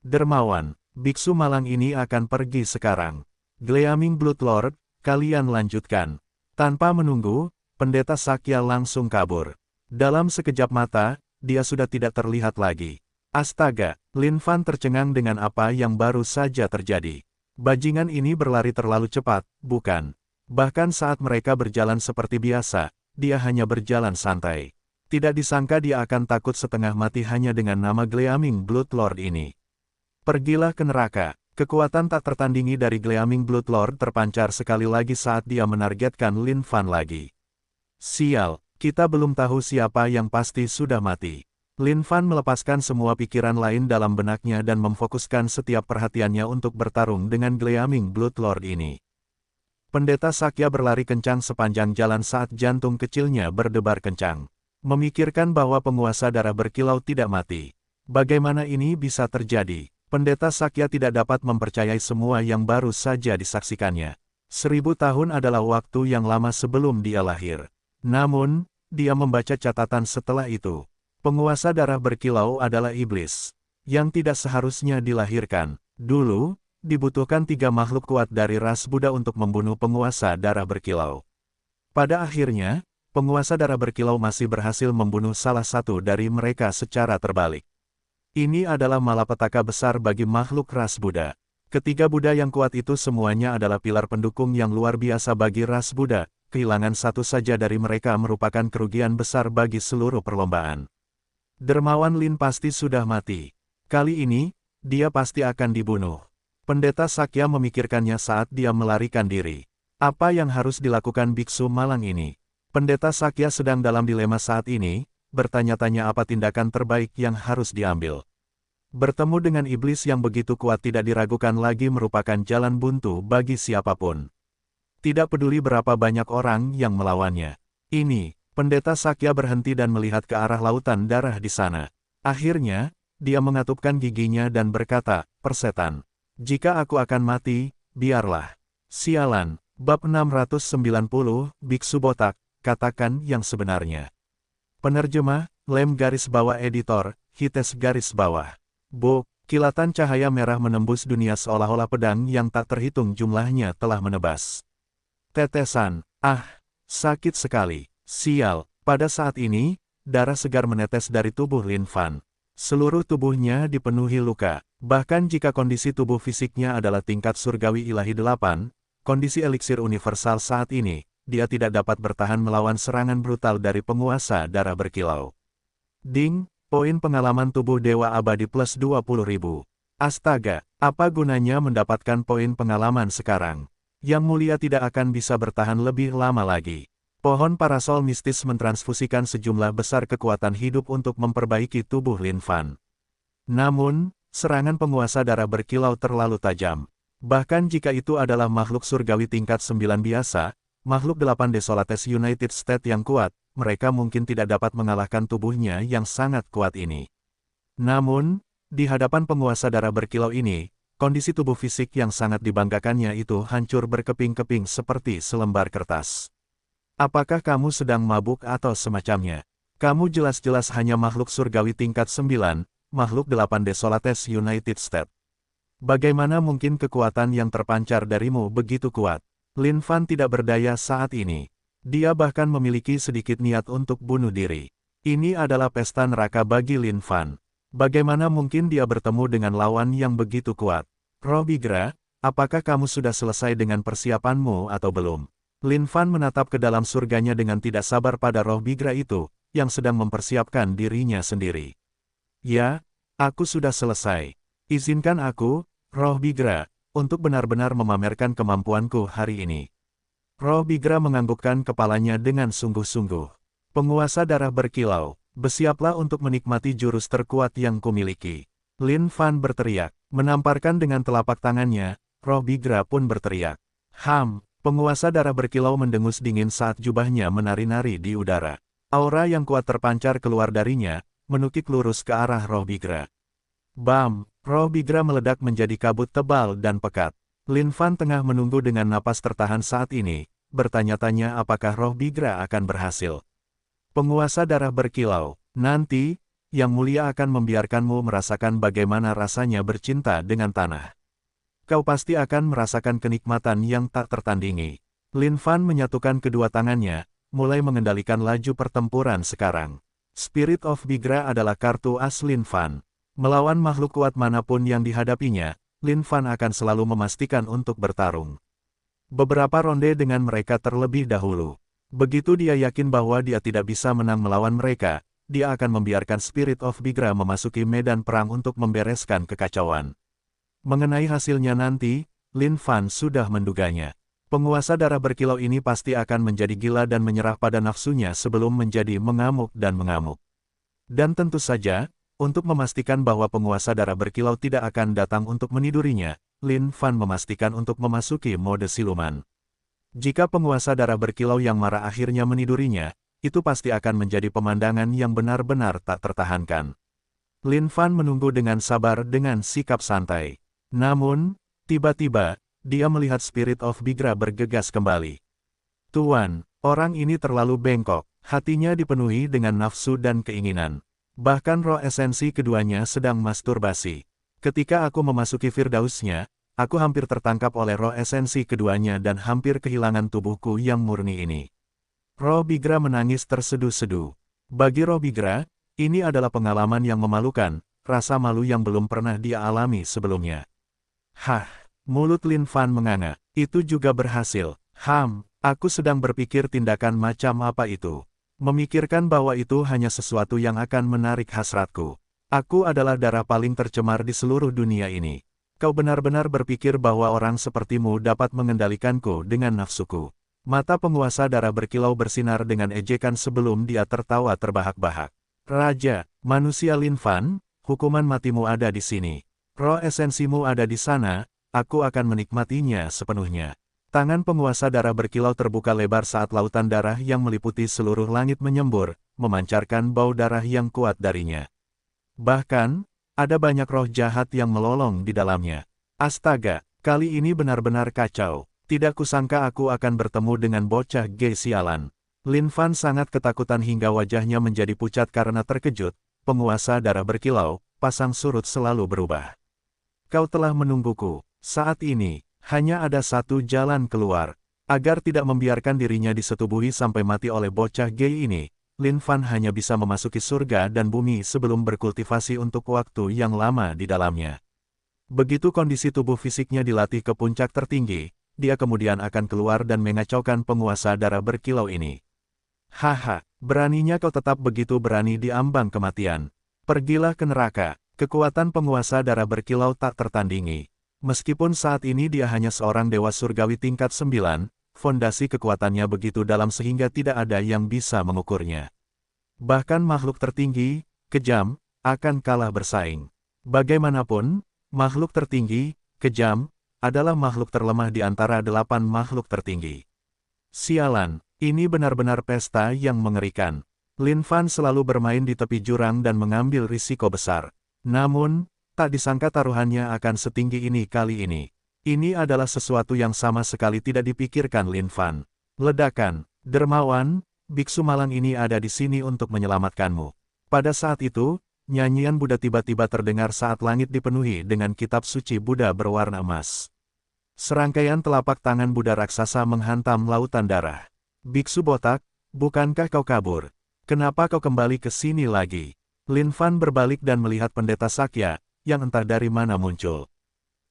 S1: Dermawan, biksu malang ini akan pergi sekarang. Gleaming Blood Lord, kalian lanjutkan. Tanpa menunggu, pendeta Sakya langsung kabur. Dalam sekejap mata, dia sudah tidak terlihat lagi. Astaga, Lin Fan tercengang dengan apa yang baru saja terjadi. Bajingan ini berlari terlalu cepat, bukan? Bahkan saat mereka berjalan seperti biasa, dia hanya berjalan santai. Tidak disangka dia akan takut setengah mati hanya dengan nama Gleaming Blood Lord ini. Pergilah ke neraka. Kekuatan tak tertandingi dari Gleaming Blood Lord terpancar sekali lagi saat dia menargetkan Lin Fan lagi. Sial, kita belum tahu siapa yang pasti sudah mati. Lin Fan melepaskan semua pikiran lain dalam benaknya dan memfokuskan setiap perhatiannya untuk bertarung dengan Gleaming Blood Lord ini. Pendeta Sakya berlari kencang sepanjang jalan saat jantung kecilnya berdebar kencang. Memikirkan bahwa penguasa darah berkilau tidak mati. Bagaimana ini bisa terjadi? Pendeta Sakya tidak dapat mempercayai semua yang baru saja disaksikannya. 1000 tahun adalah waktu yang lama sebelum dia lahir. Namun, dia membaca catatan setelah itu. Penguasa darah berkilau adalah iblis, yang tidak seharusnya dilahirkan. Dulu, dibutuhkan 3 makhluk kuat dari ras Buddha untuk membunuh penguasa darah berkilau. Pada akhirnya, penguasa darah berkilau masih berhasil membunuh salah satu dari mereka secara terbalik. Ini adalah malapetaka besar bagi makhluk ras Buddha. Ketiga Buddha yang kuat itu semuanya adalah pilar pendukung yang luar biasa bagi ras Buddha. Kehilangan satu saja dari mereka merupakan kerugian besar bagi seluruh perlombaan. Dermawan Lin pasti sudah mati. Kali ini, dia pasti akan dibunuh. Pendeta Sakya memikirkannya saat dia melarikan diri. Apa yang harus dilakukan biksu malang ini? Pendeta Sakya sedang dalam dilema saat ini, bertanya-tanya apa tindakan terbaik yang harus diambil. Bertemu dengan iblis yang begitu kuat tidak diragukan lagi merupakan jalan buntu bagi siapapun. Tidak peduli berapa banyak orang yang melawannya. Ini, pendeta Sakya berhenti dan melihat ke arah lautan darah di sana. Akhirnya, dia mengatupkan giginya dan berkata, "Persetan. Jika aku akan mati, biarlah." Sialan, bab 690, Biksu Botak, katakan yang sebenarnya. Penerjemah, Lem garis bawah editor, Hites garis bawah. Kilatan cahaya merah menembus dunia seolah-olah pedang yang tak terhitung jumlahnya telah menebas. Tetesan, sakit sekali. Sial, pada saat ini, darah segar menetes dari tubuh Lin Fan. Seluruh tubuhnya dipenuhi luka. Bahkan jika kondisi tubuh fisiknya adalah tingkat surgawi ilahi 8, kondisi eliksir universal saat ini, dia tidak dapat bertahan melawan serangan brutal dari penguasa darah berkilau. Ding, poin pengalaman tubuh Dewa Abadi plus 20.000. Astaga, apa gunanya mendapatkan poin pengalaman sekarang? Yang mulia tidak akan bisa bertahan lebih lama lagi. Pohon parasol mistis mentransfusikan sejumlah besar kekuatan hidup untuk memperbaiki tubuh Lin Fan. Namun, serangan penguasa darah berkilau terlalu tajam. Bahkan jika itu adalah makhluk surgawi tingkat 9 biasa, makhluk 8 Desolates United States yang kuat, mereka mungkin tidak dapat mengalahkan tubuhnya yang sangat kuat ini. Namun, di hadapan penguasa darah berkilau ini, kondisi tubuh fisik yang sangat dibanggakannya itu hancur berkeping-keping seperti selembar kertas. Apakah kamu sedang mabuk atau semacamnya? Kamu jelas-jelas hanya makhluk surgawi tingkat 9, makhluk 8 Desolates United States. Bagaimana mungkin kekuatan yang terpancar darimu begitu kuat? Lin Fan tidak berdaya saat ini. Dia bahkan memiliki sedikit niat untuk bunuh diri. Ini adalah pesta neraka bagi Lin Fan. Bagaimana mungkin dia bertemu dengan lawan yang begitu kuat? Roh Bigra, apakah kamu sudah selesai dengan persiapanmu atau belum? Lin Fan menatap ke dalam surganya dengan tidak sabar pada roh Bigra itu, yang sedang mempersiapkan dirinya sendiri. Ya, aku sudah selesai. Izinkan aku, roh Bigra, untuk benar-benar memamerkan kemampuanku hari ini. Roh Bigra menganggukkan kepalanya dengan sungguh-sungguh. Penguasa darah berkilau, bersiaplah untuk menikmati jurus terkuat yang kumiliki. Lin Fan berteriak, menamparkan dengan telapak tangannya, roh Bigra pun berteriak. Penguasa darah berkilau mendengus dingin saat jubahnya menari-nari di udara. Aura yang kuat terpancar keluar darinya, menukik lurus ke arah roh Bigra. Bam! Roh Bigra meledak menjadi kabut tebal dan pekat. Lin Fan tengah menunggu dengan napas tertahan saat ini, bertanya-tanya apakah roh Bigra akan berhasil. Penguasa darah berkilau, nanti, Yang Mulia akan membiarkanmu merasakan bagaimana rasanya bercinta dengan tanah. Kau pasti akan merasakan kenikmatan yang tak tertandingi. Lin Fan menyatukan kedua tangannya, mulai mengendalikan laju pertempuran sekarang. Spirit of Bigra adalah kartu as Lin Fan. Melawan makhluk kuat manapun yang dihadapinya, Lin Fan akan selalu memastikan untuk bertarung. Beberapa ronde dengan mereka terlebih dahulu. Begitu dia yakin bahwa dia tidak bisa menang melawan mereka, dia akan membiarkan Spirit of Bigra memasuki medan perang untuk membereskan kekacauan. Mengenai hasilnya nanti, Lin Fan sudah menduganya. Penguasa darah berkilau ini pasti akan menjadi gila dan menyerah pada nafsunya sebelum menjadi mengamuk dan mengamuk. Dan tentu saja, untuk memastikan bahwa penguasa darah berkilau tidak akan datang untuk menidurinya, Lin Fan memastikan untuk memasuki mode siluman. Jika penguasa darah berkilau yang marah akhirnya menidurinya, itu pasti akan menjadi pemandangan yang benar-benar tak tertahankan. Lin Fan menunggu dengan sabar dengan sikap santai. Namun, tiba-tiba, dia melihat Spirit of Bigra bergegas kembali. Tuan, orang ini terlalu bengkok, hatinya dipenuhi dengan nafsu dan keinginan. Bahkan roh esensi keduanya sedang masturbasi. Ketika aku memasuki Firdausnya, aku hampir tertangkap oleh roh esensi keduanya dan hampir kehilangan tubuhku yang murni ini. Roh Bigra menangis terseduh-seduh. Bagi roh Bigra, ini adalah pengalaman yang memalukan, rasa malu yang belum pernah dia alami sebelumnya. Mulut Lin Fan menganga. Itu juga berhasil. Aku sedang berpikir tindakan macam apa itu. Memikirkan bahwa itu hanya sesuatu yang akan menarik hasratku. Aku adalah darah paling tercemar di seluruh dunia ini. Kau benar-benar berpikir bahwa orang sepertimu dapat mengendalikanku dengan nafsuku. Mata penguasa darah berkilau bersinar dengan ejekan sebelum dia tertawa terbahak-bahak. Raja, manusia Lin Fan, hukuman matimu ada di sini. Roh esensimu ada di sana, aku akan menikmatinya sepenuhnya. Tangan penguasa darah berkilau terbuka lebar saat lautan darah yang meliputi seluruh langit menyembur, memancarkan bau darah yang kuat darinya. Bahkan, ada banyak roh jahat yang melolong di dalamnya. Astaga, kali ini benar-benar kacau. Tidak kusangka aku akan bertemu dengan bocah gay sialan. Lin Fan sangat ketakutan hingga wajahnya menjadi pucat karena terkejut. Penguasa darah berkilau, pasang surut selalu berubah. Kau telah menungguku. Saat ini, hanya ada satu jalan keluar. Agar tidak membiarkan dirinya disetubuhi sampai mati oleh bocah gay ini, Lin Fan hanya bisa memasuki surga dan bumi sebelum berkultivasi untuk waktu yang lama di dalamnya. Begitu kondisi tubuh fisiknya dilatih ke puncak tertinggi, dia kemudian akan keluar dan mengacaukan penguasa darah berkilau ini. Haha, beraninya kau tetap begitu berani di ambang kematian. Pergilah ke neraka, kekuatan penguasa darah berkilau tak tertandingi. Meskipun saat ini dia hanya seorang dewa surgawi tingkat 9, fondasi kekuatannya begitu dalam sehingga tidak ada yang bisa mengukurnya. Bahkan makhluk tertinggi, kejam, akan kalah bersaing. Bagaimanapun, makhluk tertinggi, kejam, adalah makhluk terlemah di antara 8 makhluk tertinggi. Sialan, ini benar-benar pesta yang mengerikan. Lin Fan selalu bermain di tepi jurang dan mengambil risiko besar. Namun, tak disangka taruhannya akan setinggi ini kali ini. Ini adalah sesuatu yang sama sekali tidak dipikirkan Lin Fan. Ledakan, dermawan, biksu malang ini ada di sini untuk menyelamatkanmu. Pada saat itu, nyanyian Buddha tiba-tiba terdengar saat langit dipenuhi dengan kitab suci Buddha berwarna emas. Serangkaian telapak tangan Buddha raksasa menghantam lautan darah. Biksu botak, bukankah kau kabur? Kenapa kau kembali ke sini lagi? Lin Fan berbalik dan melihat pendeta Sakya, yang entah dari mana muncul.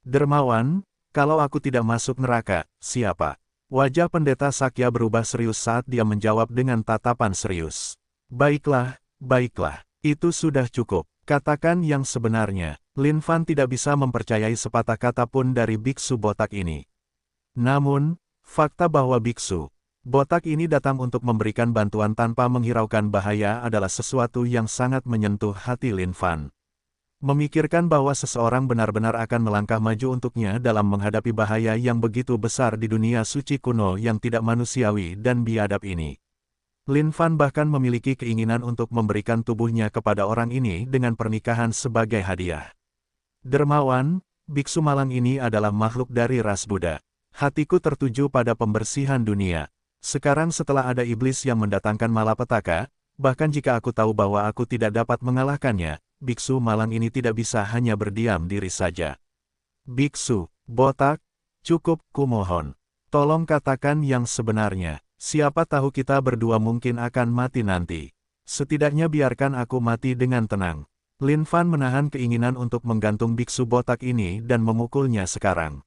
S1: Dermawan, kalau aku tidak masuk neraka, siapa? Wajah pendeta Sakya berubah serius saat dia menjawab dengan tatapan serius. Baiklah, baiklah, itu sudah cukup. Katakan yang sebenarnya. Lin Fan tidak bisa mempercayai sepatah kata pun dari biksu botak ini. Namun, fakta bahwa biksu botak ini datang untuk memberikan bantuan tanpa menghiraukan bahaya adalah sesuatu yang sangat menyentuh hati Lin Fan. Memikirkan bahwa seseorang benar-benar akan melangkah maju untuknya dalam menghadapi bahaya yang begitu besar di dunia suci kuno yang tidak manusiawi dan biadab ini. Lin Fan bahkan memiliki keinginan untuk memberikan tubuhnya kepada orang ini dengan pernikahan sebagai hadiah. Dermawan, biksu malang ini adalah makhluk dari ras Buddha. Hatiku tertuju pada pembersihan dunia. Sekarang setelah ada iblis yang mendatangkan malapetaka, bahkan jika aku tahu bahwa aku tidak dapat mengalahkannya, biksu malang ini tidak bisa hanya berdiam diri saja. Biksu botak, cukup, kumohon. Tolong katakan yang sebenarnya. Siapa tahu kita berdua mungkin akan mati nanti. Setidaknya biarkan aku mati dengan tenang. Lin Fan menahan keinginan untuk menggantung biksu botak ini dan memukulnya sekarang.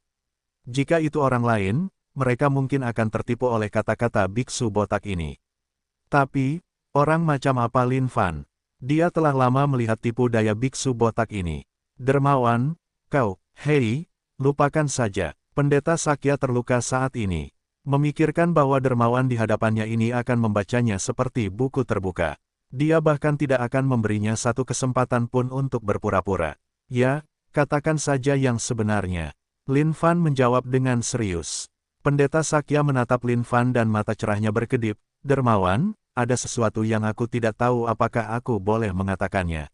S1: Jika itu orang lain, mereka mungkin akan tertipu oleh kata-kata biksu botak ini. Tapi, orang macam apa Lin Fan? Dia telah lama melihat tipu daya biksu botak ini. Dermawan, kau, hei, lupakan saja. Pendeta Sakya terluka saat ini. Memikirkan bahwa dermawan di hadapannya ini akan membacanya seperti buku terbuka. Dia bahkan tidak akan memberinya satu kesempatan pun untuk berpura-pura. Ya, katakan saja yang sebenarnya. Lin Fan menjawab dengan serius. Pendeta Sakya menatap Lin Fan dan mata cerahnya berkedip. Dermawan, ada sesuatu yang aku tidak tahu apakah aku boleh mengatakannya.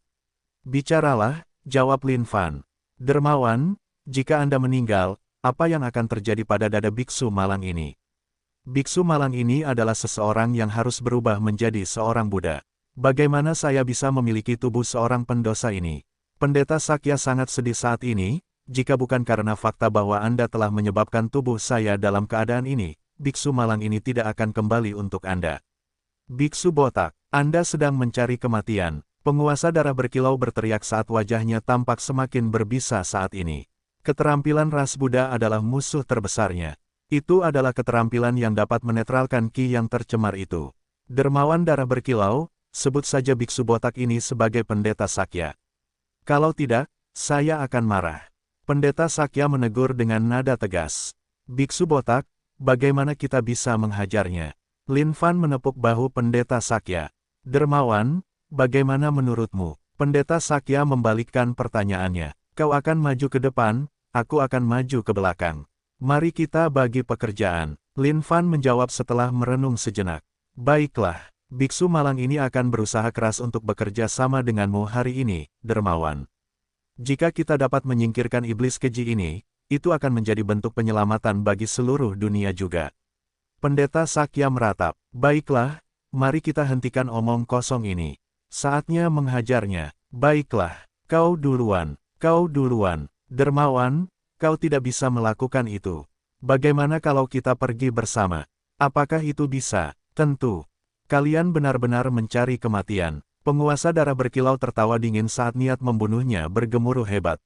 S1: Bicaralah, jawab Lin Fan. Dermawan, jika Anda meninggal, apa yang akan terjadi pada dada biksu malang ini? Biksu malang ini adalah seseorang yang harus berubah menjadi seorang Buddha. Bagaimana saya bisa memiliki tubuh seorang pendosa ini? Pendeta Sakya sangat sedih saat ini, jika bukan karena fakta bahwa Anda telah menyebabkan tubuh saya dalam keadaan ini, biksu malang ini tidak akan kembali untuk Anda. Biksu botak, Anda sedang mencari kematian. Penguasa darah berkilau berteriak saat wajahnya tampak semakin berbisa saat ini. Keterampilan ras Buddha adalah musuh terbesarnya. Itu adalah keterampilan yang dapat menetralkan ki yang tercemar itu. Dermawan darah berkilau, sebut saja biksu botak ini sebagai pendeta Sakya. Kalau tidak, saya akan marah. Pendeta Sakya menegur dengan nada tegas. Biksu botak, bagaimana kita bisa menghajarnya? Lin Fan menepuk bahu pendeta Sakya. Dermawan, bagaimana menurutmu? Pendeta Sakya membalikkan pertanyaannya. Kau akan maju ke depan, aku akan maju ke belakang. Mari kita bagi pekerjaan. Lin Fan menjawab setelah merenung sejenak. Baiklah, biksu malang ini akan berusaha keras untuk bekerja sama denganmu hari ini, Dermawan. Jika kita dapat menyingkirkan iblis keji ini, itu akan menjadi bentuk penyelamatan bagi seluruh dunia juga. Pendeta Sakya meratap. Baiklah, mari kita hentikan omong kosong ini. Saatnya menghajarnya. Baiklah, kau duluan, Dermawan. Kau tidak bisa melakukan itu. Bagaimana kalau kita pergi bersama? Apakah itu bisa? Tentu. Kalian benar-benar mencari kematian. Penguasa darah berkilau tertawa dingin saat niat membunuhnya bergemuruh hebat.